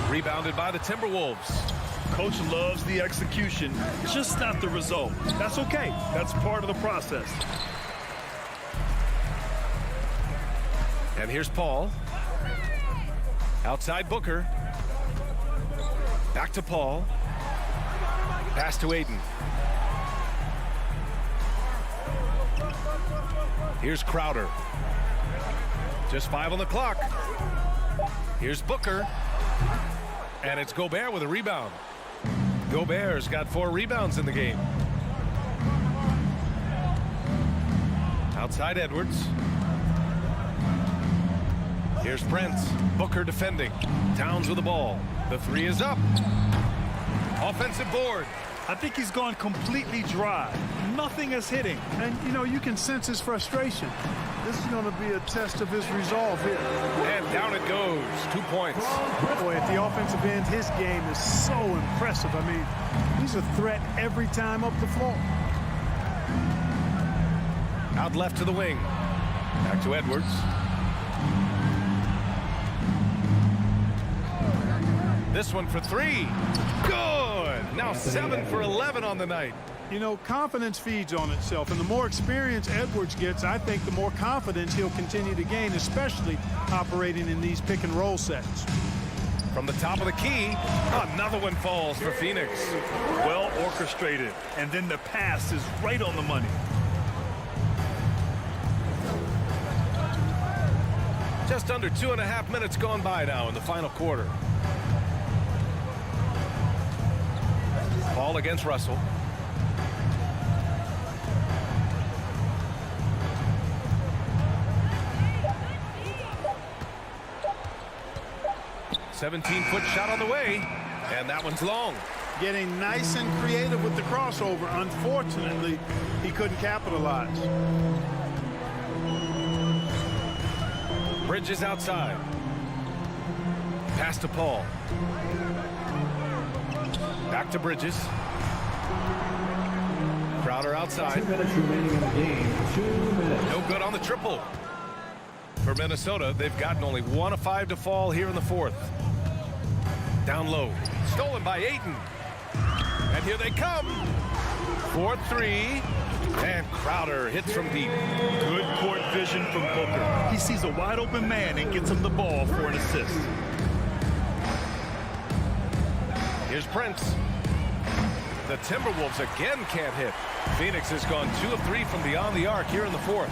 Rebounded by the Timberwolves. Coach loves the execution, just not the result. That's okay. That's part of the process. And here's Paul. Outside Booker. Back to Paul. Pass to Aiden. Here's Crowder. Just 5 on the clock. Here's Booker. And it's Gobert with a rebound. Gobert's got 4 rebounds in the game. Outside Edwards. Here's Prince. Booker defending. Towns with the ball. The 3 is up. Offensive board. I think he's gone completely dry. Nothing is hitting. And, you know, you can sense his frustration. This is going to be a test of his resolve here. And down it goes. 2 points. Boy, at the offensive end, his game is so impressive. I mean, he's a threat every time up the floor. Out left to the wing. Back to Edwards. This one for 3. Good. Now 7 for 11 on the night. You know, confidence feeds on itself, and the more experience Edwards gets, I think the more confidence he'll continue to gain, especially operating in these pick-and-roll sets. From the top of the key, another one falls for Phoenix. Well orchestrated, and then the pass is right on the money. Just under 2.5 minutes gone by now in the final quarter. Ball against Russell. "17-foot shot on the way, and that one's long." Getting nice and creative with the crossover. Unfortunately, he couldn't capitalize. Bridges outside. Pass to Paul. Back to Bridges. Crowder outside. 2 minutes remaining in the game. 2 minutes. No good on the triple. For Minnesota, they've gotten only 1 of 5 to fall here in the fourth. Down low. Stolen by Ayton. And here they come. 4-3. And Crowder hits from deep. Good court vision from Booker. He sees a wide open man and gets him the ball for an assist. Here's Prince. The Timberwolves again can't hit. Phoenix has gone 2 of 3 from beyond the arc here in the fourth.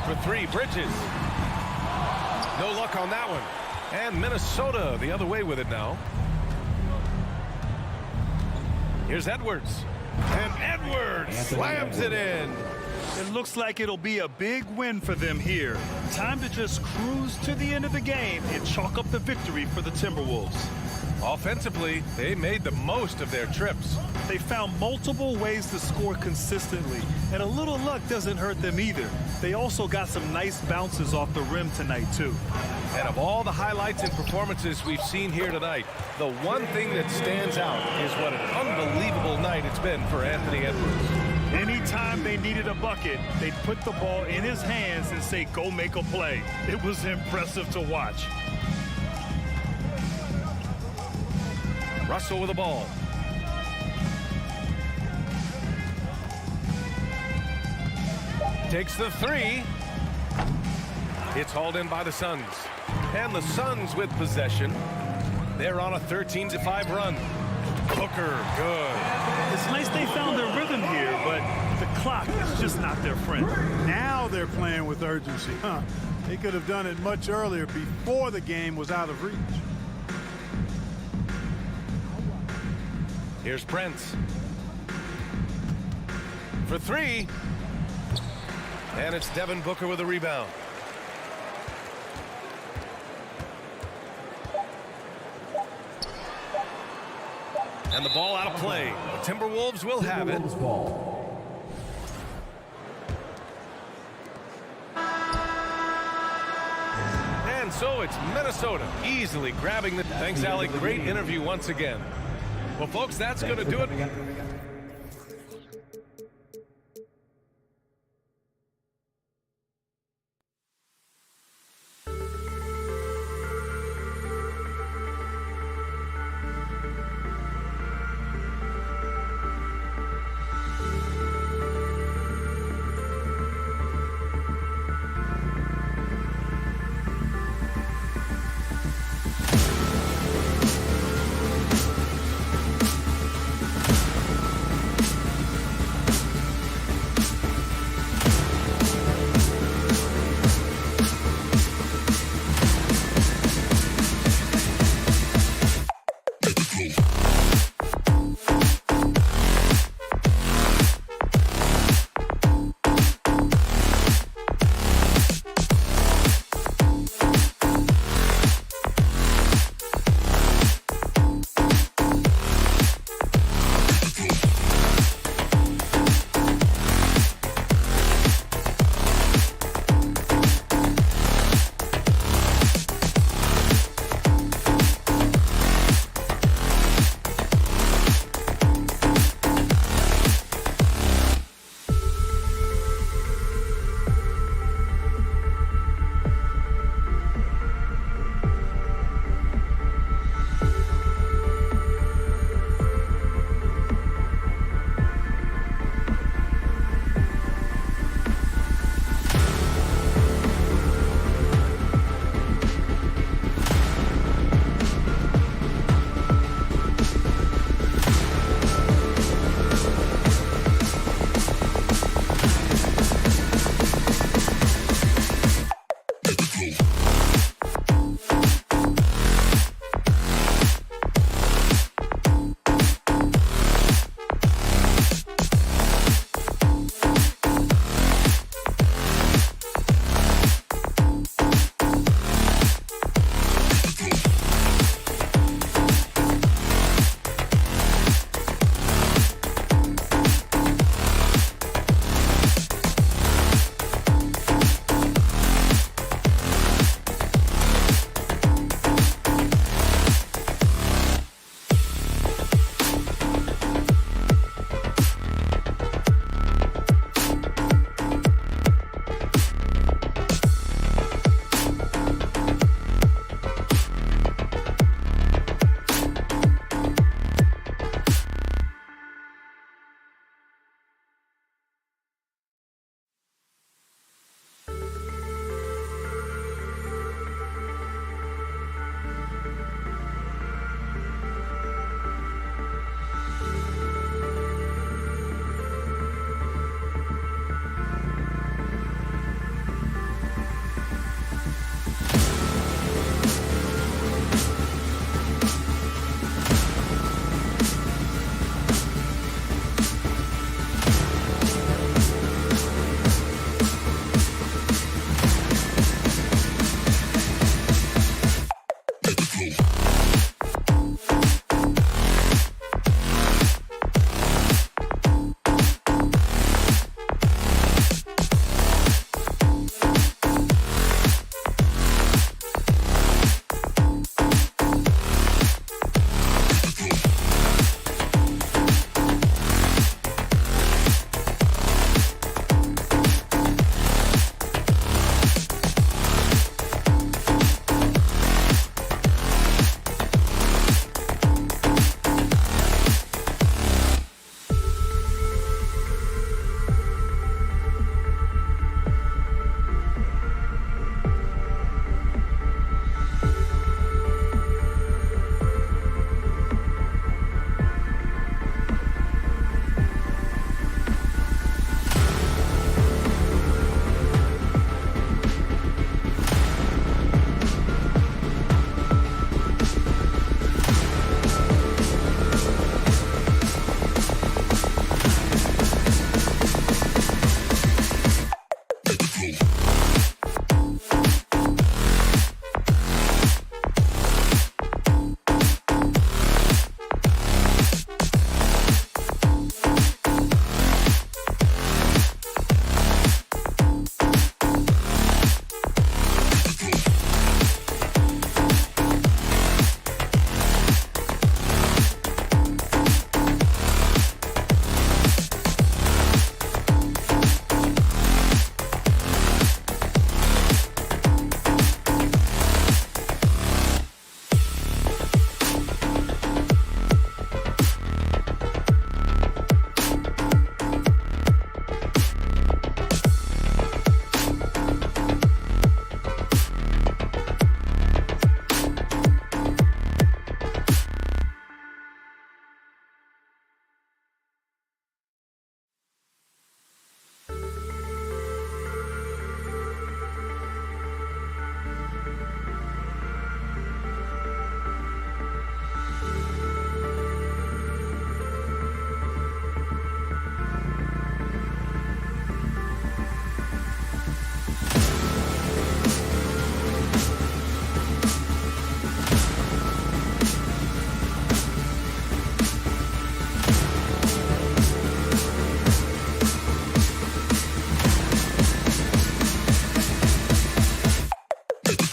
For 3, Bridges. No luck on that one. And Minnesota the other way with it now. Here's Edwards. And Edwards slams it in. It looks like it'll be a big win for them here. Time to just cruise to the end of the game and chalk up the victory for the Timberwolves. Offensively, they made the most of their trips. They found multiple ways to score consistently, and a little luck doesn't hurt them either. They also got some nice bounces off the rim tonight, too. And of all the highlights and performances we've seen here tonight, the one thing that stands out is what an unbelievable night it's been for Anthony Edwards. Anytime they needed a bucket, they'd put the ball in his hands and say, go make a play. It was impressive to watch. Russell with the ball. Takes the 3. It's hauled in by the Suns. And the Suns with possession. They're on a 13-5 run. Booker, good. It's nice they found their rhythm here, but the clock is just not their friend. Now they're playing with urgency. They could have done it much earlier before the game was out of reach. Here's Prince. For 3. And it's Devin Booker with a rebound. And the ball out of play. The Timberwolves will have it. And so it's Minnesota easily grabbing the... Thanks, Allie. Great interview once again. Well, folks, that's going to do it.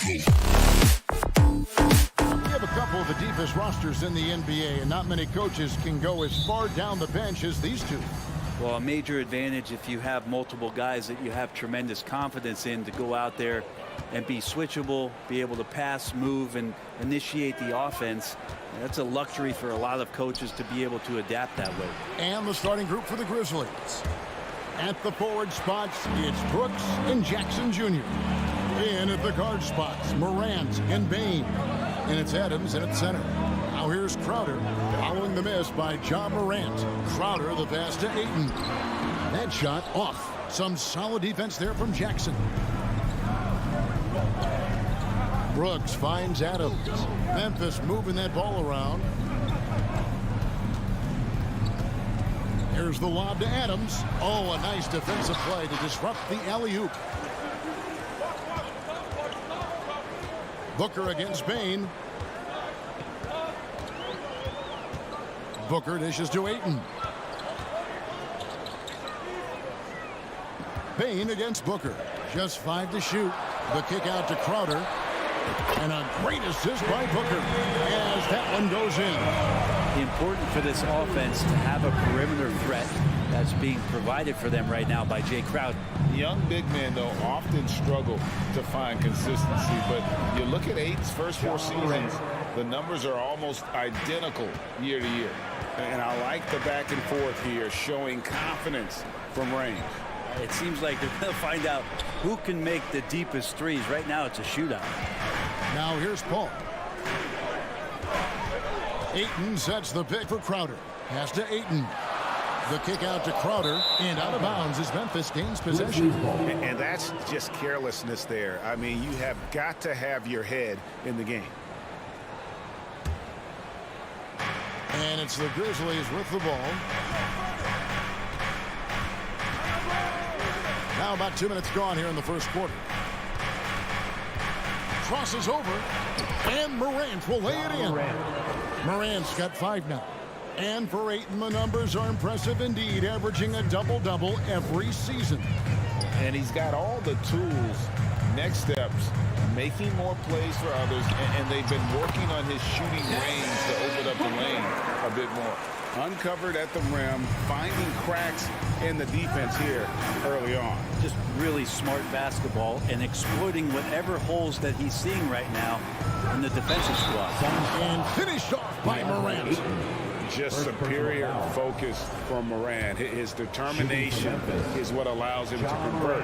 We have a couple of the deepest rosters in the NBA, and not many coaches can go as far down the bench as these two. Well, a major advantage if you have multiple guys that you have tremendous confidence in to go out there and be switchable, be able to pass, move, and initiate the offense. That's a luxury for a lot of coaches to be able to adapt that way. And the starting group for the Grizzlies. At the forward spots, it's Brooks and Jackson Jr. In at the guard spots, Morant and Bane. And it's Adams in at center. Now here's Crowder, following the miss by John Morant. Crowder, the pass to Ayton. That shot off. Some solid defense there from Jackson. Brooks finds Adams. Memphis moving that ball around. Here's the lob to Adams. Oh, a nice defensive play to disrupt the alley-oop. Booker against Bane. Booker dishes to Ayton. Bane against Booker. Just 5 to shoot. The kick out to Crowder. And a great assist by Booker as that one goes in. Important for this offense to have a perimeter threat that's being provided for them right now by Jay Crowder. Young big men, though, often struggle to find consistency. But you look at Ayton's first 4 seasons, the numbers are almost identical year to year. And I like the back and forth here, showing confidence from range. It seems like they're going to find out who can make the deepest threes. Right now, it's a shootout. Now here's Paul. Ayton sets the pick for Crowder. Pass to Ayton. The kick out to Crowder, and out of bounds as Memphis gains possession. And that's just carelessness there. I mean, you have got to have your head in the game. And it's the Grizzlies with the ball. Now about 2 minutes gone here in the first quarter. Crosses over, and Morant will lay it in. Morant's got 5 now. And for Ayton, the numbers are impressive indeed, averaging a double-double every season. And he's got all the tools, next steps, making more plays for others, and they've been working on his shooting range to open up the lane a bit more. Uncovered at the rim, finding cracks in the defense here early on. Just really smart basketball and exploiting whatever holes that he's seeing right now in the defensive squad. And finished off by Morant. Just superior focus from Morant. His determination is what allows him to convert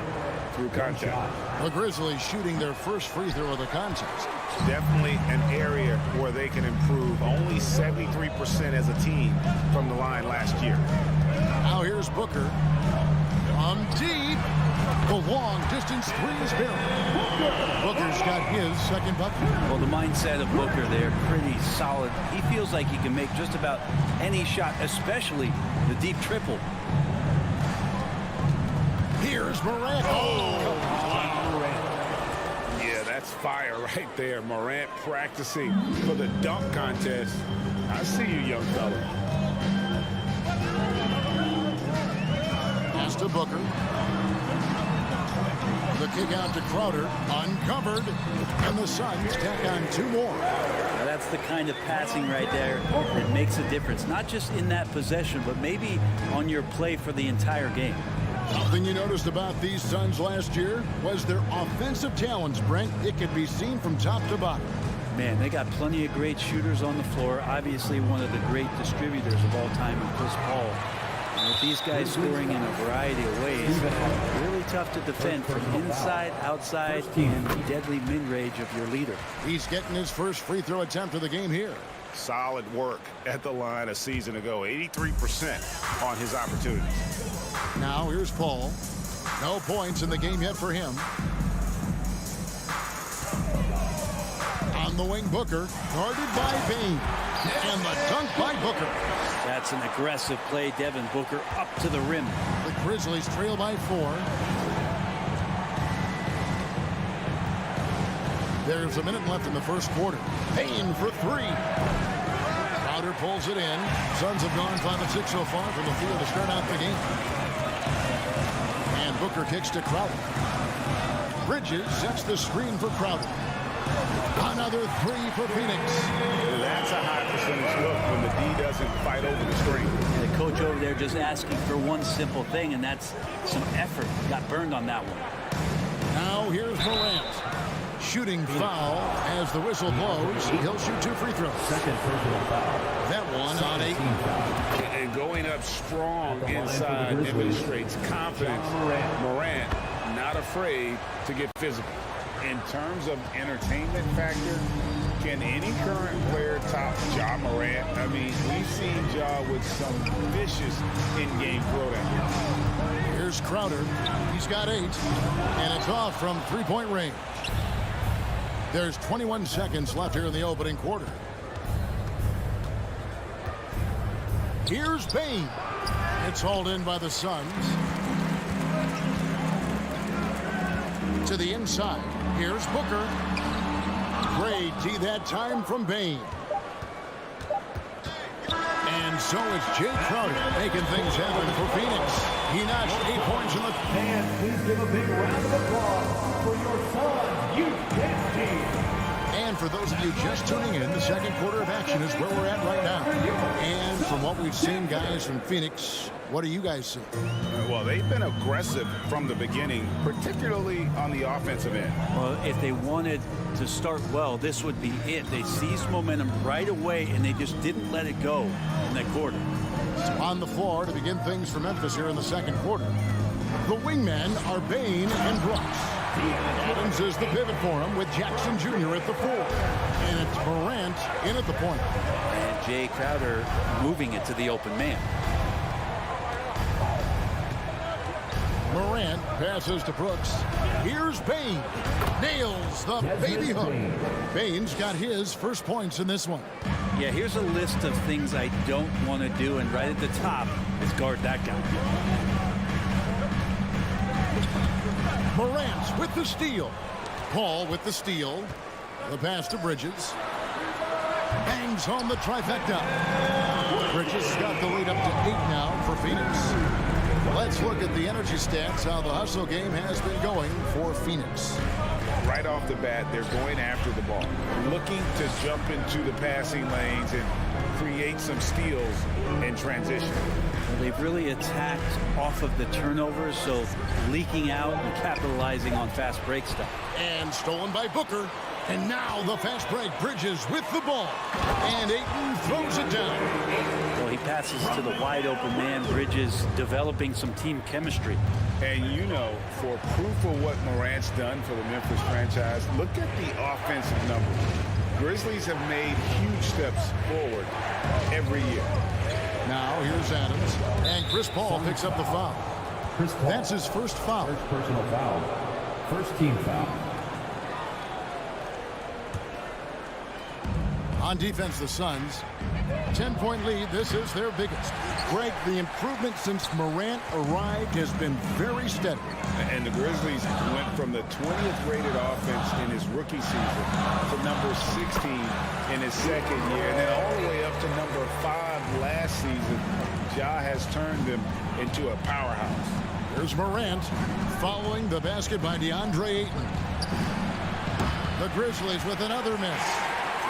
through contact. The Grizzlies shooting their first free throw of the contest. Definitely an area where they can improve. Only 73% as a team from the line last year. Now here's Booker. From deep. The long distance three is good. Booker's got his second bucket. Well, the mindset of Booker there, pretty solid. He feels like he can make just about any shot, especially the deep triple. Here's Morant. Yeah, that's fire right there. Morant practicing for the dunk contest. I see you, young fella. Pass to Booker. The kick out to Crowder, uncovered, and the Suns tack on 2 more. Now that's the kind of passing right there that makes a difference, not just in that possession, but maybe on your play for the entire game. Something you noticed about these Suns last year was their offensive talents, Brent. It could be seen from top to bottom. Man, they got plenty of great shooters on the floor. Obviously, one of the great distributors of all time in Chris Paul. And with these guys scoring in a variety of ways, really tough to defend from inside, outside, and the deadly mid-range of your leader. He's getting his first free throw attempt of the game here. Solid work at the line a season ago. 83% on his opportunities. Now here's Paul. No points in the game yet for him. On the wing, Booker, guarded by Bane. And the dunk by Booker. That's an aggressive play. Devin Booker up to the rim. The Grizzlies trail by 4. There's a minute left in the first quarter. Bane for 3. Crowder pulls it in. Suns have gone 5 of 6 so far from the field to start out the game. And Booker kicks to Crowder. Bridges sets the screen for Crowder. Another three for Phoenix. That's a high percentage look when the D doesn't fight over the screen. And the coach over there just asking for one simple thing, and that's some effort. Got burned on that one. Now here's Morant. Shooting foul as the whistle blows. He'll shoot 2 free throws. Second personal foul. That one on 8. And going up strong inside demonstrates confidence. Morant not afraid to get physical. In terms of entertainment factor, can any current player top Ja Morant? I mean, we've seen Ja with some vicious in-game throwdown. Here's Crowder. He's got 8. And it's off from three-point range. There's 21 seconds left here in the opening quarter. Here's Bain. It's hauled in by the Suns. To the inside. Here's Booker. Great D that time from Bain. And so it's Jay Crowder making things happen for Phoenix. He notched 8 points in the... And please give a big round of applause for your son, youth dance team. And for those of you just tuning in, the second quarter of action is where we're at right now. And from what we've seen, guys, from Phoenix, what do you guys see? Well, they've been aggressive from the beginning, particularly on the offensive end. Well, if they wanted to start well, this would be it. They seized momentum right away, and they just didn't let it go in that quarter. On the floor to begin things for Memphis here in the second quarter. The wingmen are Bain and Brooks. Adams is the pivot for him with Jackson Jr. at the 4. And it's Morant in at the point. And Jay Crowder moving it to the open man. Morant passes to Brooks. Here's Bain. Nails the baby hook. Bain's got his first points in this one. Yeah, here's a list of things I don't want to do, and right at the top is guard that guy. Morant with the steal. Paul with the steal. The pass to Bridges. Bangs home the trifecta. Bridges has got the lead up to 8 now for Phoenix. Let's look at the energy stats, how the hustle game has been going for Phoenix. Right off the bat, they're going after the ball, looking to jump into the passing lanes and create some steals in transition. Well, they've really attacked off of the turnovers, so leaking out and capitalizing on fast break stuff. And stolen by Booker. And now the fast break. Bridges with the ball. And Ayton throws it down. Well, he passes to the wide open man. Bridges developing some team chemistry. And you know, for proof of what Morant's done for the Memphis franchise, look at the offensive numbers. Grizzlies have made huge steps forward every year. Now here's Adams. And Chris Paul picks up the foul. Chris Paul. That's his first foul. First personal foul. First team foul. On defense, the Suns. 10-point lead. This is their biggest. Greg, the improvement since Morant arrived has been very steady. And the Grizzlies went from the 20th rated offense in his rookie season to number 16 in his second year. And then all the way up to number 5 last season. Ja has turned them into a powerhouse. Here's Morant following the basket by DeAndre Ayton. The Grizzlies with another miss.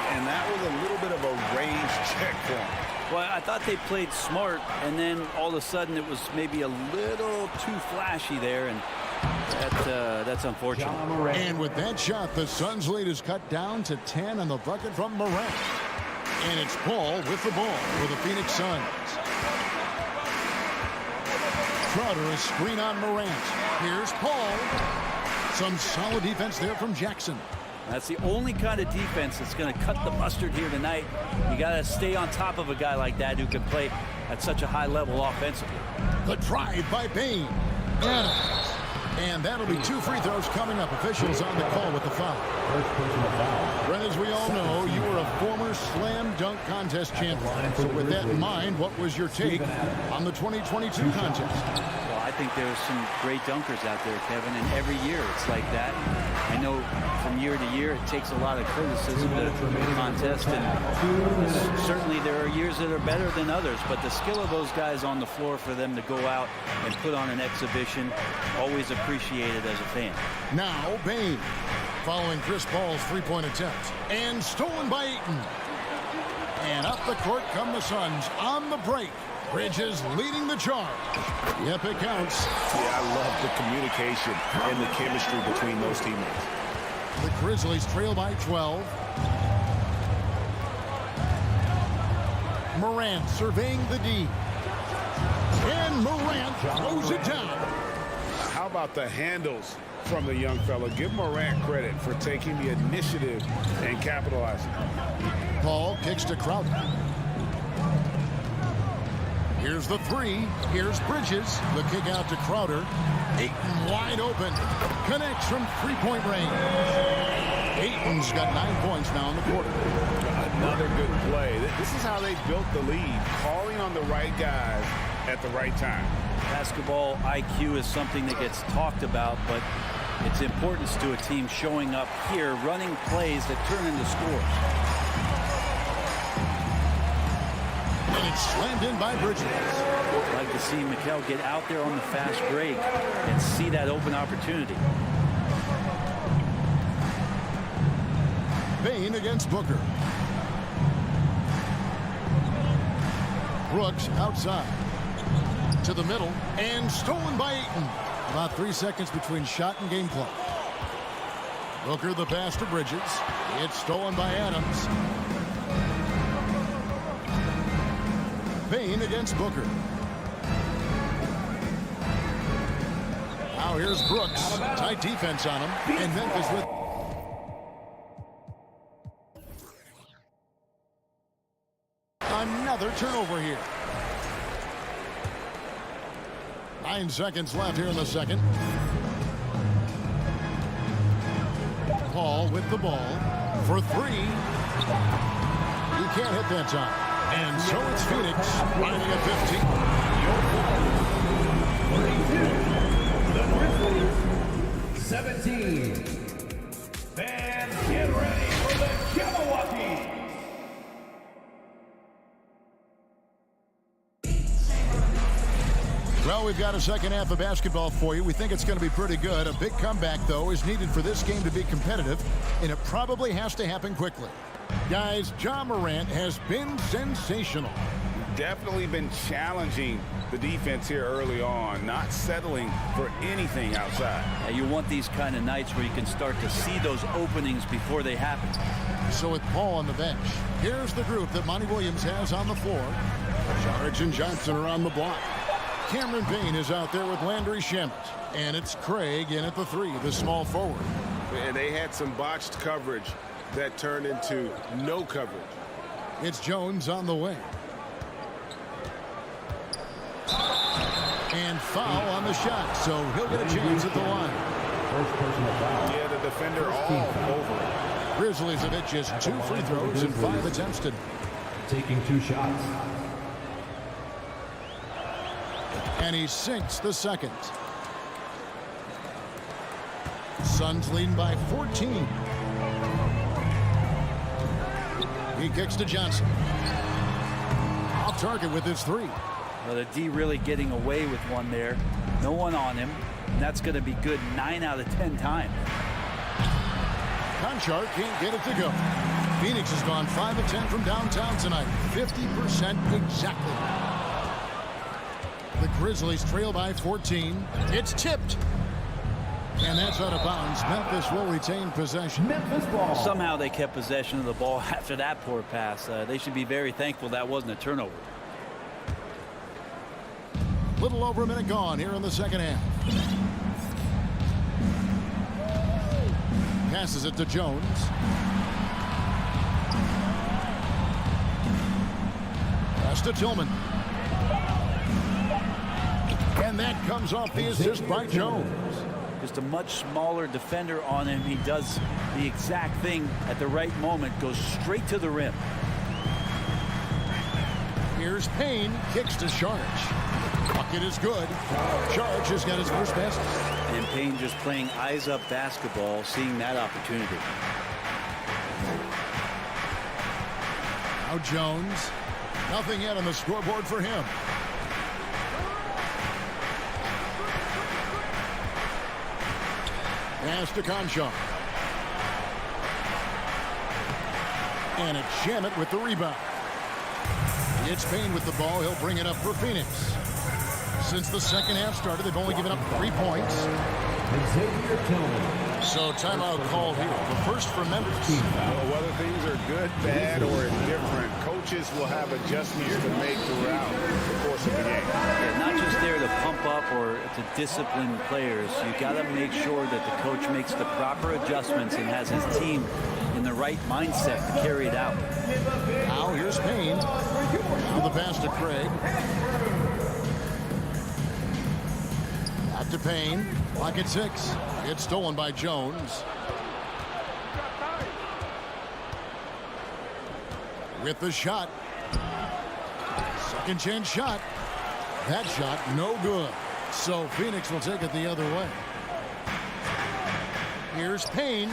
And that was a little bit of a range check for him. Well, I thought they played smart, and then all of a sudden it was maybe a little too flashy there, and that's unfortunate. And with that shot, the Suns' lead is cut down to 10 on the bucket from Morant. And it's Paul with the ball for the Phoenix Suns. Crowder, a screen on Morant. Here's Paul. Some solid defense there from Jackson. That's the only kind of defense that's going to cut the mustard here tonight. You got to stay on top of a guy like that who can play at such a high level offensively. The drive by Bain. Adams. And that'll be 2 free throws coming up. Officials on the call with the foul. First personal foul. Brent, as we all know, you were a former slam dunk contest champion. So with that in mind, what was your take on the 2022 contest? Well, I think there's some great dunkers out there, Kevin, and every year it's like that. I know from year to year it takes a lot of criticism to the contest, and certainly there are years that are better than others, but the skill of those guys on the floor for them to go out and put on an exhibition, always appreciated as a fan. Now Bain. following Chris Paul's three-point attempt. And stolen by Ayton. And up the court come the Suns on the break. Bridges leading the charge. Yep, it counts. Yeah, I love the communication and the chemistry between those teammates. The Grizzlies trail by 12. Morant surveying the D. And Morant throws it down. How about the handles from the young fella? Give Morant credit for taking the initiative and capitalizing. Paul kicks to Crowder. Here's the three. Here's Bridges. The kick out to Crowder. Ayton wide open. Connects from three-point range. Ayton's got 9 points now in the quarter. Another good play. This is how they built the lead. Calling on the right guys at the right time. Basketball IQ is something that gets talked about, but its importance to a team showing up here, running plays that turn into scores. And it's slammed in by Bridges. I'd like to see Mikal get out there on the fast break and see that open opportunity. Bain against Booker. Brooks outside. To the middle. And stolen by Ayton. About 3 seconds between shot and game clock. Booker the pass to Bridges. It's stolen by Adams. Bain against Booker. Now here's Brooks. Tight defense on him. And Memphis with... Another turnover here. 9 seconds left here in the second. Paul with the ball for three. He can't hit that time. And so it's Phoenix running at 15. The Grizzlies, 17. Fans, get ready for the Jabberwocky. Well, we've got a second half of basketball for you. We think it's going to be pretty good. A big comeback, though, is needed for this game to be competitive, and it probably has to happen quickly. Guys, Ja Morant has been sensational. Definitely been challenging the defense here early on, not settling for anything outside. You want these kind of nights where you can start to see those openings before they happen. So with Paul on the bench, here's the group that Monty Williams has on the floor. Saric and Johnson are on the block. Cameron Payne is out there with Landry Shamet. And it's Craig in at the three, the small forward. And they had some botched coverage that turned into no coverage. It's Jones on the wing. And foul on the shot, so he'll get a chance at the line. First personal foul. Yeah, the defender all over it. Grizzlies have hit just 2 free throws and 5 attempts today. Taking 2 shots. And he sinks the second. Suns leading by 14. He kicks to Johnson. Off target with his three. Well, the D really getting away with one there. No one on him. And that's going to be good 9 out of 10 times. Conchar can't get it to go. Phoenix has gone 5 of 10 from downtown tonight. 50% exactly. The Grizzlies trail by 14. It's tipped. And that's out of bounds. Memphis will retain possession. Memphis ball. Somehow they kept possession of the ball after that poor pass. They should be very thankful that wasn't a turnover. Little over a minute gone here in the second half. Passes it to Jones. Pass to Tillman. And that comes off the assist by Jones. Just a much smaller defender on him. He does the exact thing at the right moment. Goes straight to the rim. Here's Payne. Kicks to Saric. Bucket is good. Saric has got his first basket. And Payne just playing eyes-up basketball, seeing that opportunity. Now Jones. Nothing yet on the scoreboard for him. Pass to Conchar. And it's Shamet with the rebound. It's Payne with the ball. He'll bring it up for Phoenix. Since the second half started, they've only given up 3 points. So timeout called here. The first for Memphis. Well, whether things are good, bad, or indifferent, coaches will have adjustments to make throughout the course of the game. Yeah, not just there to pump up or to discipline players. You got to make sure that the coach makes the proper adjustments and has his team in the right mindset to carry it out. Now here's Payne. Now the pass to Craig. Back to Payne. Clock at 6. It's stolen by Jones. With the shot. Second chance shot. That shot no good. So Phoenix will take it the other way. Here's Payne.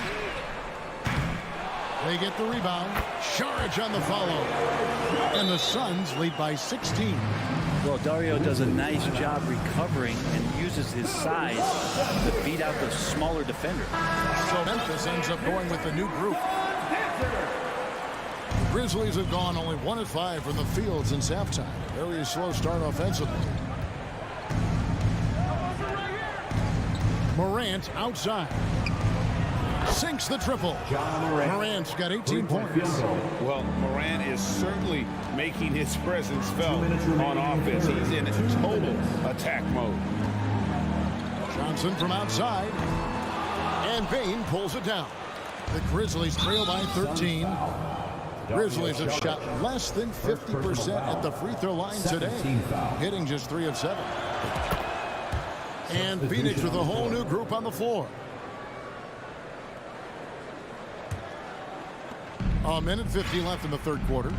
They get the rebound. Saric on the follow. And the Suns lead by 16. Well, Dario does a nice job recovering and uses his size to beat out the smaller defender. So Memphis ends up going with the new group. The Grizzlies have gone only 1 of 5 from the field since halftime. Very slow start offensively. Morant outside. Sinks the triple. Morant's got 18 points. Well, Morant is certainly making his presence felt on offense. He's in total attack mode. Johnson from outside. And Payne pulls it down. The Grizzlies trail by 13. Grizzlies have shot less than 50% at the free throw line today, hitting just 3 of 7. And Phoenix with a whole new group on the floor. A minute 50 left in the third quarter.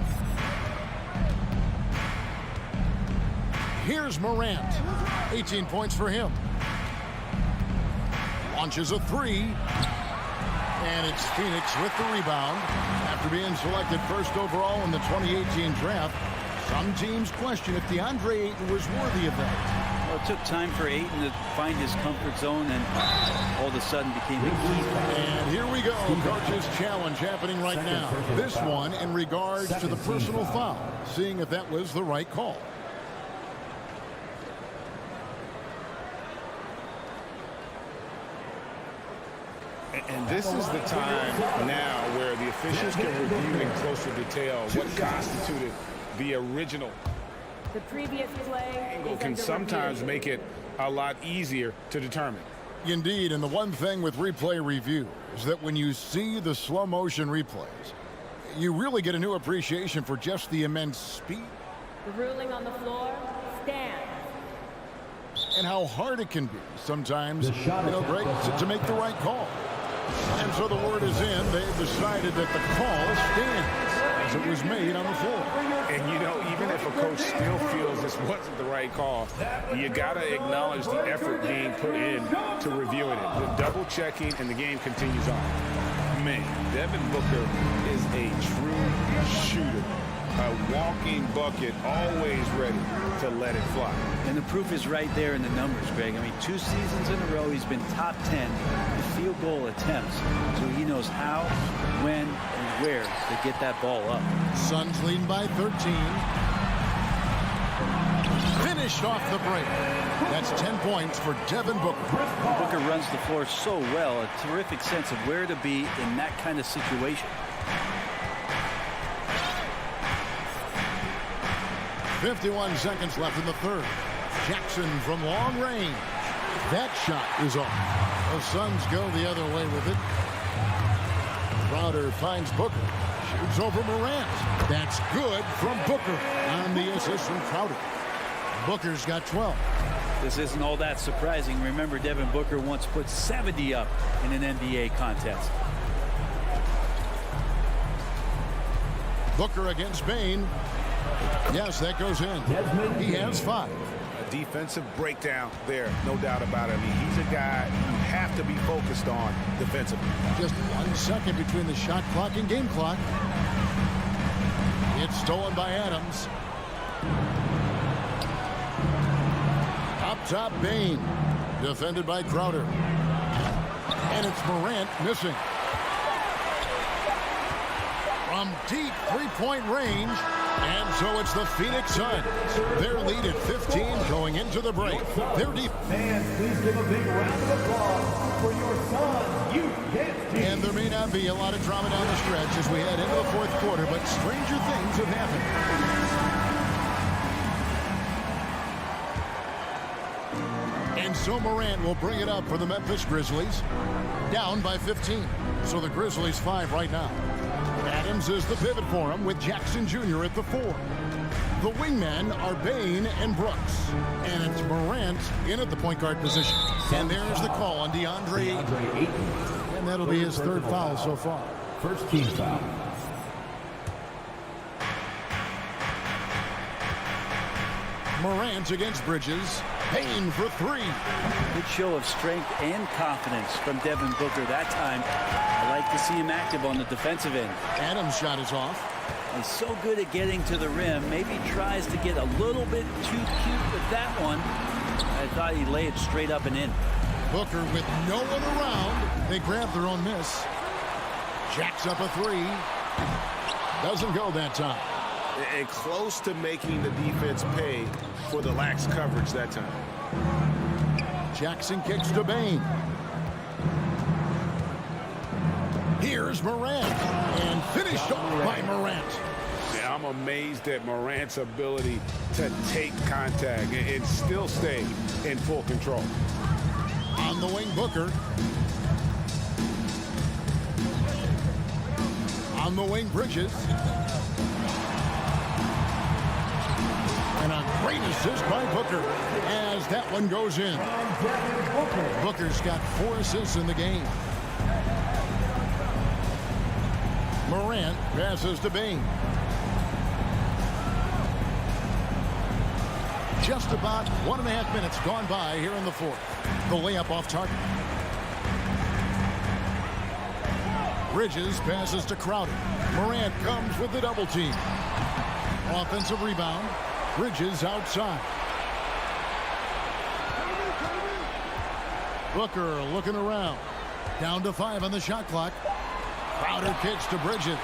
Here's Morant. 18 points for him. Launches a 3. And it's Phoenix with the rebound. After being selected first overall in the 2018 draft, some teams question if DeAndre Ayton was worthy of that. Well, it took time for Ayton to find his comfort zone and all of a sudden became a key. And here we go. Coach's challenge happening right now. This one in regards to the personal foul. Seeing if that was the right call. And this is the time now where the officials can review in closer detail what constituted the original. The previous play angle can sometimes make it a lot easier to determine. Indeed, and the one thing with replay review is that when you see the slow motion replays, you really get a new appreciation for just the immense speed. The ruling on the floor stands. And how hard it can be sometimes, Greg, to make the right call. And so the word is in. They've decided that the call stands as it was made on the floor. And, even if a coach still feels this wasn't the right call, you got to acknowledge the effort being put in to reviewing it. The double checking, and the game continues on. Man, Devin Booker is a true shooter. A walking bucket, always ready to let it fly. And the proof is right there in the numbers, Greg. I mean, 2 seasons in a row, he's been top 10 in field goal attempts. So he knows how, when, and where to get that ball up. Suns leading by 13. Finished off the break. That's 10 points for Devin Booker. Booker runs the floor so well, a terrific sense of where to be in that kind of situation. 51 seconds left in the third. Jackson from long range. That shot is off. The Suns go the other way with it. Crowder finds Booker. Shoots over Morant. That's good from Booker on the assist from Crowder. Booker's got 12. This isn't all that surprising. Remember, Devin Booker once put 70 up in an NBA contest. Booker against Payne. Yes, that goes in. He has 5. A defensive breakdown there, no doubt about it. I mean, he's a guy you have to be focused on defensively. Just 1 second between the shot clock and game clock. It's stolen by Adams. Up top, Payne. Defended by Crowder. And it's Morant missing. from deep three-point range. And so it's the Phoenix Suns. Their lead at 15 going into the break. Their Fans, please give a big round of applause for your Suns youth dance team. And there may not be a lot of drama down the stretch as we head into the fourth quarter, but stranger things have happened. And so Morant will bring it up for the Memphis Grizzlies. Down by 15. So the Grizzlies 5 right now. Adams is the pivot for him with Jackson Jr. at the 4. The wingmen are Bain and Brooks. And it's Morant in at the point guard position. And there's the call on DeAndre Ayton. And that'll be his third foul so far. First team foul. Morant against Bridges. Payne for 3. Good show of strength and confidence from Devin Booker that time. I like to see him active on the defensive end. Adams' shot is off. He's so good at getting to the rim. Maybe tries to get a little bit too cute with that one. I thought he'd lay it straight up and in. Booker with no one around. They grab their own miss. Jacks up a 3. Doesn't go that time. And close to making the defense pay for the lax coverage that time. Jackson kicks to Bain. Here's Morant. And finished off by Morant. Yeah, I'm amazed at Morant's ability to take contact and still stay in full control. On the wing, Booker. On the wing, Bridges. And a great assist by Booker as that one goes in. Booker's got 4 assists in the game. Morant passes to Bain. Just about 1.5 minutes gone by here in the fourth. The layup off target. Bridges passes to Crowder. Morant comes with the double team. Offensive rebound. Bridges outside. Booker looking around. Down to 5 on the shot clock. Crowder kicks to Bridges.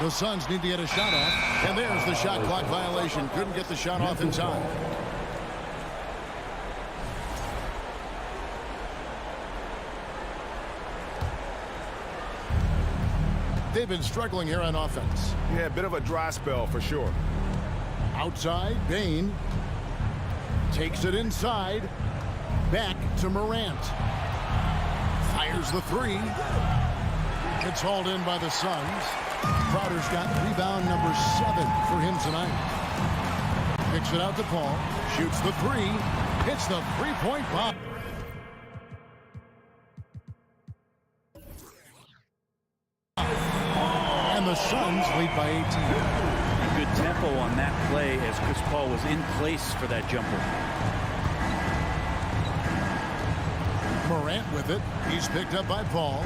The Suns need to get a shot off. And there's the shot clock violation. Couldn't get the shot off in time. They've been struggling here on offense. Yeah, a bit of a dry spell for sure. Outside, Bain takes it inside. Back to Morant. Fires the 3. It's hauled in by the Suns. Crowder's got rebound number 7 for him tonight. Kicks it out to Paul. Shoots the 3. Hits the three-point bomb. And the Suns lead by 18. Good tempo on that play as Chris Paul was in place for that jumper. Morant with it. He's picked up by Paul.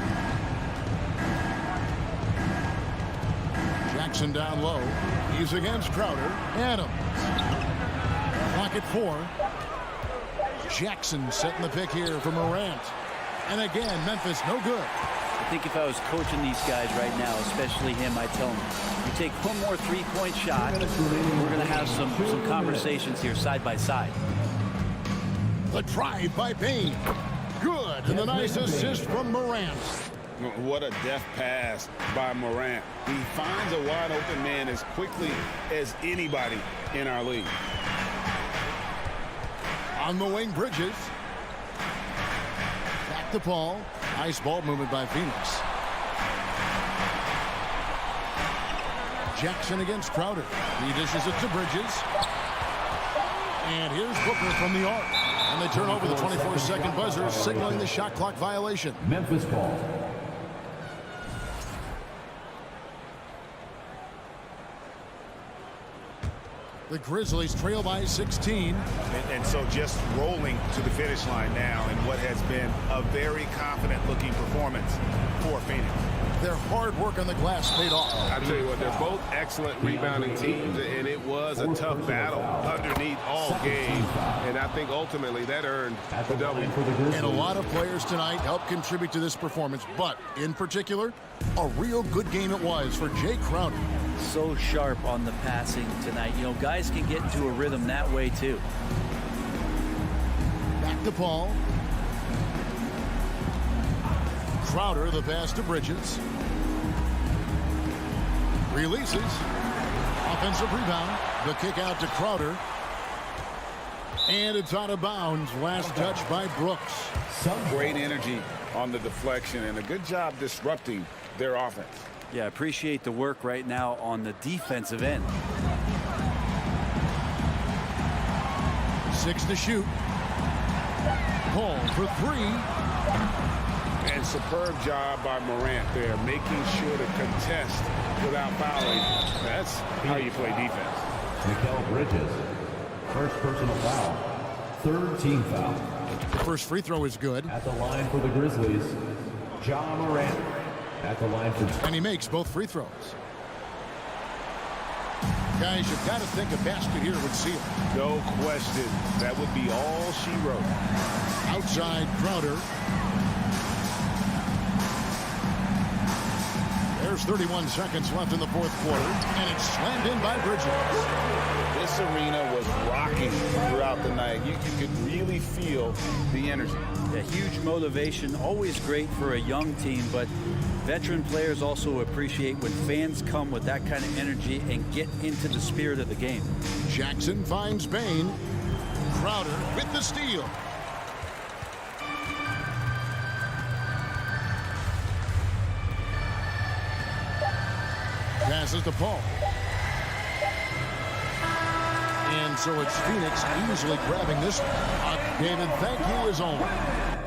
Jackson down low. He's against Crowder. Adams. Clock at 4. Jackson setting the pick here for Morant. And again, Memphis no good. I think if I was coaching these guys right now, especially him, I'd tell him, you take one more three-point shot, we're going to have some conversations here side by side. The drive by Bain. Good. And a nice assist from Morant. What a deft pass by Morant. He finds a wide-open man as quickly as anybody in our league. On the wing, Bridges. Back to Paul. Nice ball movement by Phoenix. Jackson against Crowder. He dishes it to Bridges. And here's Booker from the arc. And they turn over the 24-second buzzer, signaling the shot clock violation. Memphis ball. The Grizzlies trail by 16. And so just rolling to the finish line now in what has been a very confident-looking performance for Phoenix. Their hard work on the glass paid off. I tell you what, they're both excellent rebounding teams, and it was a tough battle underneath all game. And I think ultimately that earned the W. And a lot of players tonight helped contribute to this performance, but in particular, a real good game it was for Jay Crowder. So sharp on the passing tonight. You know, guys can get into a rhythm that way too. Back to Paul. Crowder, the pass to Bridges. Releases. Offensive rebound. The kick out to Crowder. And it's out of bounds. Last touch by Brooks. Some great energy on the deflection and a good job disrupting their offense. Yeah, appreciate the work right now on the defensive end. 6 to shoot. Paul for 3. And superb job by Morant there, making sure to contest without fouling. That's how you play defense. Mikal Bridges, first personal foul, third team foul. The first free throw is good. At the line for the Grizzlies, Ja Morant. At the line for... And he makes both free throws. Guys, you've got to think a basket here would seal it. No question. That would be all she wrote. Outside Crowder. There's 31 seconds left in the fourth quarter, and it's slammed in by Bridges. This arena was rocking throughout the night. You could really feel the energy. A huge motivation, always great for a young team, but veteran players also appreciate when fans come with that kind of energy and get into the spirit of the game. Jackson finds Bain. Crowder with the steal. Passes to Paul. And so it's Phoenix easily grabbing this one. David, thank you as always.